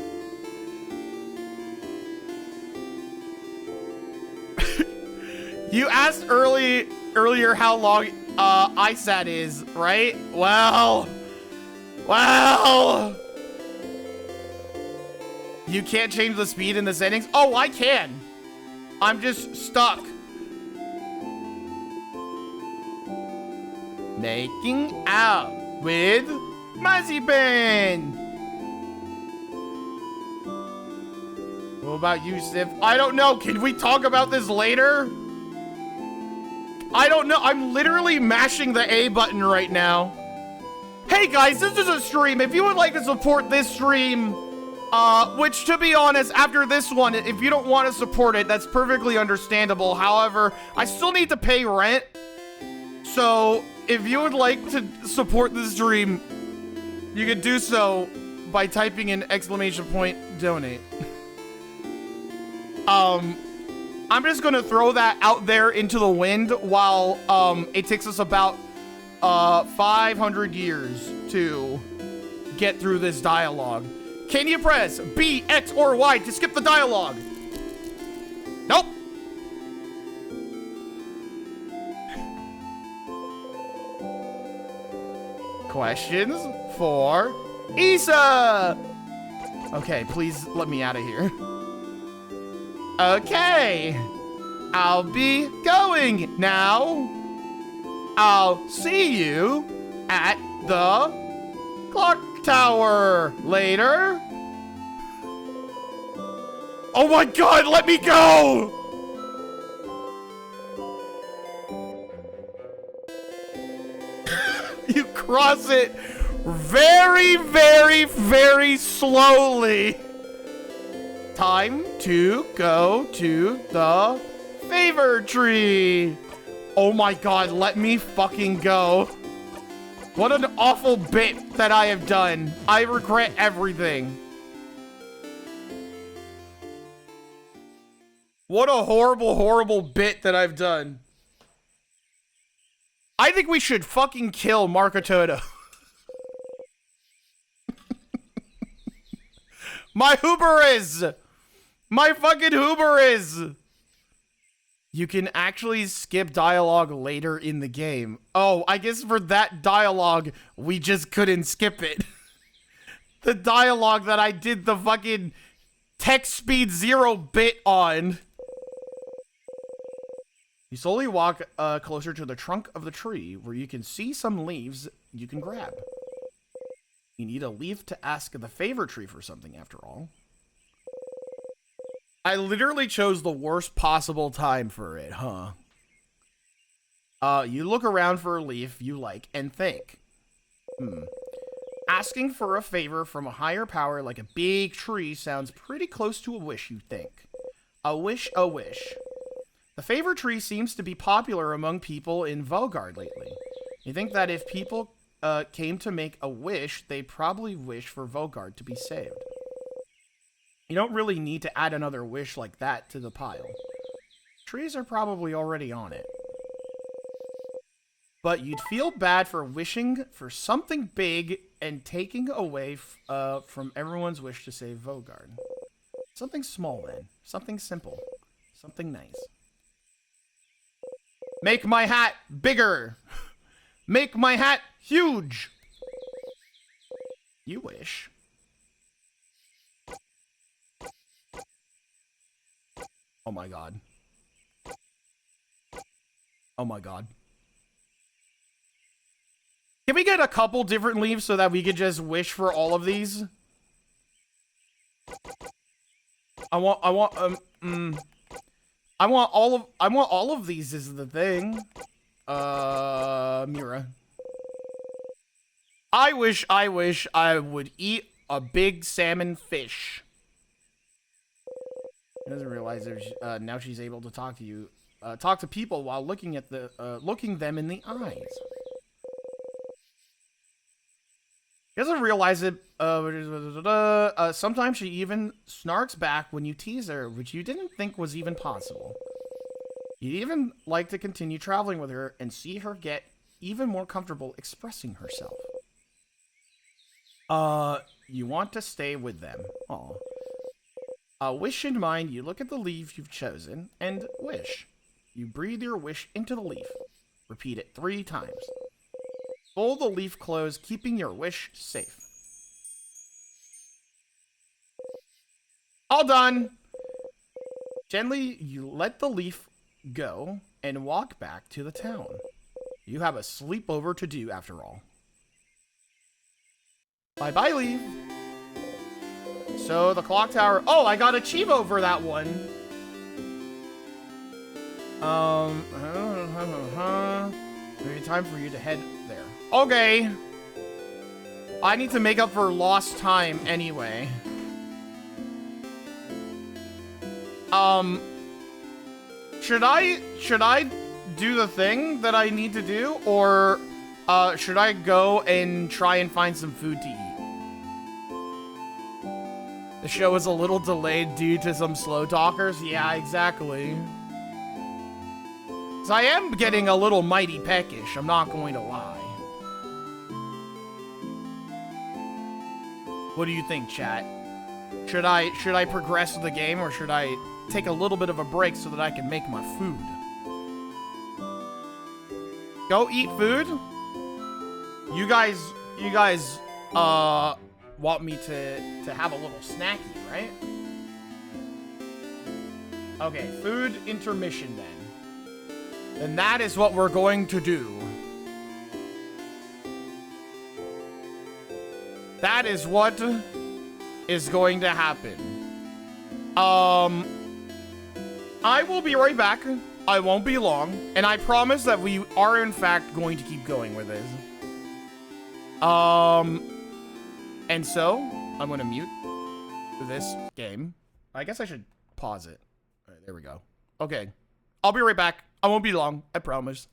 You asked earlier how long ISAT is, right? Well. You can't change the speed in the settings? Oh, I can. I'm just stuck. Making out with Mazipan. What about you, Sif? I don't know. Can we talk about this later? I don't know. I'm literally mashing the A button right now. Hey guys, this is a stream. If you would like to support this stream, which to be honest, after this one, if you don't want to support it, that's perfectly understandable. However, I still need to pay rent. So if you would like to support this stream, you could do so by typing in !donate. I'm just gonna throw that out there into the wind while it takes us about 500 years to get through this dialogue. Can you press B, X, or Y to skip the dialogue? Nope. Questions for Issa. Okay, please let me out of here. Okay, I'll be going now. I'll see you at the clock tower later. Oh my god, let me go! You cross it very, very, very slowly. Time to go to the favor tree. Oh my god, let me fucking go. What an awful bit that I have done. I regret everything. What a horrible, horrible bit that I've done. I think we should fucking kill Katoto. My hubris! My fucking hubris! You can actually skip dialogue later in the game. Oh, I guess for that dialogue, we just couldn't skip it. The dialogue that I did the fucking text speed 0-bit on. You slowly walk closer to the trunk of the tree where you can see some leaves you can grab. You need a leaf to ask the favor tree for something after all. I literally chose the worst possible time for it, huh? You look around for a leaf you like and think. Asking for a favor from a higher power like a big tree sounds pretty close to a wish, you think. A wish, a wish. The favor tree seems to be popular among people in Vogard lately. You think that if people came to make a wish, they'd probably wish for Vogard to be saved. You don't really need to add another wish like that to the pile. Trees are probably already on it. But you'd feel bad for wishing for something big and taking away from everyone's wish to save Vogard. Something small then. Something simple. Something nice. Make my hat bigger! Make my hat huge! You wish. Oh my god. Oh my god. Can we get a couple different leaves so that we could just wish for all of these? I want all of these is the thing. Mira. I wish I would eat a big salmon fish. She doesn't realize that now she's able to talk to you, talk to people while looking them in the eyes. She doesn't realize it. Sometimes she even snarks back when you tease her, which you didn't think was even possible. You'd even like to continue traveling with her and see her get even more comfortable expressing herself. You want to stay with them. Aw. A wish in mind, you look at the leaf you've chosen and wish. You breathe your wish into the leaf. Repeat it 3 times. Pull the leaf close, keeping your wish safe. All done! Gently, you let the leaf go and walk back to the town. You have a sleepover to do after all. Bye-bye, leaf. So, the clock tower... Oh, I got a Chivo for that one. Maybe time for you to head there. Okay. I need to make up for lost time anyway. Should I do the thing that I need to do, or should I go and try and find some food to eat? The show is a little delayed due to some slow talkers. Yeah, exactly. So I am getting a little mighty peckish, I'm not going to lie. What do you think, chat? Should I progress the game, or should I take a little bit of a break so that I can make my food? Go eat food? You guys want me to have a little snacky, right? Okay, food intermission then. And that is what we're going to do. That is what is going to happen. I will be right back. I won't be long. And I promise that we are in fact going to keep going with this. And so, I'm going to mute this game. I guess I should pause it. All right, there we go. Okay. I'll be right back. I won't be long. I promise.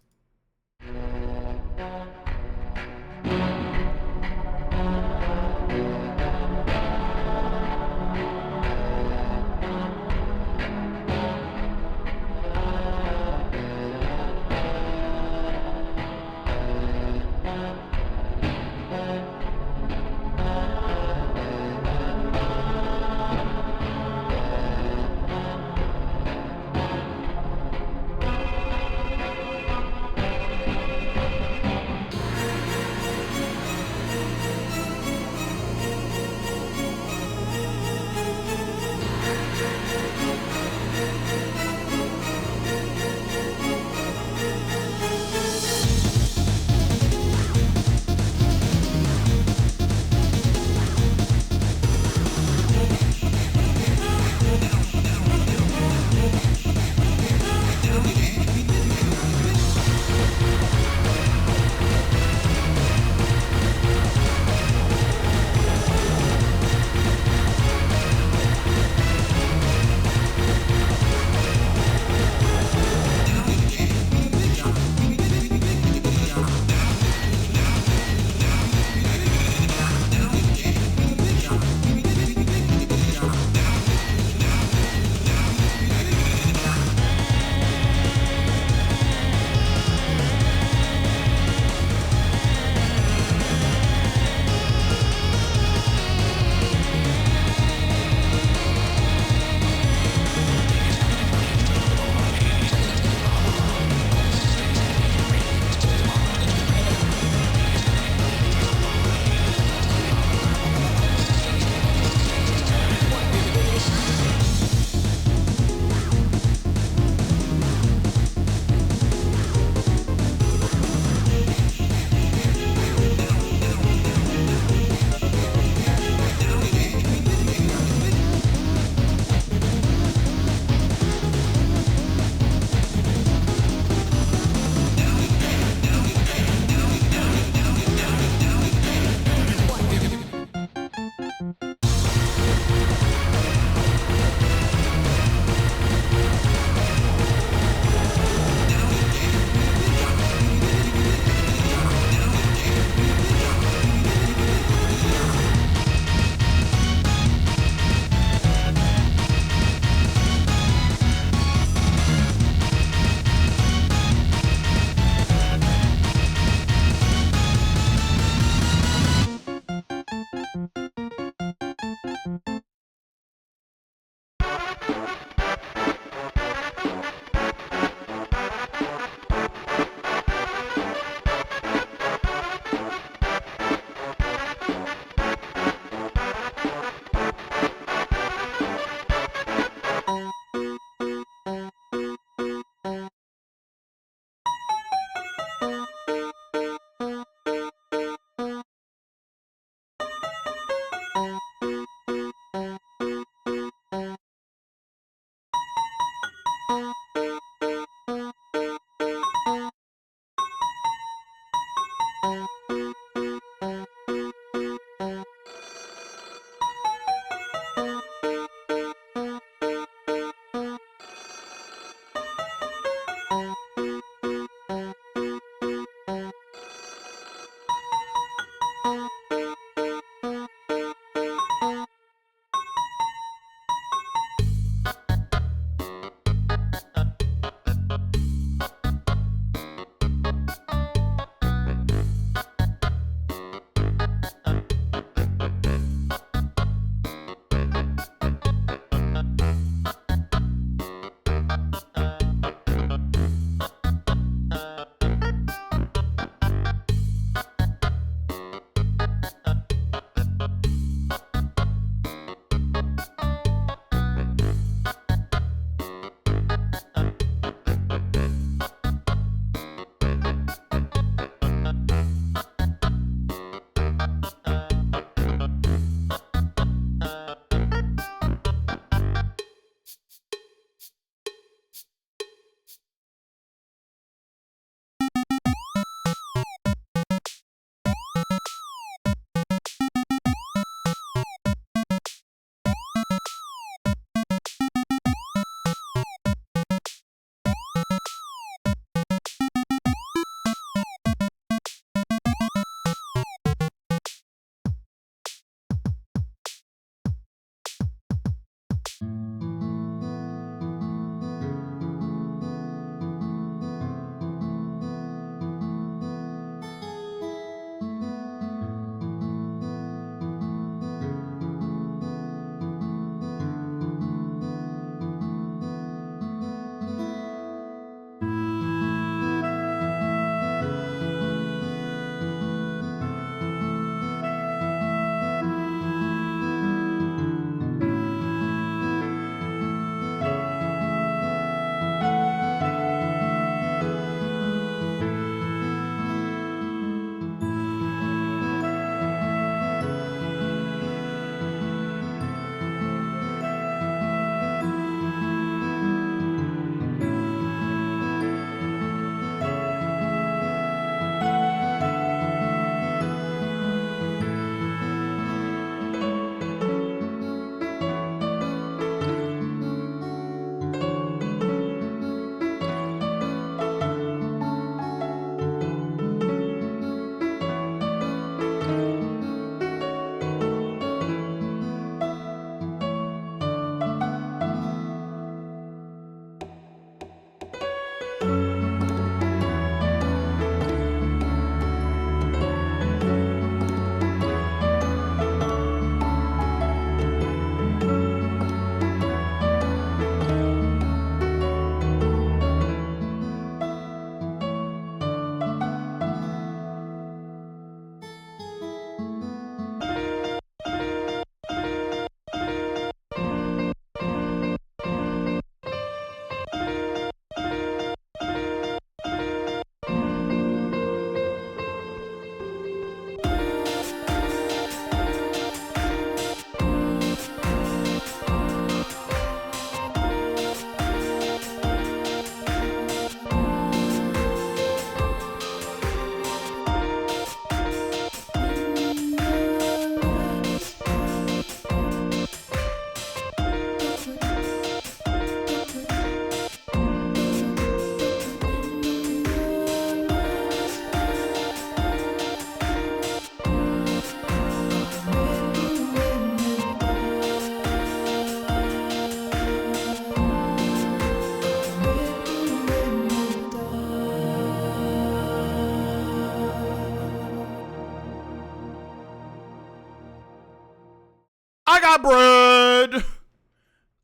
I got bread.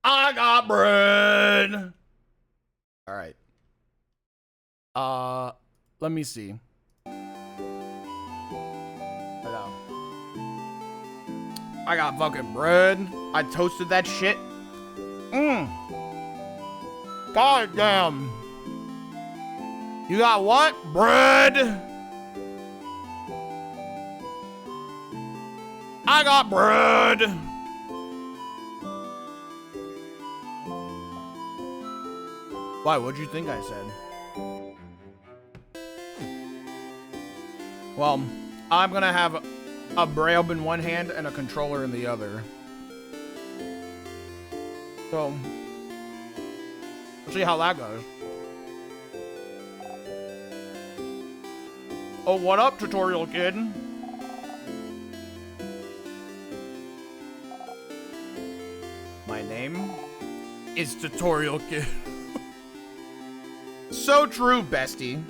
I got bread. All right. Let me see. Hello. I got fucking bread. I toasted that shit. God damn. You got what? Bread. I got bread. Why? What'd you think I said? Well, I'm gonna have a braille in one hand and a controller in the other. So, we'll see how that goes. Oh, what up, tutorial kid? My name is Tutorial Kid. So true, bestie.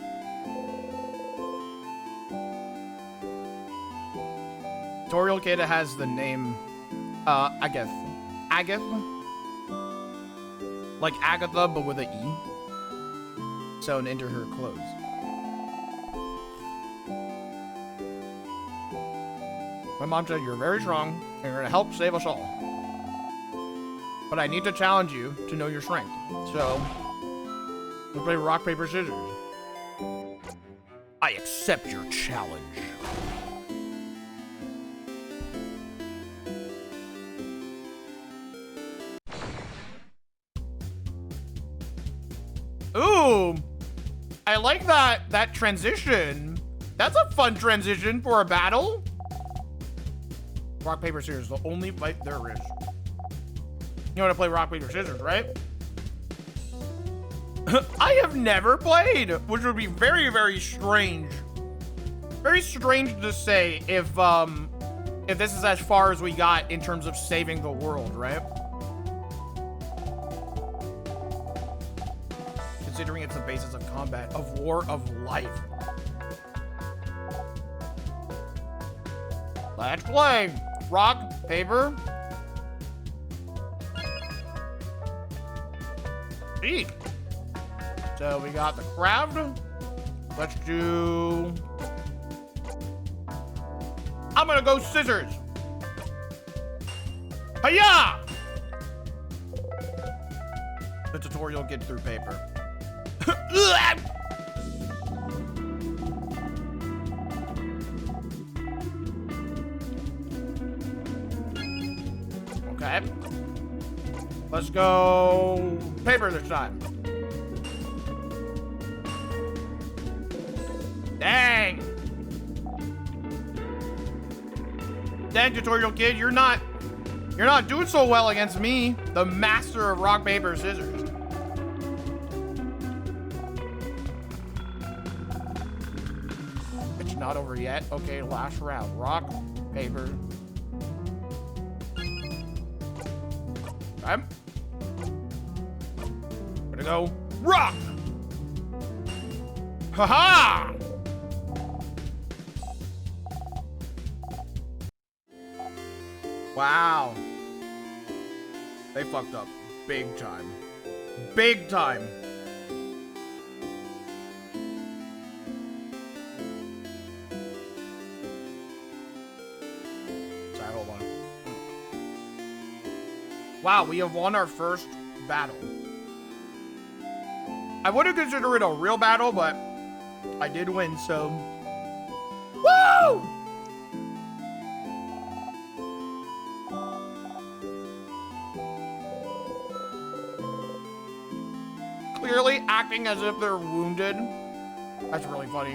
Tutorial Kid has the name, Agatha. Like Agatha, but with an E. Sewn into her clothes. My mom said, you're very strong, and you're gonna help save us all. But I need to challenge you to know your strength. So, we'll play rock, paper, scissors. I accept your challenge. Ooh, I like that transition. That's a fun transition for a battle. Rock, paper, scissors, the only fight there is. You want to play rock, paper, scissors, right? I have never played, which would be very, very strange. Very strange to say if this is as far as we got in terms of saving the world, right? Considering it's the basis of combat, of war, of life. Let's play. Rock, paper. Eat. So we got the crowd. Let's do... I'm gonna go scissors. Hiya! The tutorial gets through paper. Okay. Let's go paper this time. Dang. Dang, tutorial kid, you're not doing so well against me, the master of rock, paper, scissors. It's not over yet. Okay, last round. Rock, paper. Okay. Gonna go rock. Haha! Wow. They fucked up big time. Big time. Sorry, hold on. Wow, we have won our first battle. I wouldn't consider it a real battle, but I did win, so... Woo! Clearly acting as if they're wounded. That's really funny.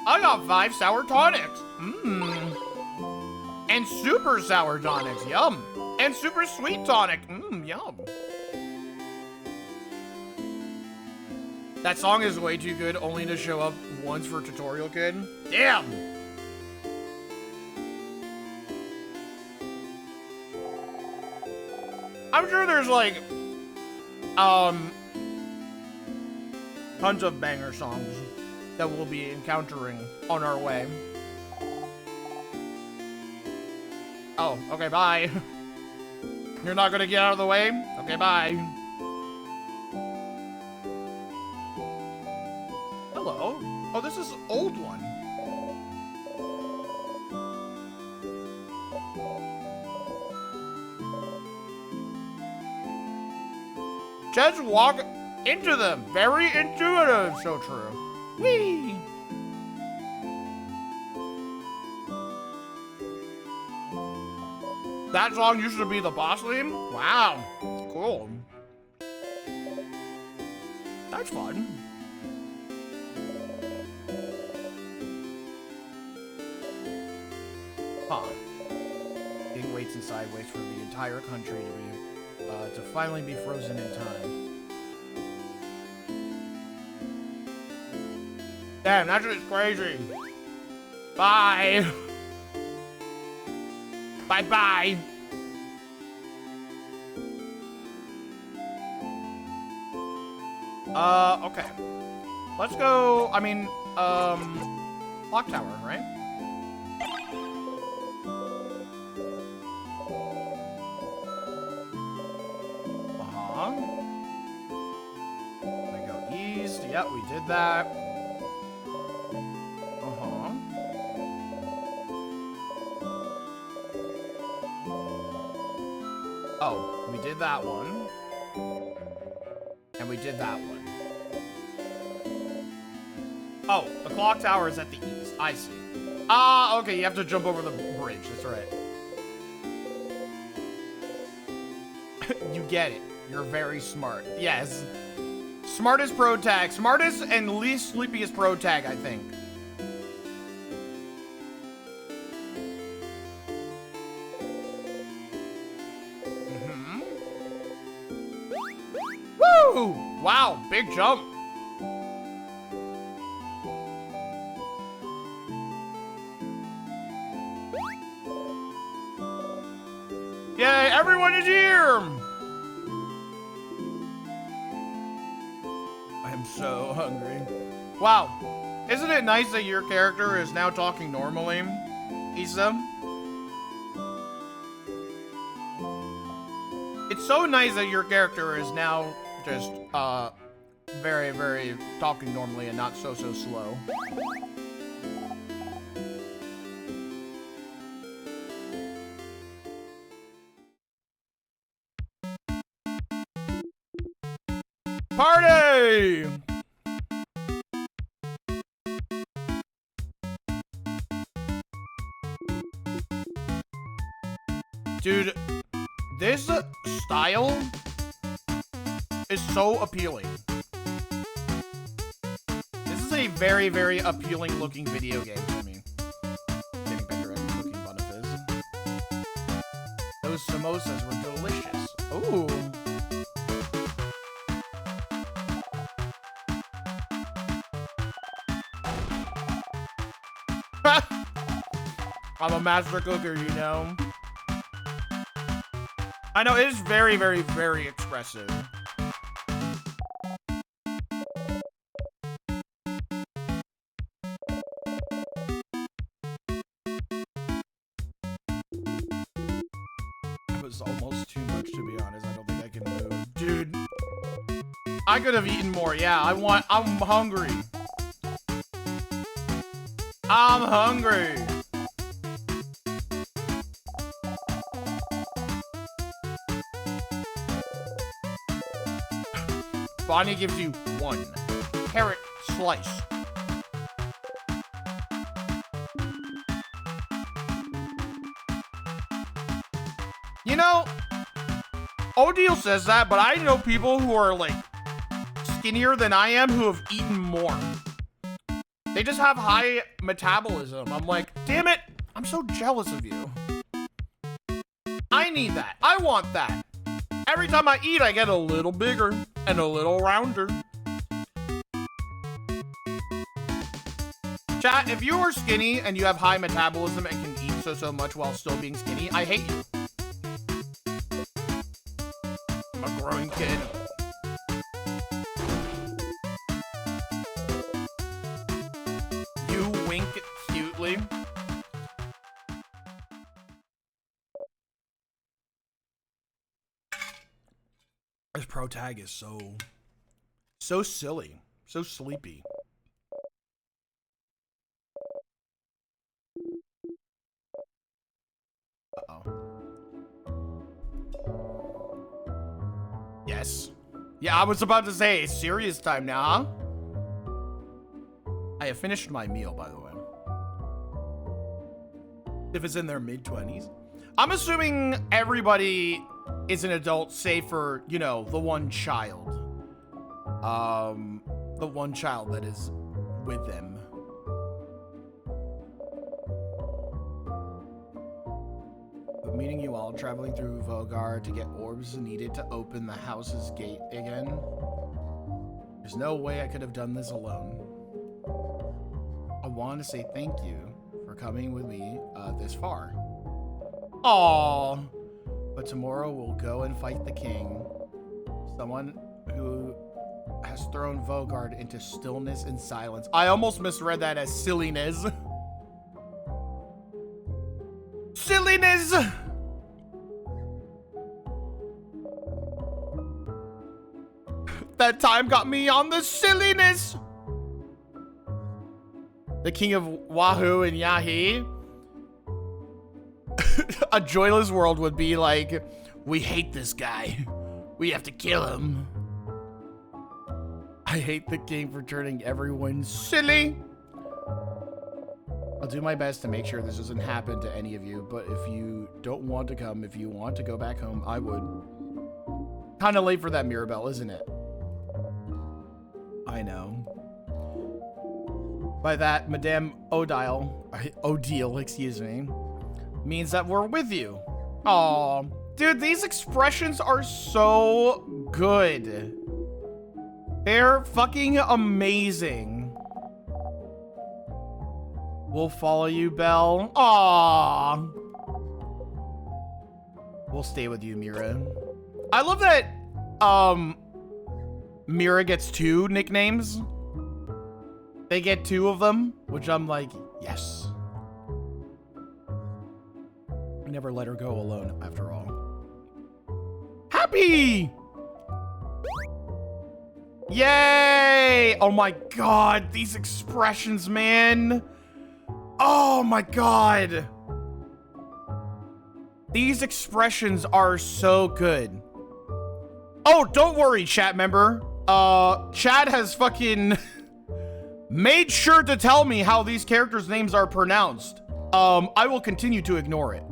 I got 5 sour tonics. Mmm. And super sour tonics. Yum. And super sweet tonic. Mmm, yum. That song is way too good only to show up once for Tutorial Kid. Damn. I'm sure there's like, tons of banger songs that we'll be encountering on our way. Oh, okay, bye. You're not gonna get out of the way? Okay, bye. Hello. Oh, this is an old one. Just walk into them. Very intuitive. So true. Whee! That song used to be the boss theme? Wow. Cool. That's fun. Huh. King waits inside, waits for the entire country to finally be frozen in time. Damn, that shit is crazy. Bye. Bye-bye. Okay. Let's go, I mean, clock tower, right? Uh-huh. I go east. Yep, we did that. Uh-huh. Oh, we did that one. And we did that one. Oh, the clock tower is at the east. I see. Ah, okay, you have to jump over the bridge. That's right. You get it. You're very smart. Yes. Smartest pro tag. Smartest and least sleepiest pro tag, I think. Mm-hmm. Woo! Wow, big jump. Yay, everyone is here! I'm so hungry. Wow. Isn't it nice that your character is now talking normally, Issa? It's so nice that your character is now just, very, very talking normally and not so slow. Party! Dude, this style is so appealing. This is a very, very appealing looking video game to me. Getting better at cooking Boniface. Those samosas were delicious. Ooh. I'm a master cooker, you know. I know, it is very, very, very expressive. It was almost too much, to be honest. I don't think I can move. Dude, I could have eaten more. Yeah, I'm hungry. I'm hungry. Bonnie gives you 1 carrot slice. You know, Odile says that, but I know people who are like skinnier than I am who have eaten more. They just have high metabolism. I'm like, damn it, I'm so jealous of you. I need that. I want that. Every time I eat, I get a little bigger and a little rounder. Chat, if you are skinny and you have high metabolism and can eat so much while still being skinny, I hate you. I'm a growing kid. You wink cutely. This pro tag is so silly, so sleepy. Uh-oh. Yes. Yeah, I was about to say, it's serious time now, huh? I have finished my meal, by the way. If it's in their mid-20s. I'm assuming everybody is an adult, save for, you know, the one child. The one child that is with them. But meeting you all, traveling through Vogar to get orbs needed to open the house's gate again. There's no way I could have done this alone. I want to say thank you for coming with me this far. Aww. But tomorrow we'll go and fight the king. Someone who has thrown Vogard into stillness and silence. I almost misread that as silliness. Silliness! That time got me on the silliness! The king of Wahoo and Yahi. A joyless world would be like, we hate this guy. We have to kill him. I hate the king for turning everyone silly. I'll do my best to make sure this doesn't happen to any of you, but if you don't want to come, if you want to go back home, I would. Kind of late for that Mirabelle, isn't it? I know. By that, Madame Odile, excuse me, means that we're with you. Aw, dude, these expressions are so good. They're fucking amazing. We'll follow you, Belle. Aww. We'll stay with you, Mira. I love that, Mira gets 2 nicknames. They get 2 of them, which I'm like, yes. I never let her go alone, after all. Happy! Yay! Oh my god, these expressions, man. Oh my god. These expressions are so good. Oh, don't worry, chat member. Chad has fucking made sure to tell me how these characters' names are pronounced. I will continue to ignore it.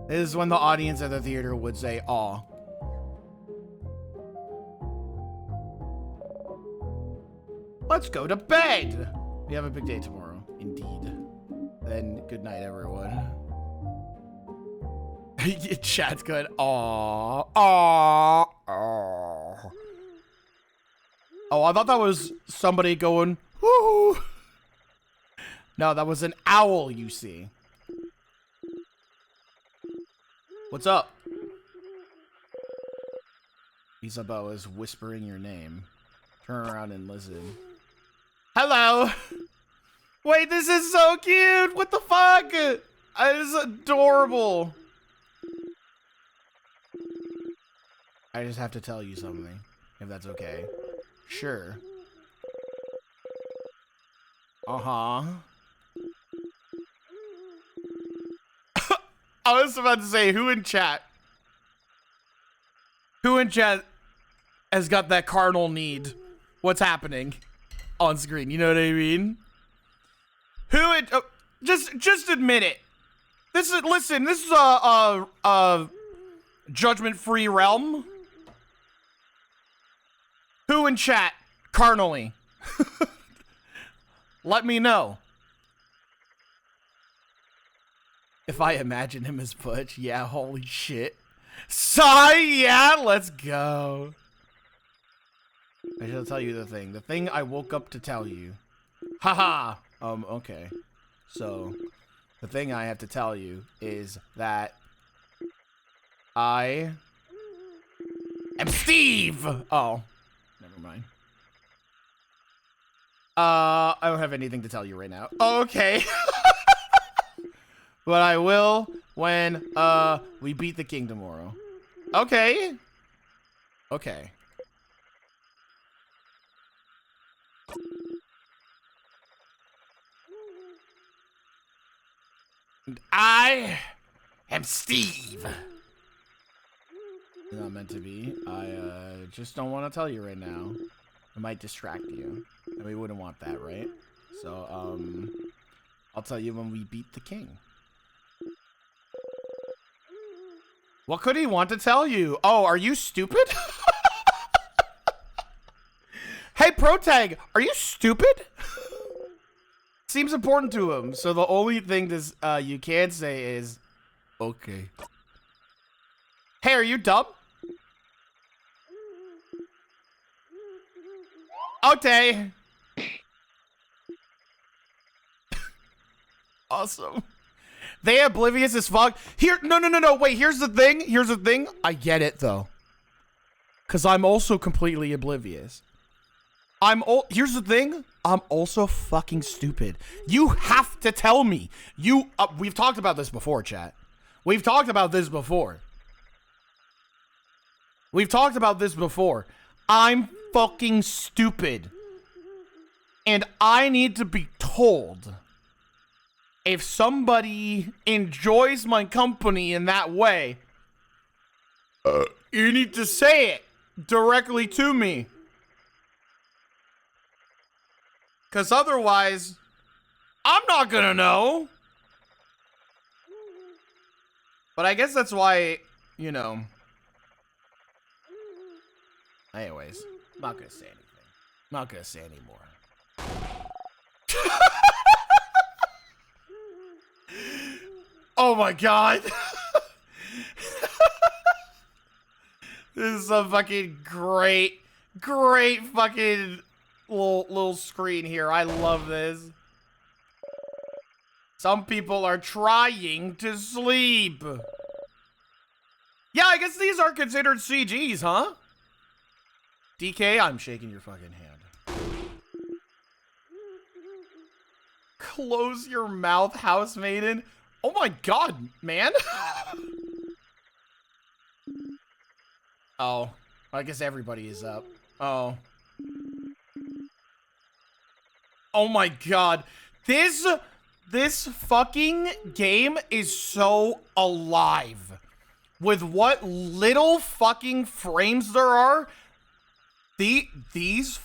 This is when the audience at the theater would say, aw. Let's go to bed. We have a big day tomorrow, indeed. Then, good night, everyone. Chat's good. Aww. Aww. Aww. Oh, I thought that was somebody going, whoo. No, that was an owl, you see. What's up? Isabel is whispering your name. Turn around and listen. Hello. Wait, this is so cute. What the fuck? It is adorable. I just have to tell you something, if that's okay. Sure. Uh-huh. I was about to say, who in chat? Who in chat has got that carnal need? What's happening on screen? You know what I mean? Who in, just admit it. This is, listen, this is a judgment-free realm. Who in chat, carnally? Let me know. If I imagine him as Butch, yeah, holy shit. Sigh, yeah, let's go. I shall tell you the thing. The thing I woke up to tell you. Haha. Okay. So, the thing I have to tell you is that I am Steve! Oh. Never mind. I don't have anything to tell you right now. Okay. But I will when, we beat the king tomorrow. Okay. Okay. And I am Steve. It's not meant to be. I, just don't want to tell you right now. It might distract you. And we wouldn't want that, right? So, I'll tell you when we beat the king. What could he want to tell you? Oh, are you stupid? Hey, Protag, are you stupid? Seems important to him, so the only thing this you can say is, okay. Hey, are you dumb? Okay. Awesome. They oblivious as fuck. Here, no, wait, here's the thing. I get it, though. Because I'm also completely oblivious. Here's the thing. I'm also fucking stupid. You have to tell me. We've talked about this before, chat. We've talked about this before. I'm fucking stupid. And I need to be told. If somebody enjoys my company in that way, you need to say it directly to me. Because otherwise, I'm not gonna know. But I guess that's why, you know. Anyways, I'm not gonna say anything. I'm not gonna say anymore. Oh my god. This is a fucking great fucking little screen here. I love this. Some people are trying to sleep. Yeah, I guess these are considered CGs, huh? DK, I'm shaking your fucking hand. Close your mouth, house maiden. Oh my god, man. Oh, I guess everybody is up. Oh. Oh my god. This fucking game is so alive. With what little fucking frames there are, this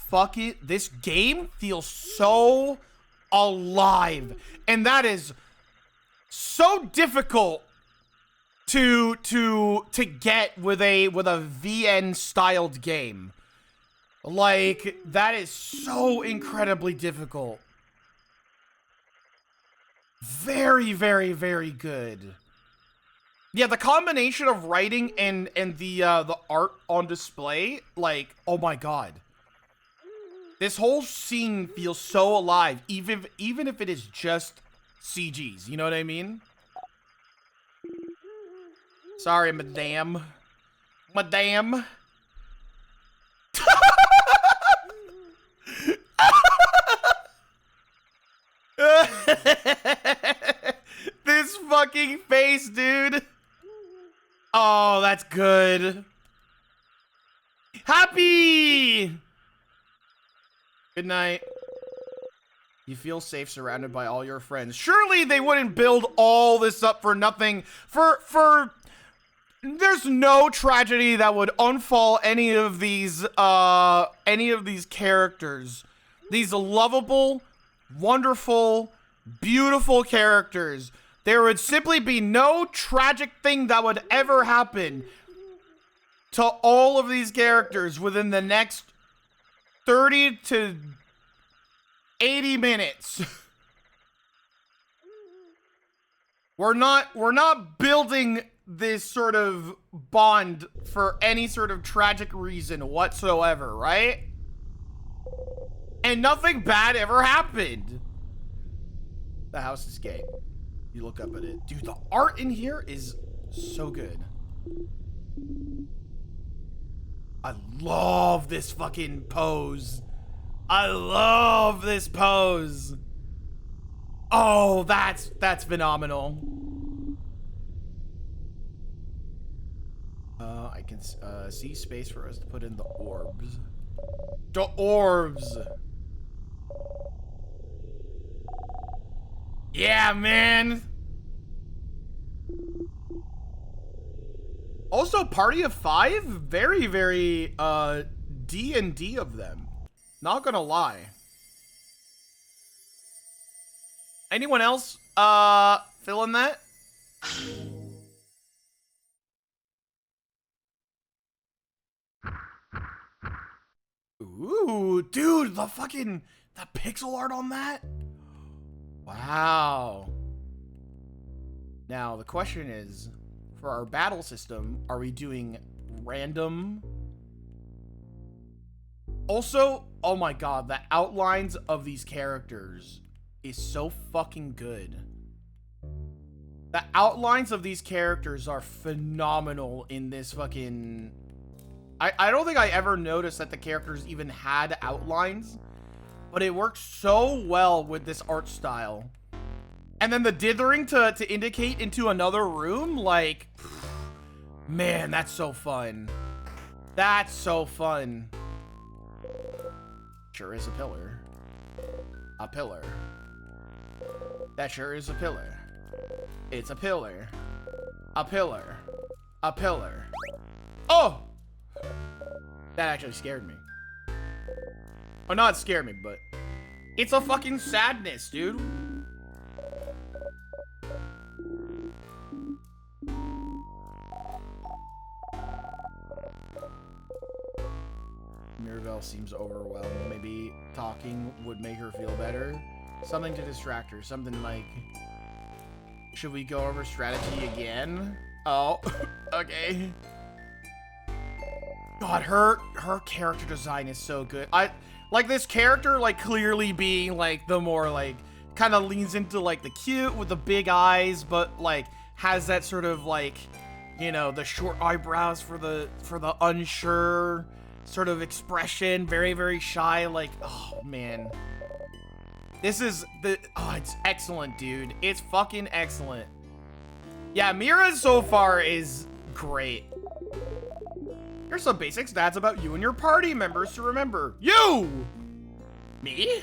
game feels so alive. And that is so difficult to get with a VN styled game. Like, that is so incredibly difficult. Very, very, very good. Yeah, the combination of writing and the art on display, like, oh my god. This whole scene feels so alive, even if it is just CGs, you know what I mean? Sorry, madame. Madame. This fucking face, dude. Oh, that's good. Happy! Good night. You feel safe surrounded by all your friends. Surely they wouldn't build all this up for nothing. There's no tragedy that would unfall any of these characters. These lovable, wonderful, beautiful characters. There would simply be no tragic thing that would ever happen to all of these characters within the next 30 to 80 minutes. We're not building this sort of bond for any sort of tragic reason whatsoever, right? And nothing bad ever happened. The house is gay. You look up at it. Dude, the art in here is so good. I love this fucking pose. I love this pose. Oh, that's phenomenal. I can see space for us to put in the orbs. The orbs. Yeah, man. Also, party of 5, very, very D&D of them. Not gonna lie. Anyone else feeling that? Ooh, dude, the pixel art on that? Wow. Now, the question is, for our battle system, are we doing random? Also, oh my god, the outlines of these characters is so fucking good. The outlines of these characters are phenomenal in this fucking... I don't think I ever noticed that the characters even had outlines, but it works so well with this art style. And then the dithering to indicate into another room, like, man, that's so fun. That's so fun. Sure is a pillar. A pillar. That sure is a pillar. It's a pillar. A pillar. A pillar. Oh! That actually scared me. Oh, not scared me, but it's a fucking sadness, dude. Mirabelle seems overwhelmed. Maybe talking would make her feel better. Something to distract her. Something like, should we go over strategy again? Oh, okay. God, her character design is so good. I like this character, like, clearly being like the more like kind of leans into like the cute with the big eyes, but like has that sort of like, you know, the short eyebrows for the unsure sort of expression, very, very shy. Like, oh man, this is it's excellent, dude. It's fucking excellent. Yeah, Mira so far is great. Here's some basic stats about you and your party members to remember. You! Me?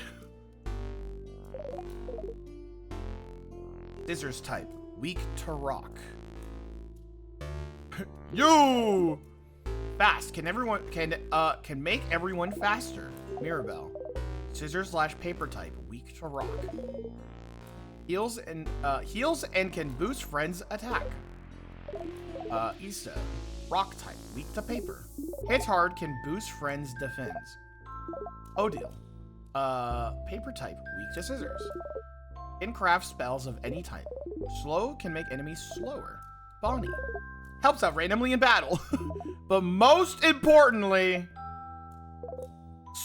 Scissors type. Weak to rock. You! Fast. Can make everyone faster. Mirabelle. Scissors / paper type. Weak to rock. Heals and can boost friends' attack. Issa. Rock type, weak to paper. Hits hard, can boost friends' defense. Odile. Paper type, weak to scissors. Can craft spells of any type. Slow, can make enemies slower. Bonnie. Helps out randomly in battle. But most importantly,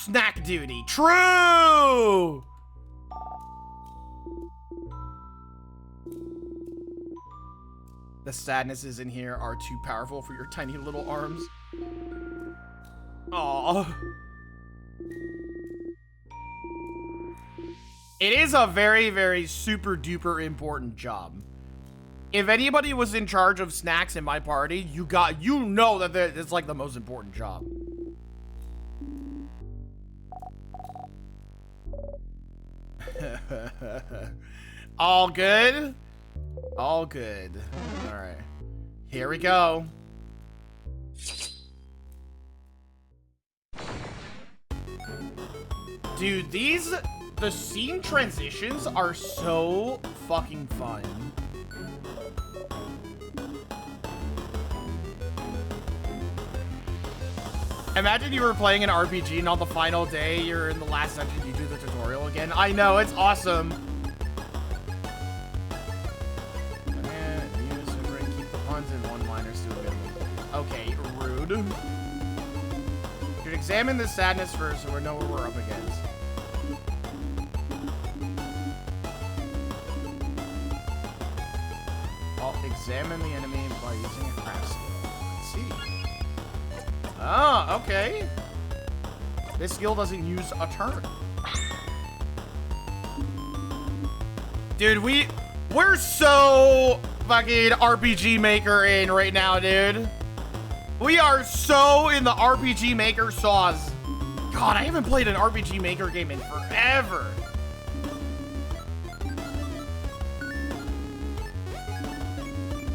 snack duty. True! The sadnesses in here are too powerful for your tiny little arms. Aww. It is a very, very super duper important job. If anybody was in charge of snacks in my party, you know that it's like the most important job. All good? All good. All right. Here we go. Dude, the scene transitions are so fucking fun. Imagine you were playing an RPG and on the final day, you're in the last section, you do the tutorial again. I know, it's awesome. And one-liners to a good. Okay, rude. Should examine the sadness first so we know what we're up against. I'll examine the enemy by using a craft skill. Let's see. Oh, okay. This skill doesn't use a turn. Dude, we're so fucking RPG Maker in right now, dude. We are so in the RPG Maker sauce. God, I haven't played an RPG Maker game in forever.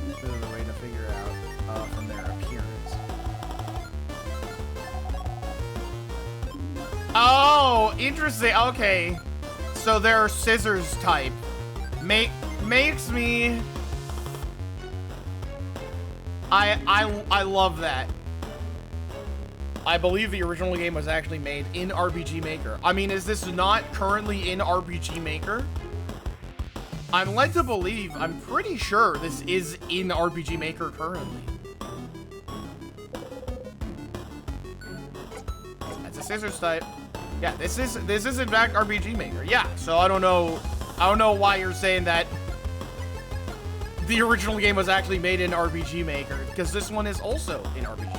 This is a way to figure out from their appearance. Oh, interesting. Okay, so they're scissors type. Makes me. I love that. I believe the original game was actually made in RPG Maker. I mean, is this not currently in RPG Maker? I'm led to believe, I'm pretty sure this is in RPG Maker currently. That's a scissors type. Yeah, this is in fact RPG Maker. Yeah, so I don't know why you're saying that the original game was actually made in RPG Maker, because this one is also in RPG Maker.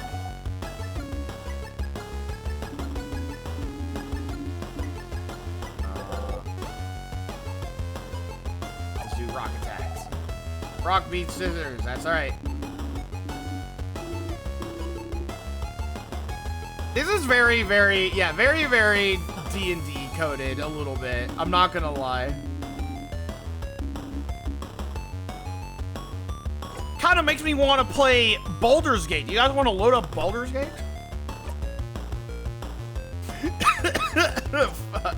Let's do rock attacks. Rock beats scissors, that's alright. This is very, very D&D coded a little bit. I'm not gonna lie. Kind of makes me want to play Baldur's Gate. You guys want to load up Baldur's Gate? Fuck.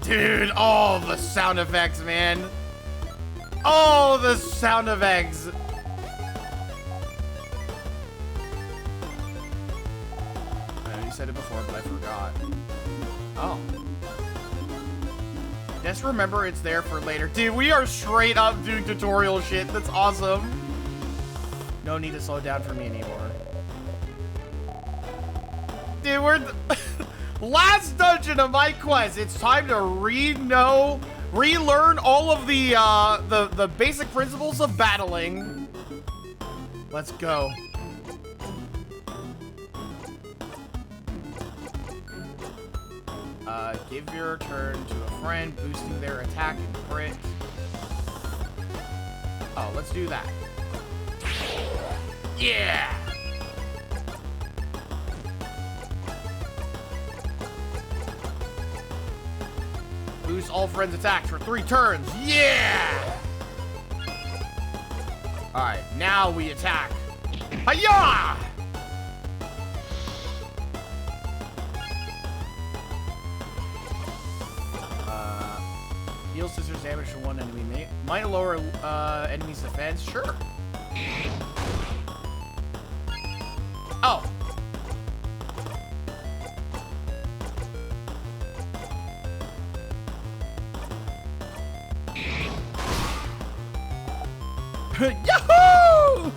Dude, all the sound effects, man. All the sound effects. I know you said it before, but I forgot. Oh. Just remember it's there for later. Dude, we are straight up doing tutorial shit. That's awesome. No need to slow down for me anymore. Dude, we're... Last dungeon of my quest. It's time to relearn all of the basic principles of battling. Let's go. Give your turn to a friend, boosting their attack and crit. Oh, let's do that. Yeah! Boost all friends' attacks for 3 turns. Yeah! Alright, now we attack. Hi-ya! Deal scissors damage to one enemy. Might lower enemy's defense. Sure. Oh. Yahoo!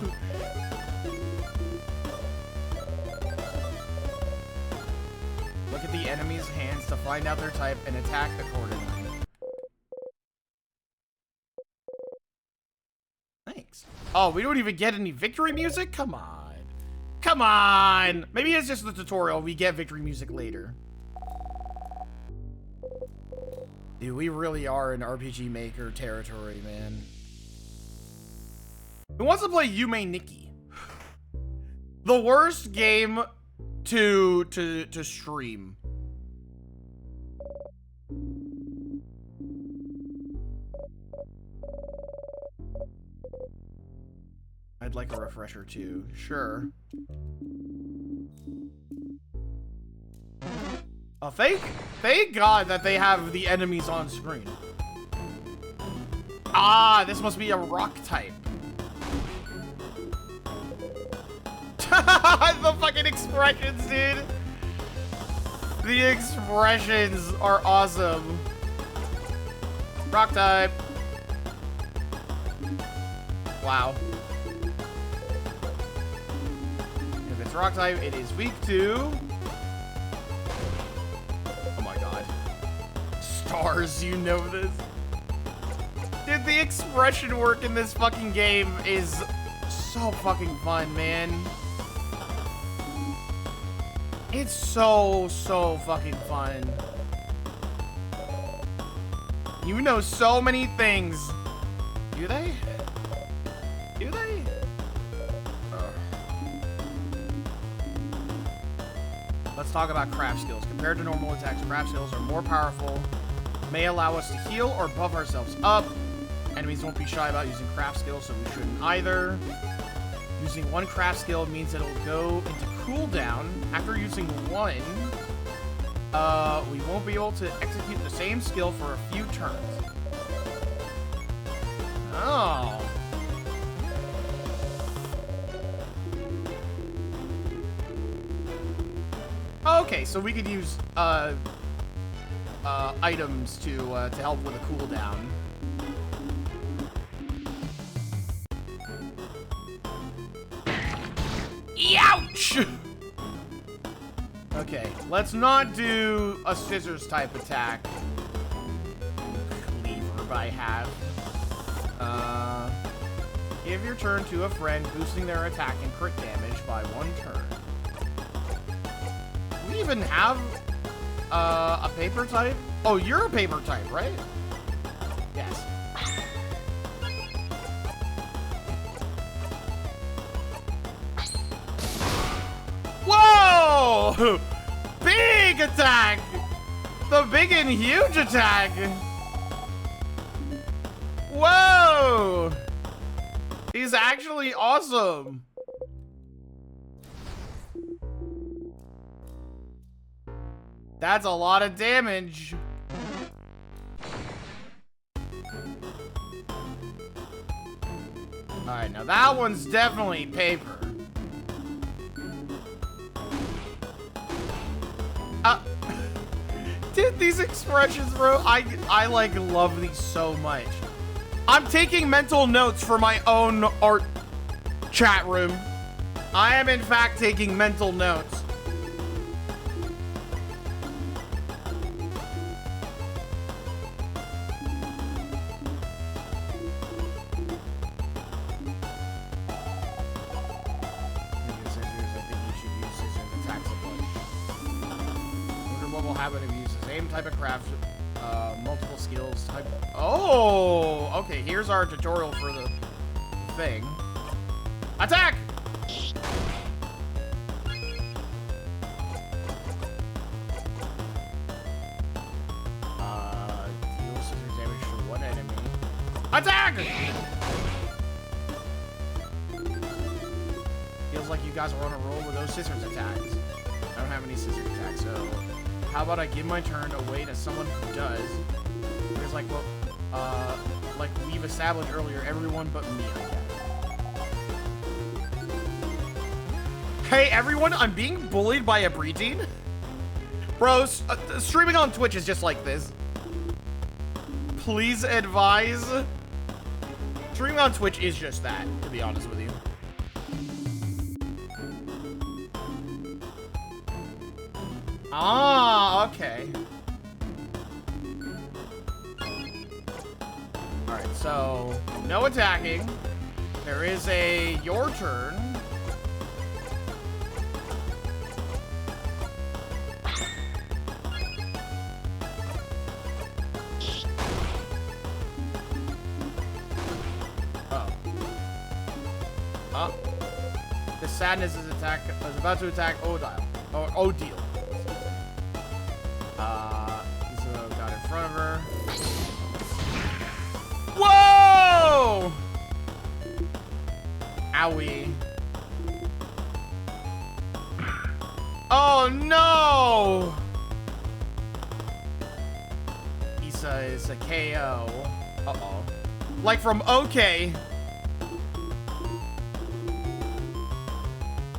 Look at the enemy's hands to find out their type and attack accordingly. Thanks. Oh, we don't even get any victory music? Come on. Come on! Maybe it's just the tutorial. We get victory music later. Dude, we really are in RPG Maker territory, man. Who wants to play Yume Nikki? The worst game to stream. I'd like a refresher too. Sure. Oh, thank God that they have the enemies on screen. Ah, this must be a rock type. The fucking expressions, dude. The expressions are awesome. Rock type. Wow. If it's rock type, it is weak to... Oh my god. Stars, you know this. Dude, the expression work in this fucking game is so fucking fun, man. It's so fucking fun. You know so many things. Do they? Do they? Let's talk about craft skills. Compared to normal attacks, craft skills are more powerful, may allow us to heal or buff ourselves up. Enemies won't be shy about using craft skills, so we shouldn't either. Using one craft skill means it'll go into cooldown. After using one, we won't be able to execute the same skill for a few turns. Oh. okay, so we could use items to help with a cooldown. Ouch! Okay, let's not do a scissors type attack. Cleaver I have. Give your turn to a friend, boosting their attack and crit damage by 1 turn. Do we even have a paper type? Oh, you're a paper type, right? Yes. Whoa! Big attack! The big and huge attack! Whoa! He's actually awesome! That's a lot of damage. Alright, now that one's definitely paper. Dude, these expressions, bro, I like love these so much. I'm taking mental notes for my own art chat room. I am in fact taking mental notes. Type of craft, multiple skills type. Oh, okay. Here's our tutorial for the thing. Attack! Deal scissors damage to one enemy. Attack! Feels like you guys are on a roll with those scissors attacks. I don't have any scissors attacks, so. How about I give my turn away to someone who does? Because like, well, like we've established earlier, everyone but me, I guess. Hey everyone, I'm being bullied by a preteen. Bros, streaming on Twitch is just like this. Please advise. Streaming on Twitch is just that, to be honest with you. Ah, okay. Alright, so no attacking. There is a your turn. Oh. Oh. The sadness is about to attack Odile. Or Odile. So got in front of her. Whoa! Owie. Oh no! Issa is a KO. Uh-oh. Like from OK.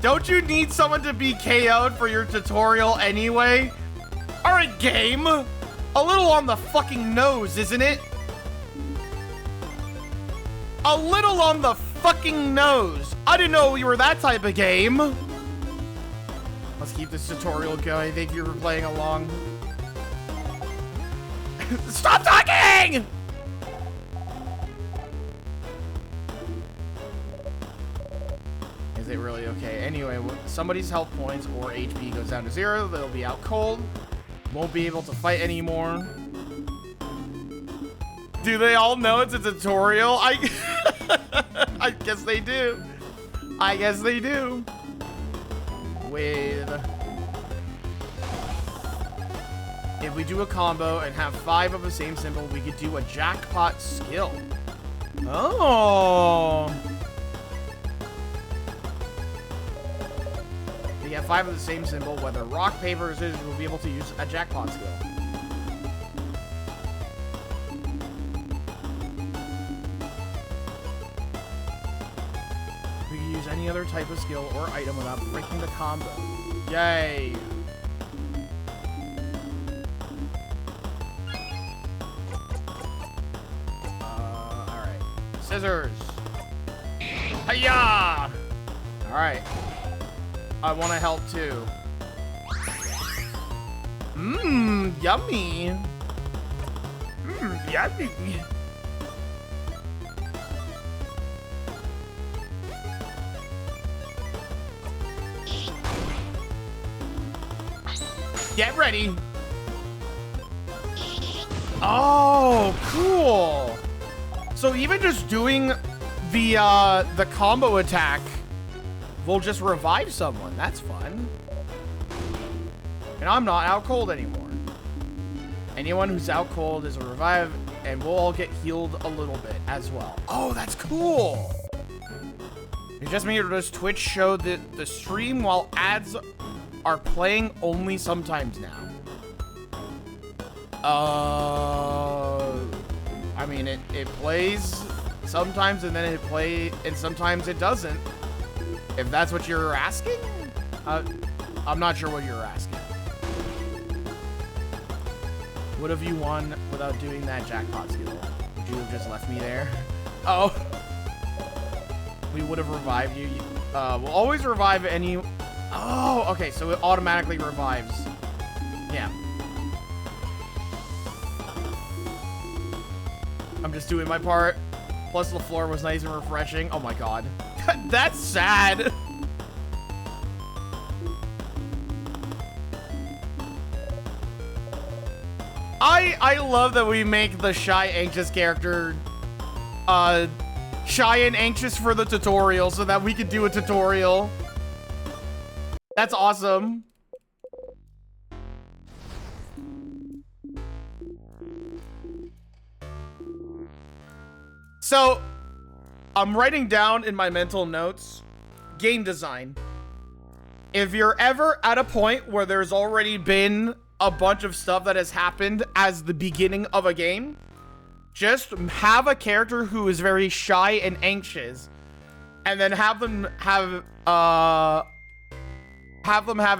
Don't you need someone to be KO'd for your tutorial anyway? Or a game? A little on the fucking nose, isn't it? A little on the fucking nose. I didn't know we were that type of game. Let's keep this tutorial going. Thank you for playing along. Stop talking! Is it really okay? Anyway, somebody's health points or HP goes down to 0. They'll be out cold. Won't be able to fight anymore. Do they all know it's a tutorial? I guess they do. I guess they do. If we do a combo and have 5 of the same symbol, we could do a jackpot skill. Oh. If you have 5 of the same symbol, whether rock, paper, or scissors, we'll be able to use a jackpot skill. We can use any other type of skill or item without breaking the combo. Yay! scissors. Hiya! Alright. I want to help too. Mmm, yummy. Mmm, yummy. Get ready. Oh, cool. So even just doing the combo attack will just revive someone. That's fun. And I'm not out cold anymore. Anyone who's out cold is a revive, and we'll all get healed a little bit as well. Oh, that's cool. It just made does Twitch show the stream while ads are playing only sometimes now. I mean, it plays sometimes and then and sometimes it doesn't. If that's what you're asking, I'm not sure what you're asking. What have you won without doing that jackpot skill? Would you have just left me there? Oh, we would have revived you. We'll always revive any. Oh, okay, so it automatically revives. Yeah. I'm just doing my part. Plus, the floor was nice and refreshing. Oh my god. That's sad. I love that we make the shy, anxious character shy and anxious for the tutorial so that we could do a tutorial. That's awesome. So, I'm writing down in my mental notes, game design. If you're ever at a point where there's already been a bunch of stuff that has happened as the beginning of a game, just have a character who is very shy and anxious, and then have them have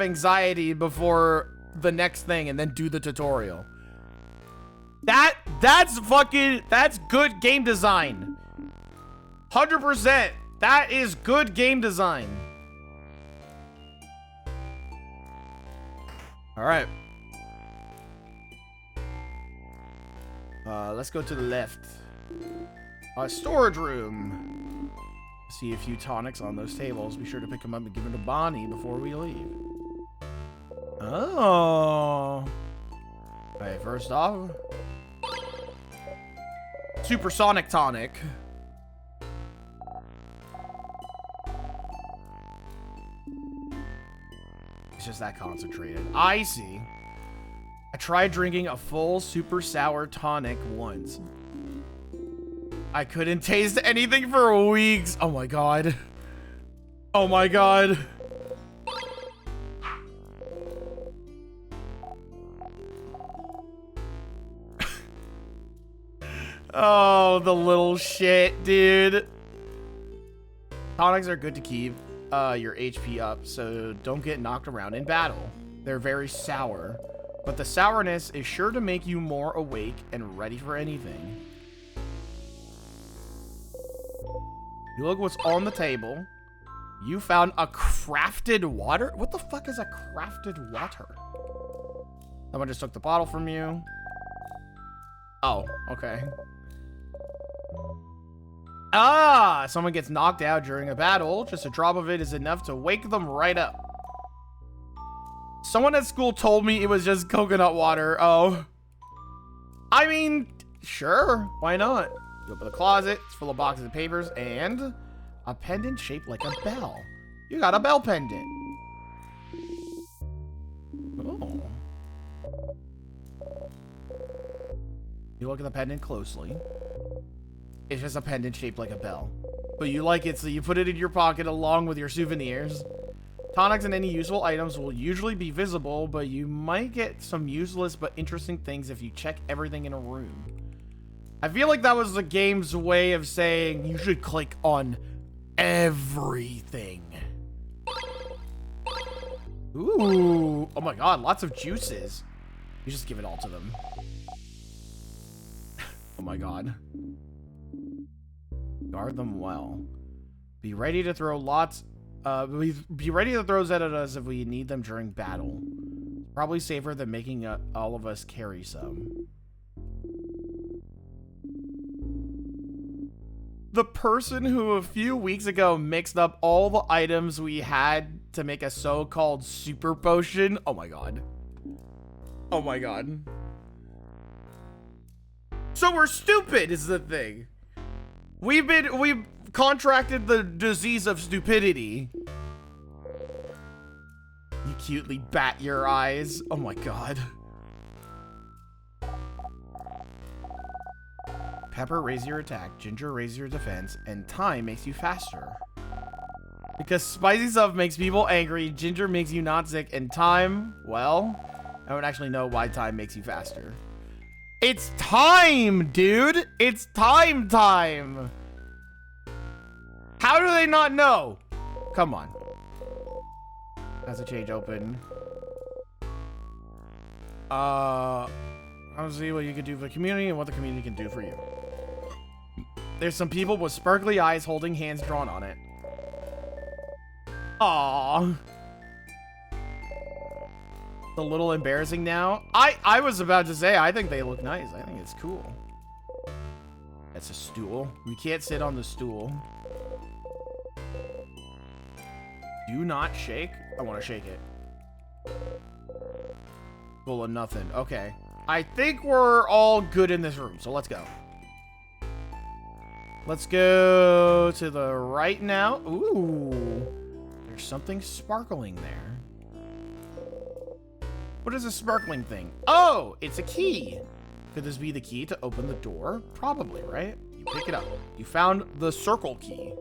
anxiety before the next thing, and then do the tutorial. That's good game design. 100%. That is good game design. All right. Let's go to the left. Storage room. See a few tonics on those tables. Be sure to pick them up and give them to Bonnie before we leave. Oh. Alright, first off, supersonic tonic. It's just that concentrated. I see. I tried drinking a full super sour tonic once. I couldn't taste anything for weeks. Oh my god. Oh my god. Oh, the little shit, dude. Tonics are good to keep your HP up, so don't get knocked around in battle. They're very sour, but the sourness is sure to make you more awake and ready for anything. You look what's on the table. You found a crafted water? What the fuck is a crafted water? Someone just took the bottle from you. Oh, okay. Ah, someone gets knocked out during a battle. Just a drop of it is enough to wake them right up. Someone at school told me it was just coconut water. Oh. I mean, sure. Why not? You open the closet. It's full of boxes of papers and a pendant shaped like a bell. You got a bell pendant. Oh. You look at the pendant closely. It's just a pendant shaped like a bell. But you like it, so you put it in your pocket along with your souvenirs. Tonics and any useful items will usually be visible, but you might get some useless but interesting things if you check everything in a room. I feel like that was the game's way of saying you should click on everything. Ooh. Oh my god, lots of juices. You just give it all to them. Oh my god. Guard them well. Be ready to throw lots. Be ready to throw Zed at us if we need them during battle. Probably safer than making all of us carry some. The person who a few weeks ago mixed up all the items we had to make a so-called super potion. Oh my god. Oh my god. So we're stupid is the thing. We've contracted the disease of stupidity. You cutely bat your eyes. Oh my god. Pepper raises your attack, Ginger raises your defense, and Thyme makes you faster. Because spicy stuff makes people angry, Ginger makes you not sick, and Thyme, well, I don't actually know why Thyme makes you faster. It's time, dude! It's time! How do they not know? Come on. That's a change open. I'll see what you can do for the community and what the community can do for you. There's some people with sparkly eyes holding hands drawn on it. Aww. It's a little embarrassing now. I was about to say, I think they look nice. I think it's cool. That's a stool. We can't sit on the stool. Do not shake. I want to shake it. Full of nothing. Okay. I think we're all good in this room, so let's go. Let's go to the right now. Ooh. There's something sparkling there. What is a sparkling thing? Oh, it's a key. Could this be the key to open the door? Probably, right? You pick it up. You found the circle key.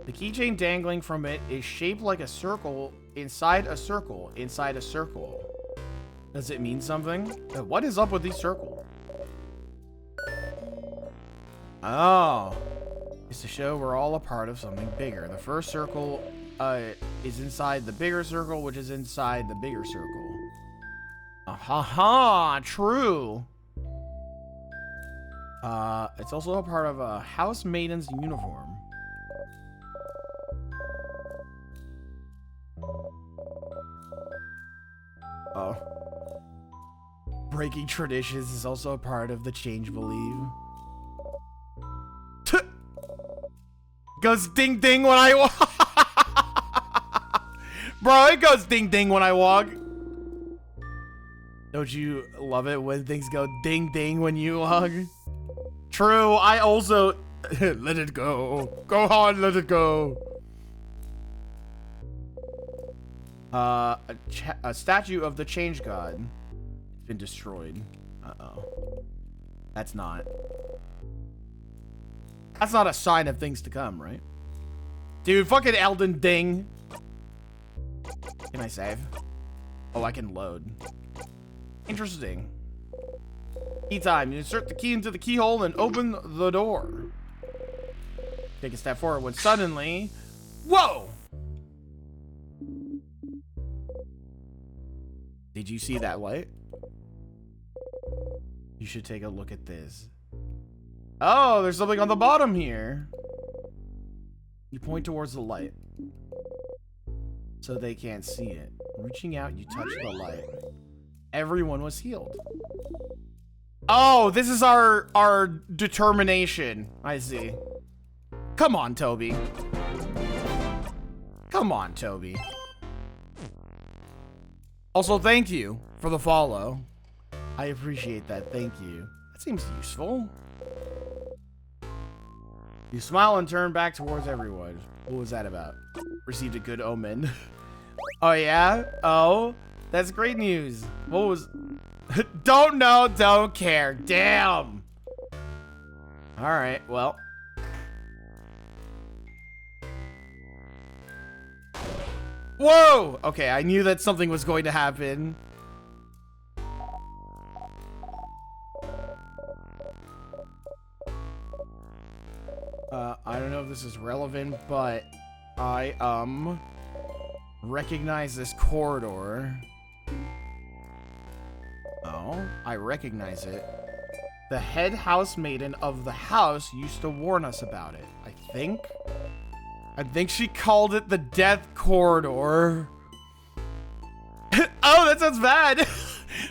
The keychain dangling from it is shaped like a circle inside a circle inside a circle. Does it mean something? What is up with these circles? Oh. It's to show we're all a part of something bigger. The first circle is inside the bigger circle, which is inside the bigger circle. Ha! True. It's also a part of a house maiden's uniform. Oh. Breaking traditions is also a part of the change believe. Goes ding ding when I walk. Bro, it goes ding ding when I walk. Don't you love it when things go ding ding when you walk? True, I also let it go. Go on, let it go. A statue of the change god. It's been destroyed. Uh-oh. That's not a sign of things to come, right? Dude, fucking Elden Ding. Can I save? Oh, I can load. Interesting. Key time. You insert the key into the keyhole and open the door. Take a step forward when suddenly... Whoa! Did you see that light? You should take a look at this. Oh, there's something on the bottom here. You point towards the light. So they can't see it. Reaching out, you touch the light. Everyone was healed. Oh, this is our determination. I see. Come on, Toby. Come on, Toby. Also, thank you for the follow. I appreciate that. Thank you. That seems useful. You smile and turn back towards everyone. What was that about? Received a good omen. Oh, yeah? Oh, that's great news. What was... Don't know, don't care. Damn. All right, well. Whoa! Okay, I knew that something was going to happen. I don't know if this is relevant, but I, recognize this corridor. Oh, I recognize it. The head housemaiden of the house used to warn us about it. I think she called it the death corridor. Oh, that sounds bad.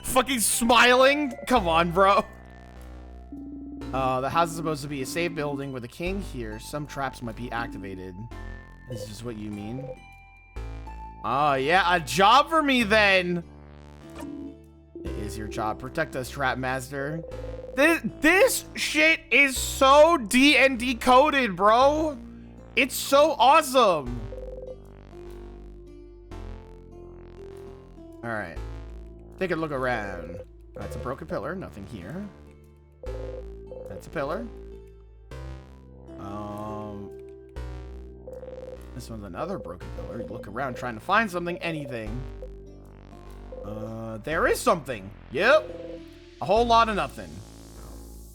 Fucking smiling. Come on, bro. The house is supposed to be a safe building with a king here. Some traps might be activated. This is what you mean? Oh, yeah. A job for me, then. It is your job. Protect us, Trap Master. This shit is so D&D coded, bro. It's so awesome. All right. Take a look around. That's a broken pillar. Nothing here. That's a pillar. This one's another broken pillar. You look around trying to find something. Anything. There is something. Yep. A whole lot of nothing.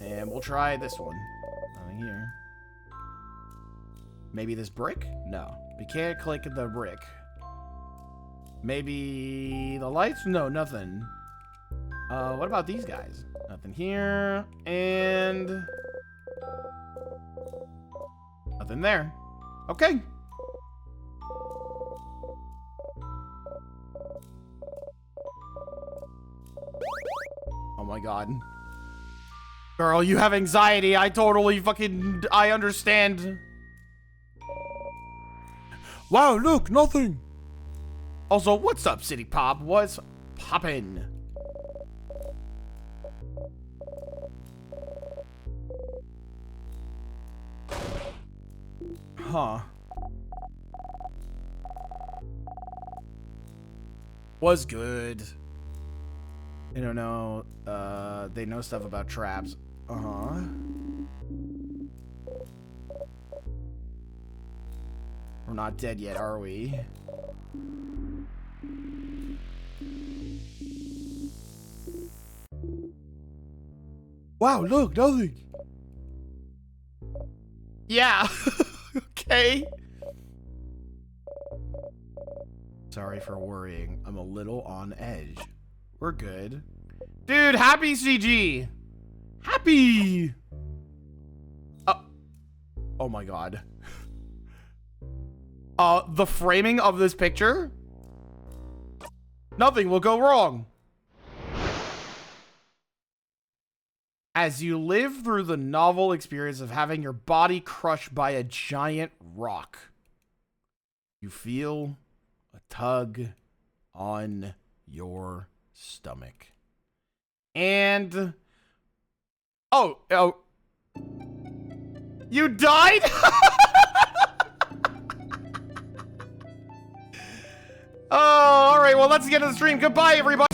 And we'll try this one. Nothing here. Maybe this brick? No. We can't click the brick. Maybe the lights? No, nothing. What about these guys? Nothing here. And nothing there. Okay. Oh my god. Girl, you have anxiety. I understand. Wow, look, nothing. Also, what's up, City Pop? What's poppin'? Huh. Was good. They don't know, they know stuff about traps. Uh-huh. We're not dead yet, are we? Wow, look, nothing. Yeah. Okay. Sorry for worrying. I'm a little on edge. We're good. Dude, happy CG. Happy. Oh my god. The framing of this picture? Nothing will go wrong. As you live through the novel experience of having your body crushed by a giant rock, you feel a tug on your stomach. And oh, you died? Oh, all right. Well, let's get to the stream. Goodbye, everybody.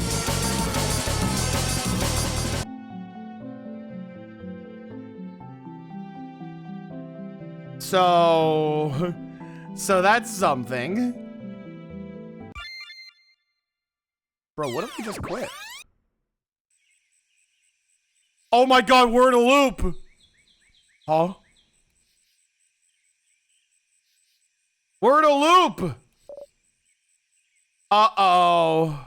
So that's something. Bro, what if we just quit? Oh my god, we're in a loop. Huh? We're in a loop. Uh-oh.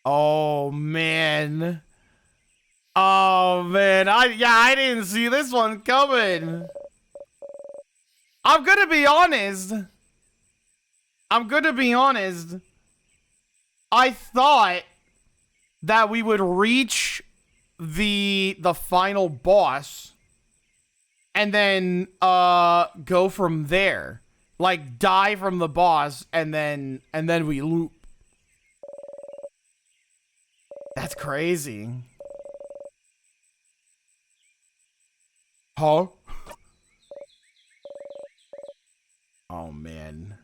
Oh man. Oh man. I didn't see this one coming. I'm gonna be honest. I thought that we would reach the final boss and then go from there. Like die from the boss and then we loop. That's crazy. Huh? Oh man.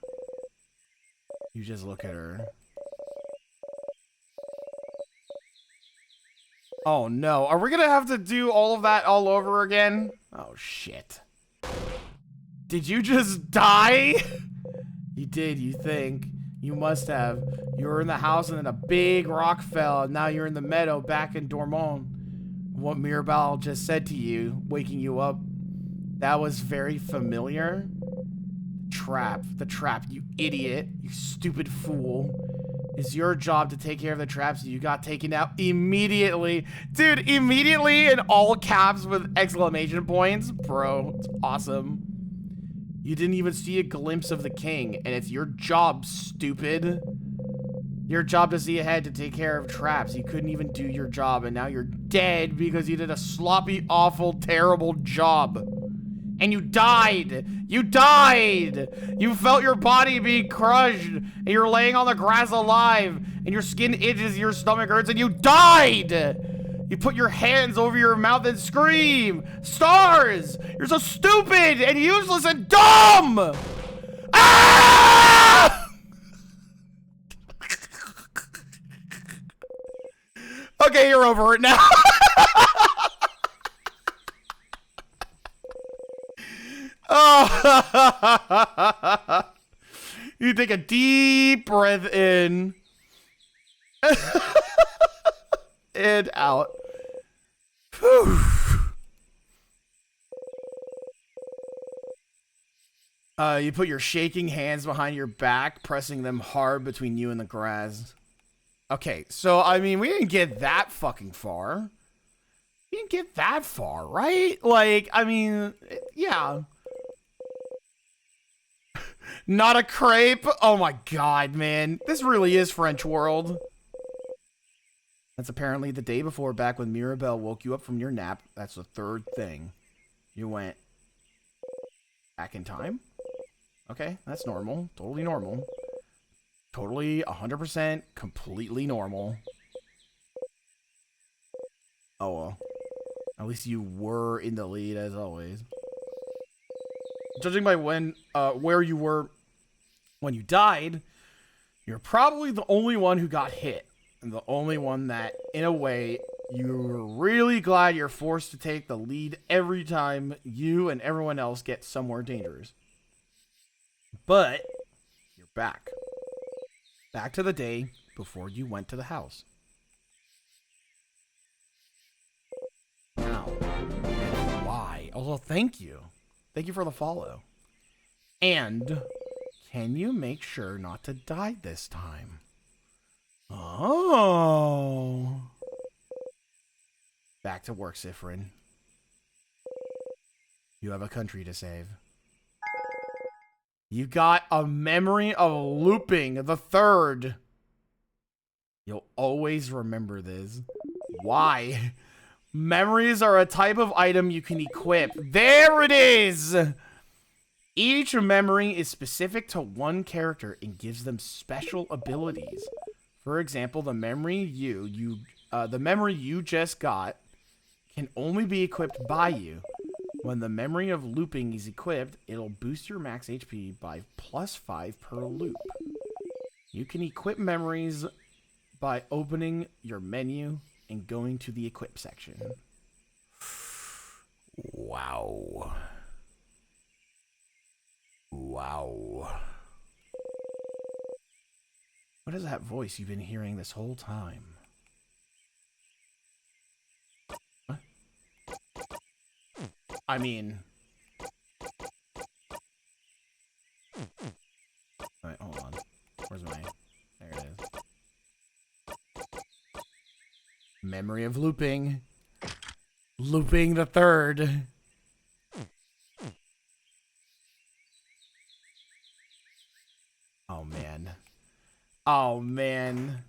You just look at her. Oh no, are we gonna have to do all of that all over again? Oh shit. Did you just die? You did, you think. You must have. You were in the house and then a big rock fell and now you're in the meadow back in Dormont. What Mirabelle just said to you, waking you up, that was very familiar. The trap, you idiot. You stupid fool. It's your job to take care of the traps. You got taken out immediately. Dude, immediately in all caps with exclamation points. Bro, it's awesome. You didn't even see a glimpse of the king, and it's your job, stupid. Your job to see ahead to take care of traps. You couldn't even do your job, and now you're dead because you did a sloppy, awful, terrible job. And you died! You died! You felt your body being crushed, and you're laying on the grass alive, and your skin itches, your stomach hurts, and you died! You put your hands over your mouth and scream! Stars! You're so stupid and useless and dumb! Ah! Okay, you're over it now. Oh, you take a deep breath in and out. Whew. You put your shaking hands behind your back, pressing them hard between you and the grass. Okay, so I mean, we didn't get that fucking far. We didn't get that far, right? Like, I mean, yeah. Not a crepe? Oh my god, man. This really is French world. That's apparently the day before, back when Mirabelle woke you up from your nap. That's the third thing. You went back in time? Okay, that's normal. Totally normal. Totally 100% completely normal. Oh well. At least you were in the lead as always. Judging by where you were when you died, you're probably the only one who got hit. And the only one that, in a way, you're really glad you're forced to take the lead every time you and everyone else get somewhere dangerous. But, you're back. Back to the day before you went to the house. Now, why? Also, thank you. Thank you for the follow. And can you make sure not to die this time? Oh. Back to work, Sifrin. You have a country to save. You got a memory of looping the third. You'll always remember this. Why? Memories are a type of item you can equip. There it is! Each memory is specific to one character and gives them special abilities. For example, the memory you just got can only be equipped by you. When the memory of looping is equipped, it'll boost your max HP by +5 per loop. You can equip memories by opening your menu and going to the equip section. Wow. Wow. What is that voice you've been hearing this whole time? What? I mean... Alright, hold on. Where's my... There it is. Memory of looping. Looping the third. Oh, man. Oh, man.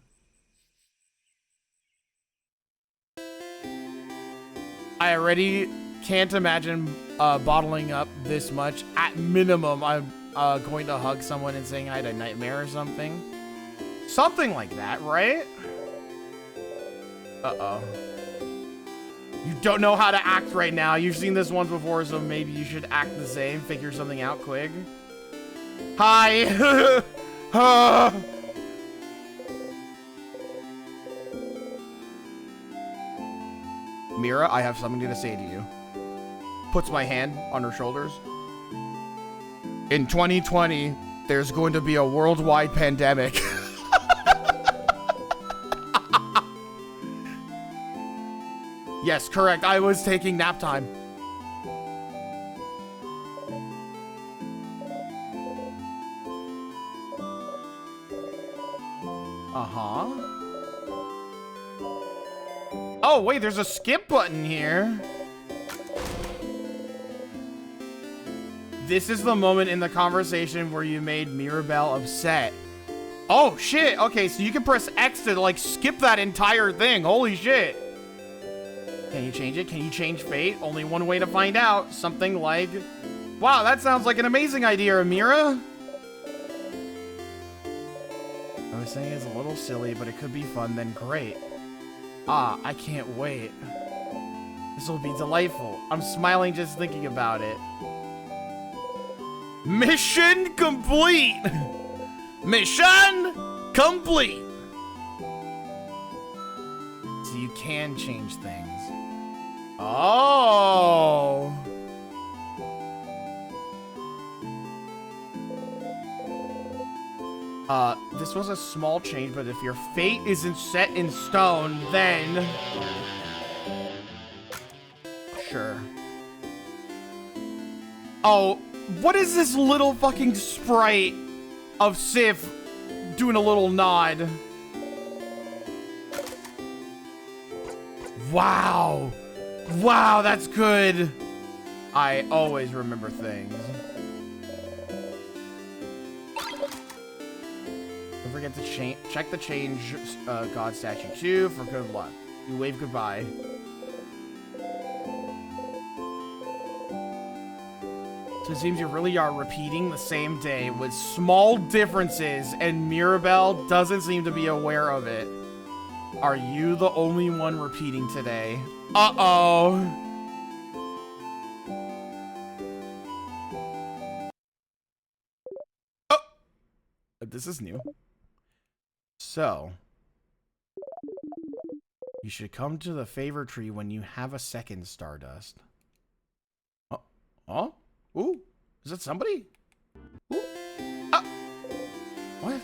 I already can't imagine bottling up this much. At minimum, I'm going to hug someone and saying I had a nightmare or something. Something like that, right? Uh-oh. You don't know how to act right now. You've seen this once before, so maybe you should act the same. Figure something out quick. Hi! Mira, I have something to say to you. Puts my hand on her shoulders. In 2020, there's going to be a worldwide pandemic. Yes, correct. I was taking nap time. Oh, wait, there's a skip button here. This is the moment in the conversation where you made Mirabelle upset. Oh, shit. Okay, so you can press X to, like, skip that entire thing. Holy shit. Can you change it? Can you change fate? Only one way to find out. Something like... Wow, that sounds like an amazing idea, Amira. I was saying it's a little silly, but it could be fun, then great. Ah, I can't wait. This will be delightful. I'm smiling just thinking about it. Mission complete! Mission complete! So you can change things. Oh! This was a small change, but if your fate isn't set in stone, then... Sure. Oh, what is this little fucking sprite of Sif doing a little nod? Wow. Wow, that's good. I always remember things. Don't forget to check the change God statue too for good luck. You wave goodbye. So it seems you really are repeating the same day with small differences, and Mirabelle doesn't seem to be aware of it. Are you the only one repeating today? Uh-oh. Oh! This is new. So, you should come to the favor tree when you have a second, Stardust. Oh. Oh? Ooh, is that somebody? Ooh. Ah. What?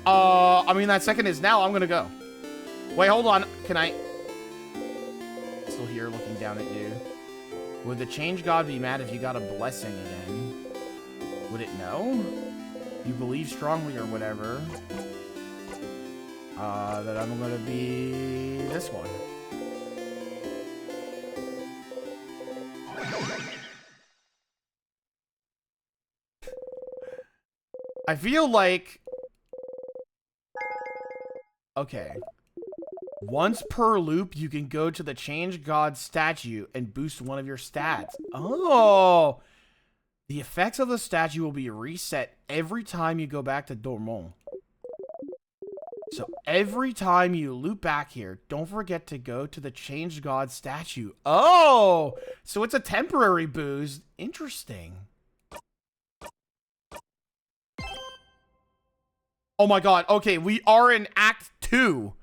I mean, that second is now. I'm gonna go. Wait, hold on. Can I? Still here looking down at you. Would the change god be mad if you got a blessing again? Would it know? You believe strongly or whatever. That I'm gonna be this one. I feel like... Okay. Once per loop, you can go to the Change God statue and boost one of your stats. Oh! The effects of the statue will be reset every time you go back to Dormont. So every time you loop back here, don't forget to go to the Change God statue. Oh! So it's a temporary boost. Interesting. Oh my god. Okay, we are in Act 2.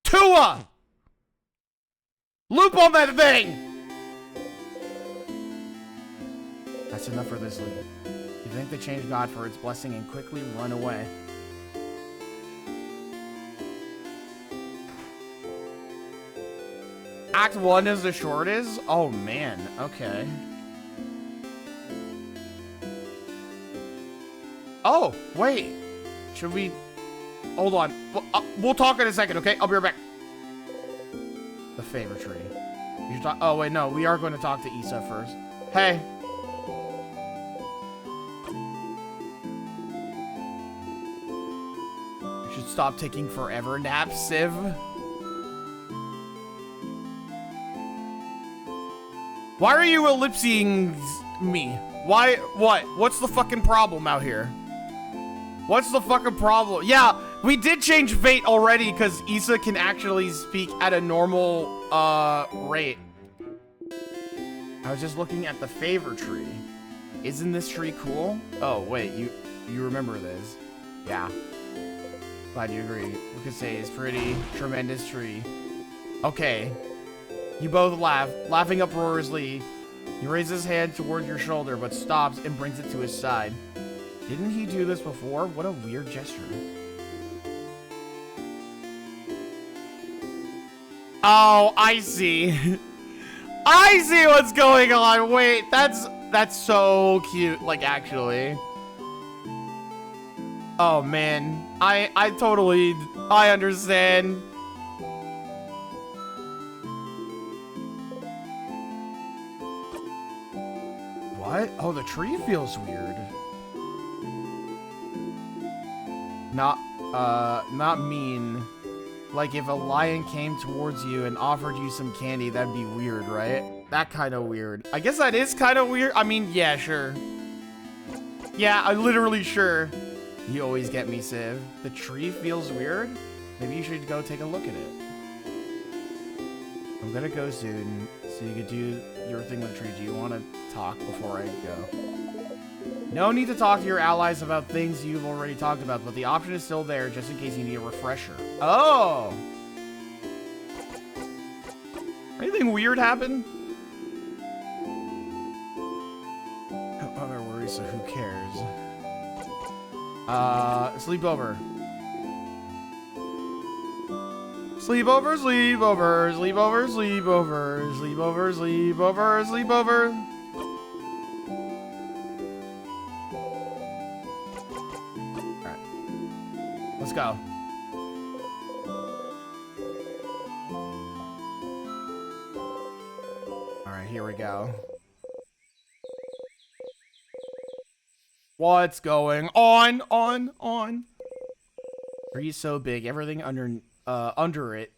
Tua! Loop on that thing! That's enough for this loop. You thank the Change God for its blessing and quickly run away. Act 1 is the shortest? Oh man, okay. Oh, wait. Should we... Hold on. We'll talk in a second, okay? I'll be right back. The favor tree. You should talk... Oh, wait, no. We are going to talk to Issa first. Hey. You should stop taking forever naps, Civ. Why are you ellipsing me? Why? What? What's the fucking problem out here? What's the fucking problem? Yeah, we did change fate already because Issa can actually speak at a normal rate. I was just looking at the favor tree. Isn't this tree cool? Oh wait, you remember this? Yeah. Glad you agree. We could say it's pretty tremendous tree. Okay. You both laugh, laughing uproariously. He raises his hand toward your shoulder, but stops and brings it to his side. Didn't he do this before? What a weird gesture. Oh, I see. I see what's going on. Wait, that's so cute, like, actually. Oh, man. I understand. What? Oh, the tree feels weird. Not mean. Like if a lion came towards you and offered you some candy, that'd be weird, right? That kind of weird. I guess that is kind of weird. I mean, yeah, sure. Yeah, I'm literally sure. You always get me, Civ. The tree feels weird? Maybe you should go take a look at it. I'm gonna go soon, so you could do your thing with the tree. Do you want to talk before I go? No need to talk to your allies about things you've already talked about, but the option is still there just in case you need a refresher. Oh! Anything weird happen? No other worries, so who cares? Sleepover. Sleepover, sleepover, sleepover, sleepover, sleepover, sleepover, sleepover. Alright. Let's go. Alright, here we go. What's going on? Tree's so big, everything under it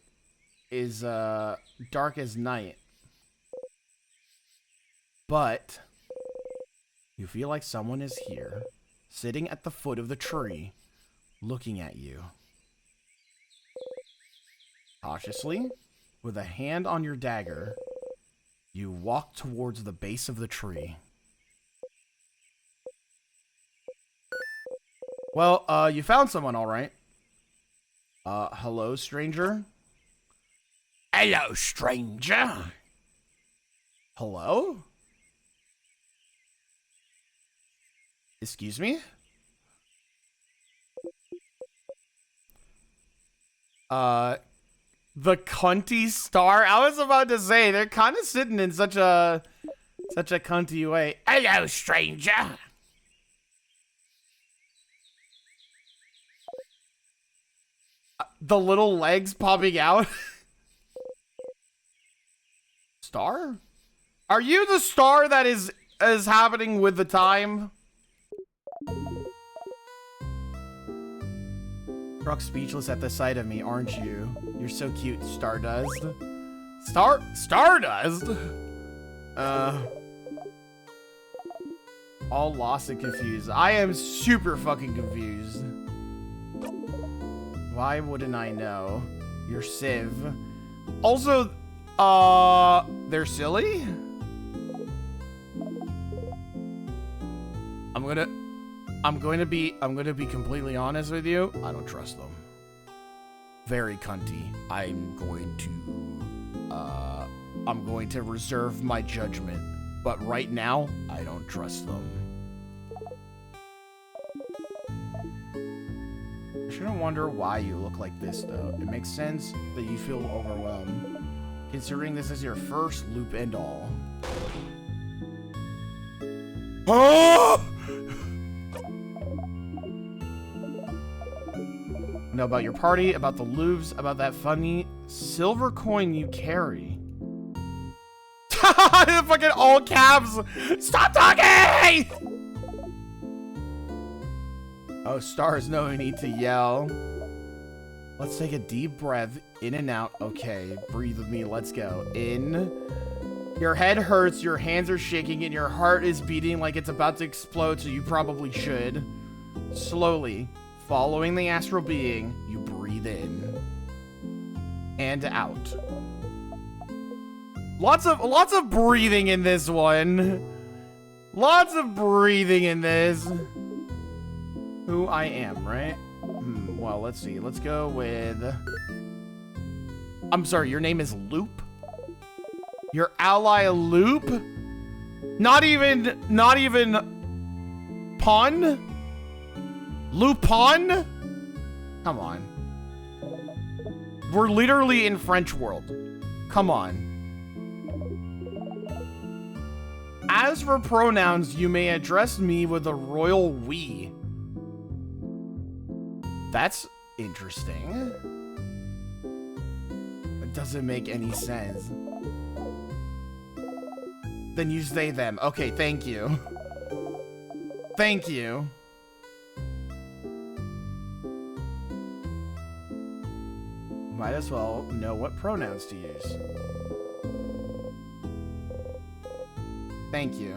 is dark as night. But you feel like someone is here, sitting at the foot of the tree, looking at you. Cautiously, with a hand on your dagger, you walk towards the base of the tree. Well, you found someone, all right. Hello, stranger? Hello, stranger. Hello? Excuse me? The cunty star? I was about to say, they're kind of sitting in such a cunty way. Hello, stranger. The little legs popping out. Star? Are you the star that is happening with the time? Struck speechless at the sight of me, aren't you? You're so cute, Stardust. Stardust? All lost and confused. I am super fucking confused. Why wouldn't I know? You're Civ. Also, they're silly? I'm going to be completely honest with you. I don't trust them. Very cunty. I'm going to reserve my judgment. But right now, I don't trust them. I shouldn't wonder why you look like this, though. It makes sense that you feel overwhelmed, considering this is your first loop and all. Oh! Know about your party, about the loops, about that funny silver coin you carry. The fucking all caps! Stop talking! Oh, stars, no need to yell. Let's take a deep breath in and out. Okay, breathe with me. Let's go. In. Your head hurts, your hands are shaking, and your heart is beating like it's about to explode, so you probably should. Slowly, following the astral being, you breathe in and out. Lots of breathing in this one. Lots of breathing in this. Who I am, right? Well, let's see. Let's go with... I'm sorry, your name is Loop? Your ally Loop? Not even Pun? Lupin? Come on. We're literally in French world. Come on. As for pronouns, you may address me with the royal we. That's interesting. It doesn't make any sense. Then use they, them. Okay, thank you. Thank you. Might as well know what pronouns to use. Thank you.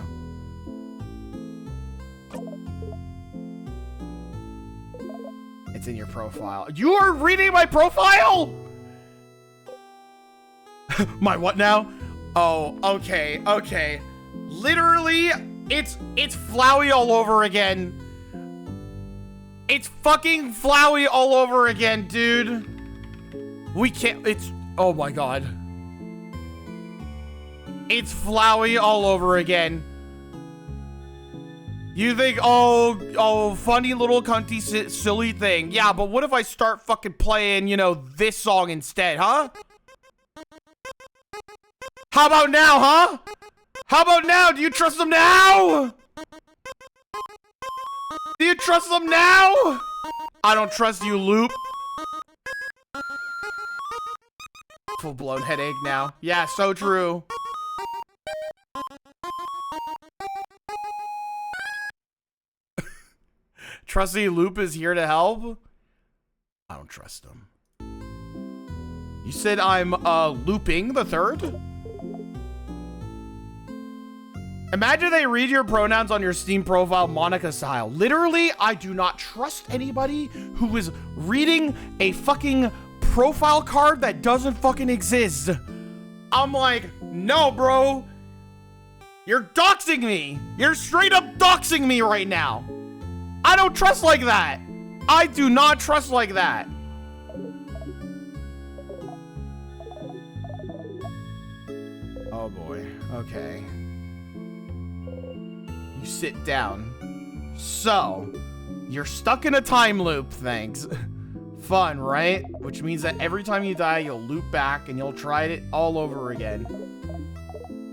It's in your profile. You are reading my profile? My what now? Oh, okay, okay. Literally, it's Flowey all over again. It's fucking Flowey all over again, dude. We can't, oh my god. It's Flowey all over again. You think, oh, funny little cunty silly thing. Yeah, but what if I start fucking playing, you know, this song instead, huh? How about now, huh? How about now? Do you trust them now? Do you trust them now? I don't trust you, Loop. Full-blown headache now. Yeah, so true. Trusty Loop is here to help? I don't trust him. You said I'm, looping the third? Imagine they read your pronouns on your Steam profile Monica style. Literally, I do not trust anybody who is reading a fucking profile card that doesn't fucking exist. I'm like, no, bro. You're doxing me. You're straight up doxing me right now. I don't trust like that. I do not trust like that. Oh boy. Okay. You sit down. So, you're stuck in a time loop, thanks. Fun, right? Which means that every time you die, you'll loop back and you'll try it all over again.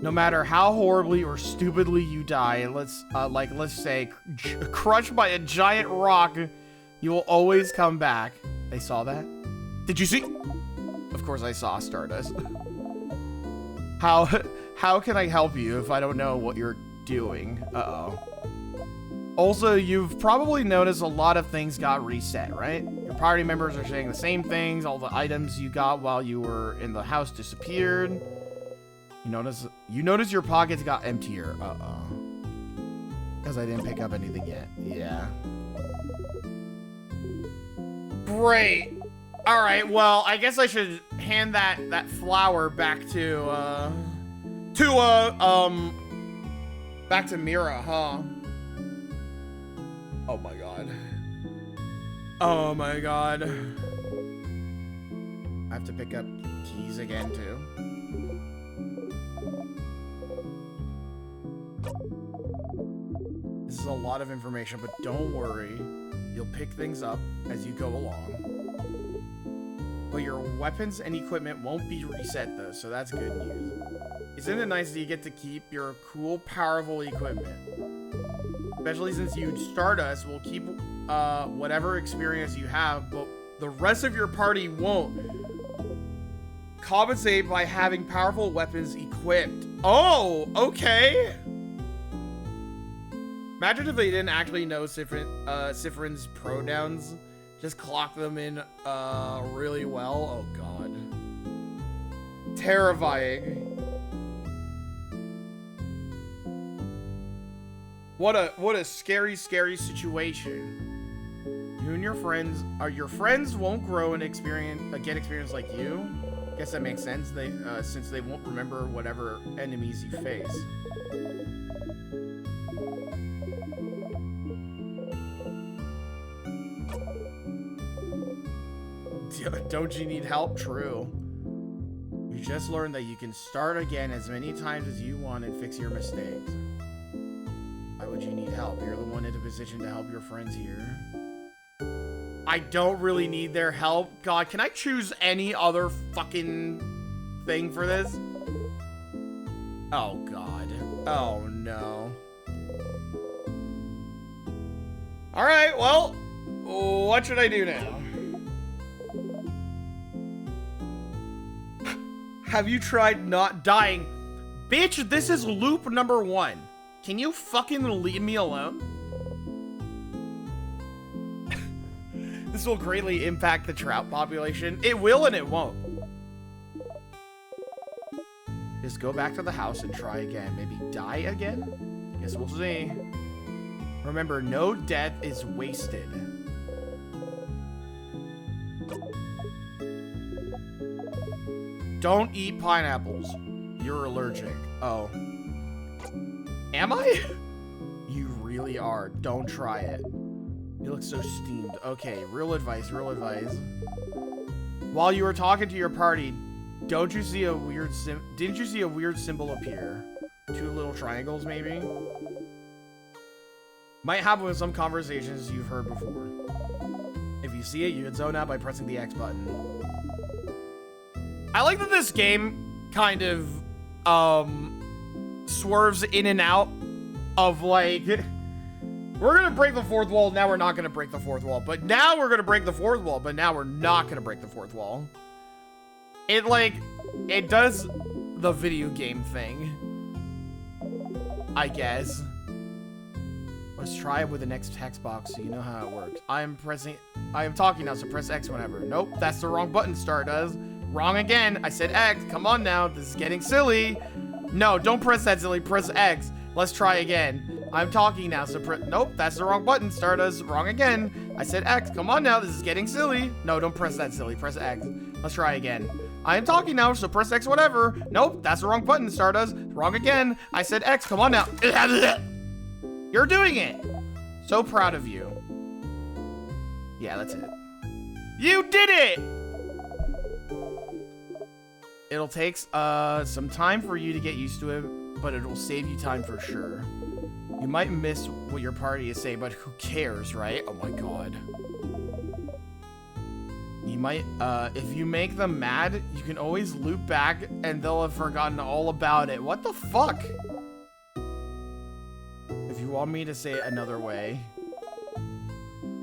No matter how horribly or stupidly you die, let's say, crushed by a giant rock, you will always come back. They saw that? Did you see? Of course I saw, Stardust. How can I help you if I don't know what you're doing? Uh-oh. Also, you've probably noticed a lot of things got reset, right? Your party members are saying the same things, all the items you got while you were in the house disappeared. You notice your pockets got emptier. Uh-oh. Because I didn't pick up anything yet. Yeah. Great. Alright, well, I guess I should hand that flower back back to Mira, huh? Oh my god. Oh my god. I have to pick up keys again, too. This is a lot of information, but don't worry. You'll pick things up as you go along. But your weapons and equipment won't be reset, though, so that's good news. Isn't it nice that you get to keep your cool, powerful equipment? Especially since you Stardust will keep whatever experience you have, but the rest of your party won't. Compensate by having powerful weapons equipped. Oh, okay. Imagine if they didn't actually know Sifrin's pronouns. Just clock them in really well. Oh god. Terrifying. What a scary, scary situation. You and your friends won't grow and get experience like you. Guess that makes sense. Since they won't remember whatever enemies you face. Don't you need help? True. You just learned that you can start again as many times as you want and fix your mistakes. Why would you need help? You're the one in a position to help your friends here. I don't really need their help. God, can I choose any other fucking thing for this? Oh, God. Oh, no. Alright, well, What should I do now? Have you tried not dying? Bitch, this is loop number 1. Can you fucking leave me alone? This will greatly impact the trout population. It will and it won't. Just go back to the house and try again. Maybe die again? Guess we'll see. Remember, no death is wasted. Don't eat pineapples. You're allergic. Oh. Am I? You really are. Don't try it. You look so steamed. Okay, real advice, real advice. While you were talking to your party, didn't you see a weird symbol appear? 2 little triangles, maybe? Might happen with some conversations you've heard before. If you see it, you can zone out by pressing the X button. I like that this game kind of, swerves in and out of, like, we're gonna break the 4th wall, now we're not gonna break the 4th wall, but now we're gonna break the 4th wall, but now we're not gonna break the 4th wall. It, like, it does the video game thing, I guess. Let's try it with the next text box so you know how it works. I am talking now, so press X whenever. Nope, that's the wrong button, Stardust. Wrong again. I said X. Come on now. This is getting silly. No, don't press that silly. Press X. Let's try again. I'm talking now, so nope, that's the wrong button, Stardust. Wrong again. I said X. Come on now. This is getting silly. No, don't press that silly. Press X. Let's try again. I am talking now, so press X whatever. Nope, that's the wrong button, Stardust. Wrong again. I said X. Come on now. You're doing it. So proud of you. Yeah, that's it. You did it! It'll take some time for you to get used to it, but it'll save you time for sure. You might miss what your party is saying, but who cares, right? Oh my god. You might, if you make them mad, you can always loop back and they'll have forgotten all about it. What the fuck? If you want me to say it another way,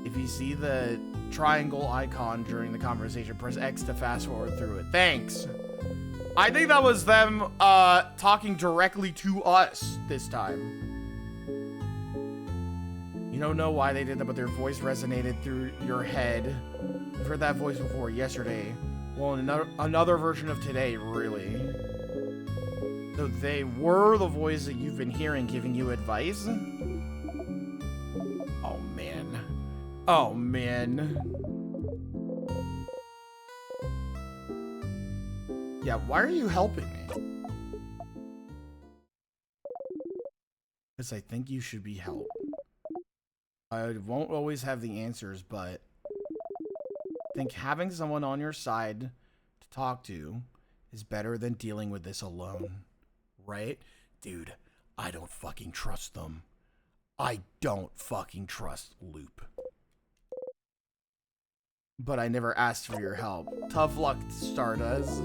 if you see the triangle icon during the conversation, press X to fast forward through it. Thanks. I think that was them talking directly to us this time. You don't know why they did that, but their voice resonated through your head. You've heard that voice before, yesterday. Well, another version of today, really. So they were the voice that you've been hearing giving you advice? Oh, man. Oh, man. Yeah, why are you helping me? Because I think you should be helped. I won't always have the answers, but I think having someone on your side to talk to is better than dealing with this alone. Right? Dude, I don't fucking trust them. I don't fucking trust Loop. But I never asked for your help. Tough luck, Stardust.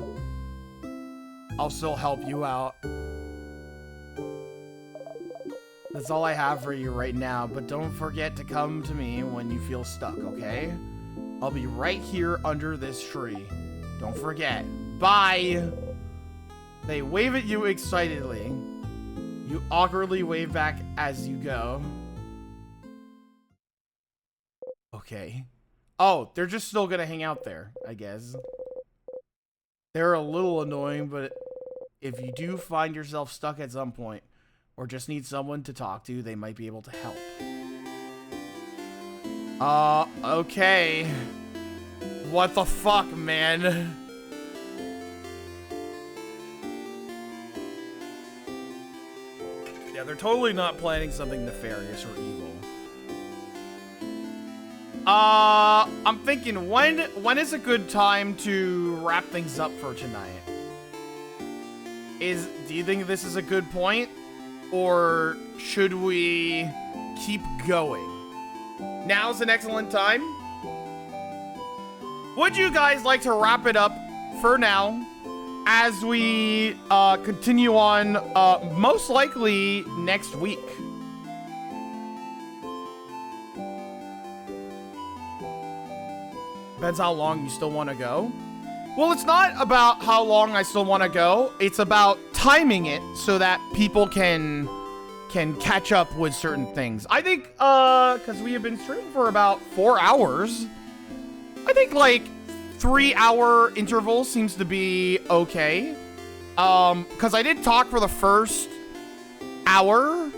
I'll still help you out. That's all I have for you right now, but don't forget to come to me when you feel stuck, okay? I'll be right here under this tree. Don't forget. Bye! They wave at you excitedly. You awkwardly wave back as you go. Okay. Oh, they're just still gonna hang out there, I guess. They're a little annoying, but if you do find yourself stuck at some point, or just need someone to talk to, they might be able to help. Okay. What the fuck, man? Yeah, they're totally not planning something nefarious or evil. I'm thinking, when is a good time to wrap things up for tonight? Do you think this is a good point? Or should we keep going? Now's an excellent time. Would you guys like to wrap it up for now as we continue on most likely next week? Depends how long you still want to go. Well, it's not about how long I still want to go. It's about timing it so that people can catch up with certain things. I think, because we have been streaming for about 4 hours, I think, like, 3-hour interval seems to be okay. Because I did talk for the first hour.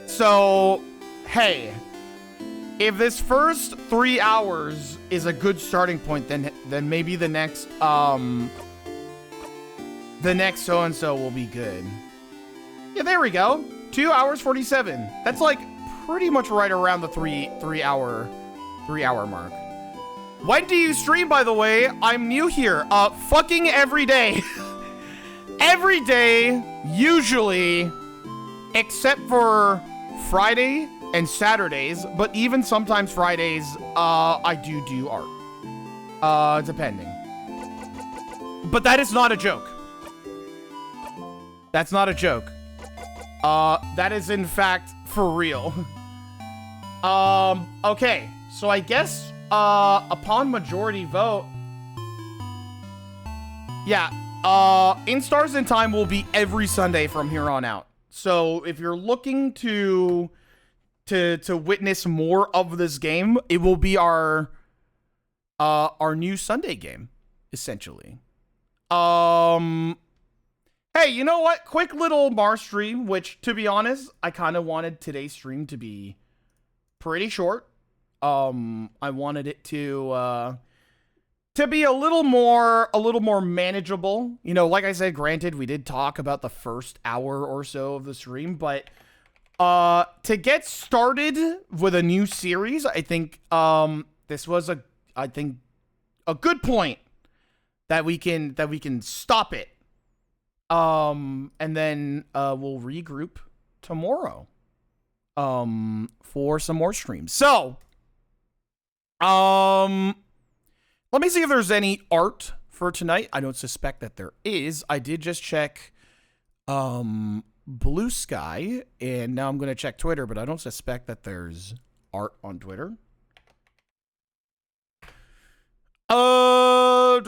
So, hey, if this first 3 hours is a good starting point, then maybe the next so-and-so will be good. Yeah, there we go. 2 hours 47. That's like pretty much right around the three hour mark. When do you stream, by the way? I'm new here. Fucking every day. Every day, usually, except for Friday and Saturdays, but even sometimes Fridays, I do art. Depending. But that is not a joke. That's not a joke. That is in fact for real. Okay, so I guess, upon majority vote, yeah, In Stars in Time will be every Sunday from here on out. So if you're looking to witness more of this game, it will be our new Sunday game, essentially. Hey, you know what? Quick little Mars stream, which, to be honest, I kind of wanted today's stream to be pretty short. I wanted it to be a little more manageable. You know, like I said, granted, we did talk about the first hour or so of the stream, but to get started with a new series, I think this was a good point that we can stop it. And then we'll regroup tomorrow for some more streams. So, let me see if there's any art for tonight. I don't suspect that there is. I did just check Blue Sky, and now I'm going to check Twitter, but I don't suspect that there's art on Twitter. Oh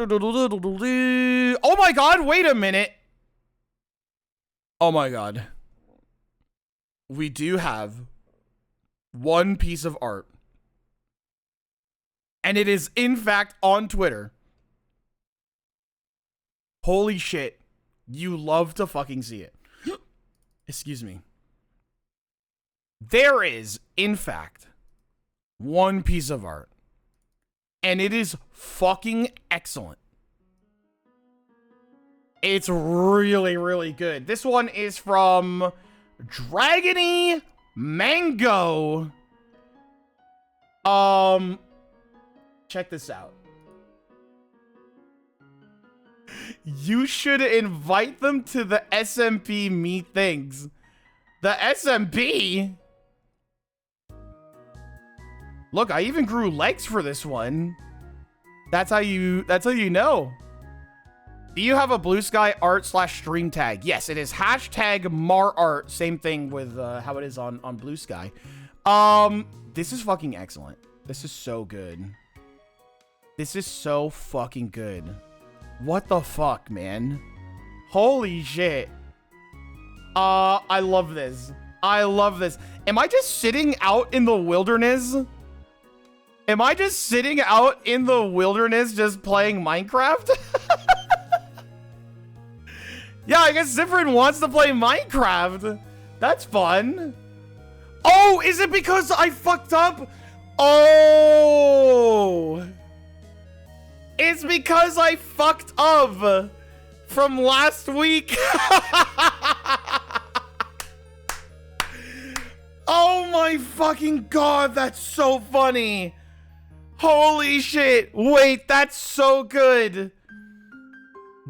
my god, wait a minute. Oh my god. We do have one piece of art. And it is, in fact, on Twitter. Holy shit. You love to fucking see it. Excuse me. There is, in fact, one piece of art. And it is fucking excellent. It's really, really good. This one is from Dragony Mango. Check this out. You should invite them to the SMP meet things. The SMP? Look, I even grew legs for this one. That's how you know. Do you have a Blue Sky art / stream tag? Yes, it is hashtag MarArt. Same thing with how it is on Blue Sky. This is fucking excellent. This is so good. This is so fucking good. What the fuck, man? Holy shit. I love this. I love this. Am I just sitting out in the wilderness? Am I just sitting out in the wilderness just playing Minecraft? Yeah, I guess Zifrin wants to play Minecraft. That's fun. Oh, is it because I fucked up? Oh. It's because I fucked up from last week. Oh my fucking god, that's so funny. Holy shit. Wait, that's so good.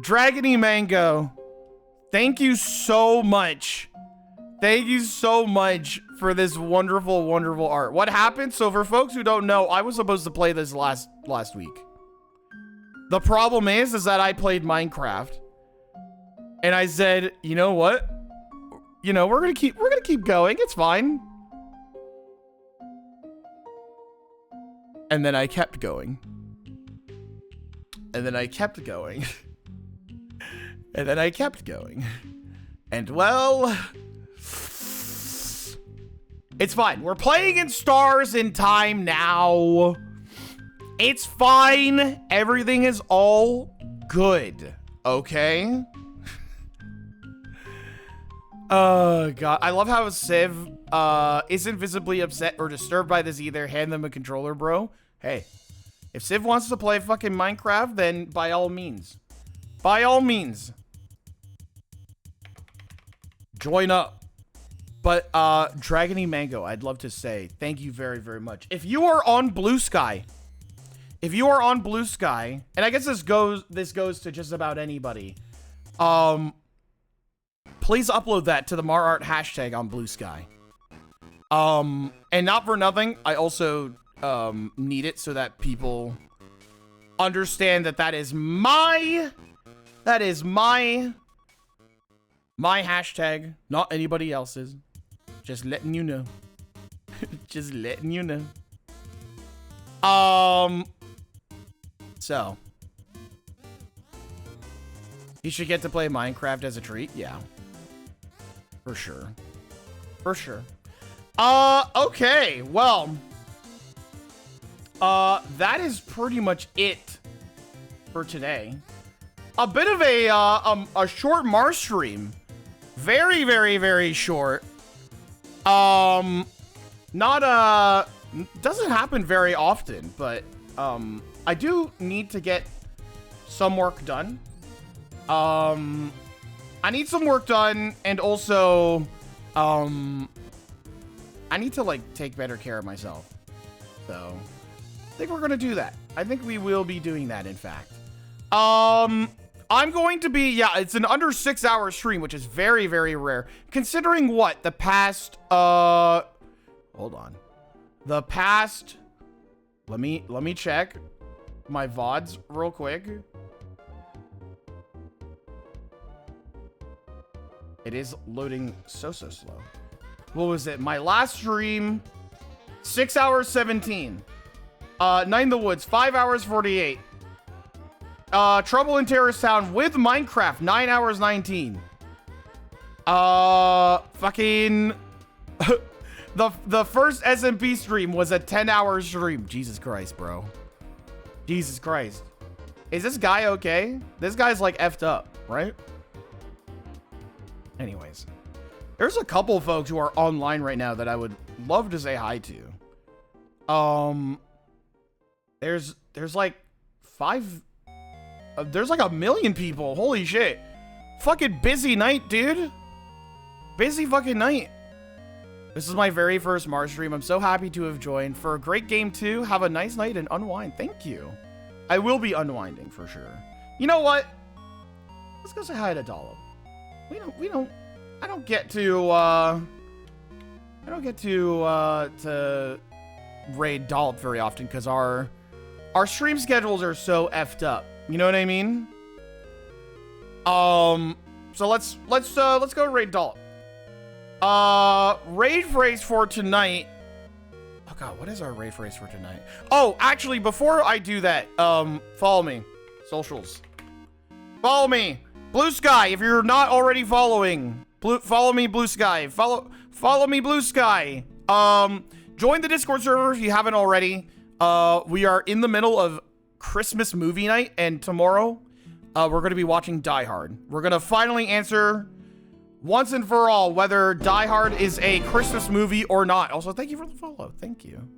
Dragony Mango, thank you so much. Thank you so much for this wonderful, wonderful art. What happened? So for folks who don't know, I was supposed to play this last week. The problem is that I played Minecraft, and I said, you know what? You know, we're gonna keep going. It's fine. And then I kept going. And then I kept going. And then I kept going. And well, it's fine. We're playing in Stars in Time now. It's fine. Everything is all good. Okay? Oh, God. I love how Civ isn't visibly upset or disturbed by this either. Hand them a controller, bro. Hey, if Civ wants to play fucking Minecraft, then by all means. By all means. Join up. But, Dragony Mango, I'd love to say thank you very, very much. If you are on Blue Sky, and I guess this goes to just about anybody, please upload that to the MarArt hashtag on Blue Sky. And not for nothing, I also, need it so that people understand that that is my hashtag, not anybody else's. Just letting you know. Just letting you know. So. You should get to play Minecraft as a treat. Yeah. For sure. For sure. Okay. Well. That is pretty much it for today. A bit of a short Mars stream. Very, very, very short. Not, doesn't happen very often, but, I do need to get some work done. I need some work done, and also, I need to, like, take better care of myself. So, I think we're gonna do that. I think we will be doing that, in fact. I'm going to be, yeah, it's an under 6-hour stream, which is very, very rare. Considering what? The past, hold on. The past, let me check my VODs real quick. It is loading so slow. What was it? My last stream, 6 hours 17. Night in the Woods, 5 hours 48. Trouble in Terrorist Town with Minecraft, 9 hours 19. Fucking the first SMP stream was a 10-hour stream. Jesus Christ, bro. Jesus Christ. Is this guy okay? This guy's like effed up, right? Anyways, there's a couple folks who are online right now that I would love to say hi to. There's like there's like 1 million people. Holy shit. Fucking busy night, dude. Busy fucking night. This is my very first Mars stream. I'm so happy to have joined. For a great game too. Have a nice night and unwind. Thank you. I will be unwinding for sure. You know what? Let's go say hi to Dollop. I don't get to raid Dollop very often because our stream schedules are so effed up. You know what I mean? So let's go raid Dollop. Raid phrase for tonight. Oh god, what is our raid phrase for tonight? Oh, actually, before I do that, follow me. Socials. Follow me. Blue Sky, if you're not already following. Follow me, Blue Sky. Follow me, Blue Sky. Join the Discord server if you haven't already. We are in the middle of Christmas movie night, and tomorrow, we're going to be watching Die Hard. We're going to finally answer once and for all whether Die Hard is a Christmas movie or not. Also, thank you for the follow. Thank you.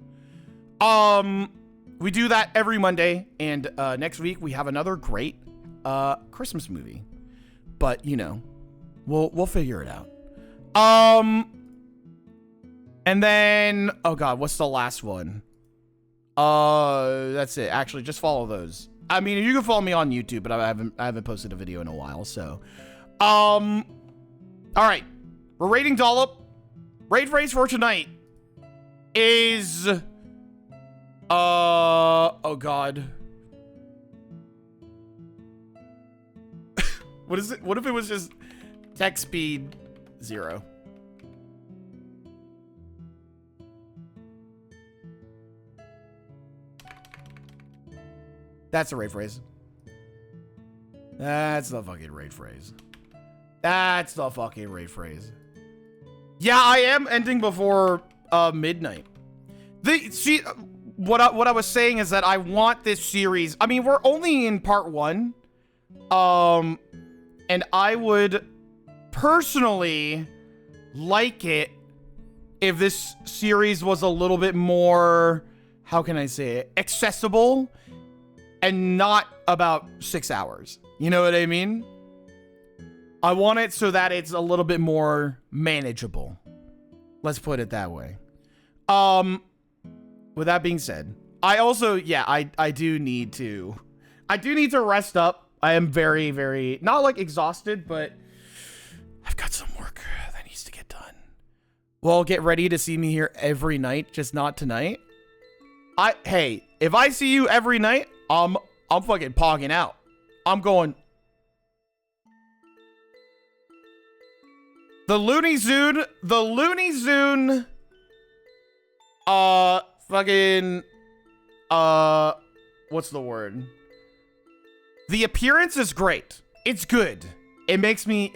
We do that every Monday, and next week we have another great Christmas movie. But, you know, we'll figure it out. And then, oh god, what's the last one? That's it. Actually, just follow those. I mean, you can follow me on YouTube, but I haven't posted a video in a while, so. All right. We're raiding Dollop. Raid phrase for tonight is, oh god. What is it? What if it was just text speed 0? That's the raid phrase. That's the fucking raid phrase. That's the fucking raid phrase. Yeah, I am ending before midnight. What I was saying is that I want this series. I mean, we're only in part 1. And I would personally like it if this series was a little bit more, how can I say it, accessible and not about 6 hours. You know what I mean? I want it so that it's a little bit more manageable. Let's put it that way. With that being said, I also, yeah, I do need to rest up. I am very, very, not like exhausted, but I've got some work that needs to get done. Well, get ready to see me here every night, just not tonight. Hey, if I see you every night, I'm fucking pogging out. I'm going. The Looney Zune, fucking, what's the word? The appearance is great. It's good. It makes me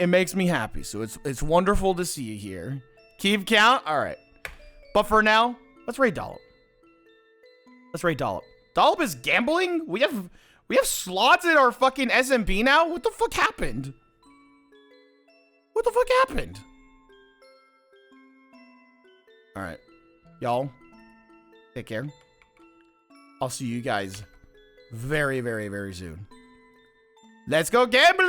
happy. So it's wonderful to see you here. Keep count. All right. But for now, let's raid Dollop. Let's raid Dollop. Dollop is gambling? We have slots in our fucking SMB now? What the fuck happened? What the fuck happened? All right. Y'all, take care. I'll see you guys very, very, very soon. Let's go gambling!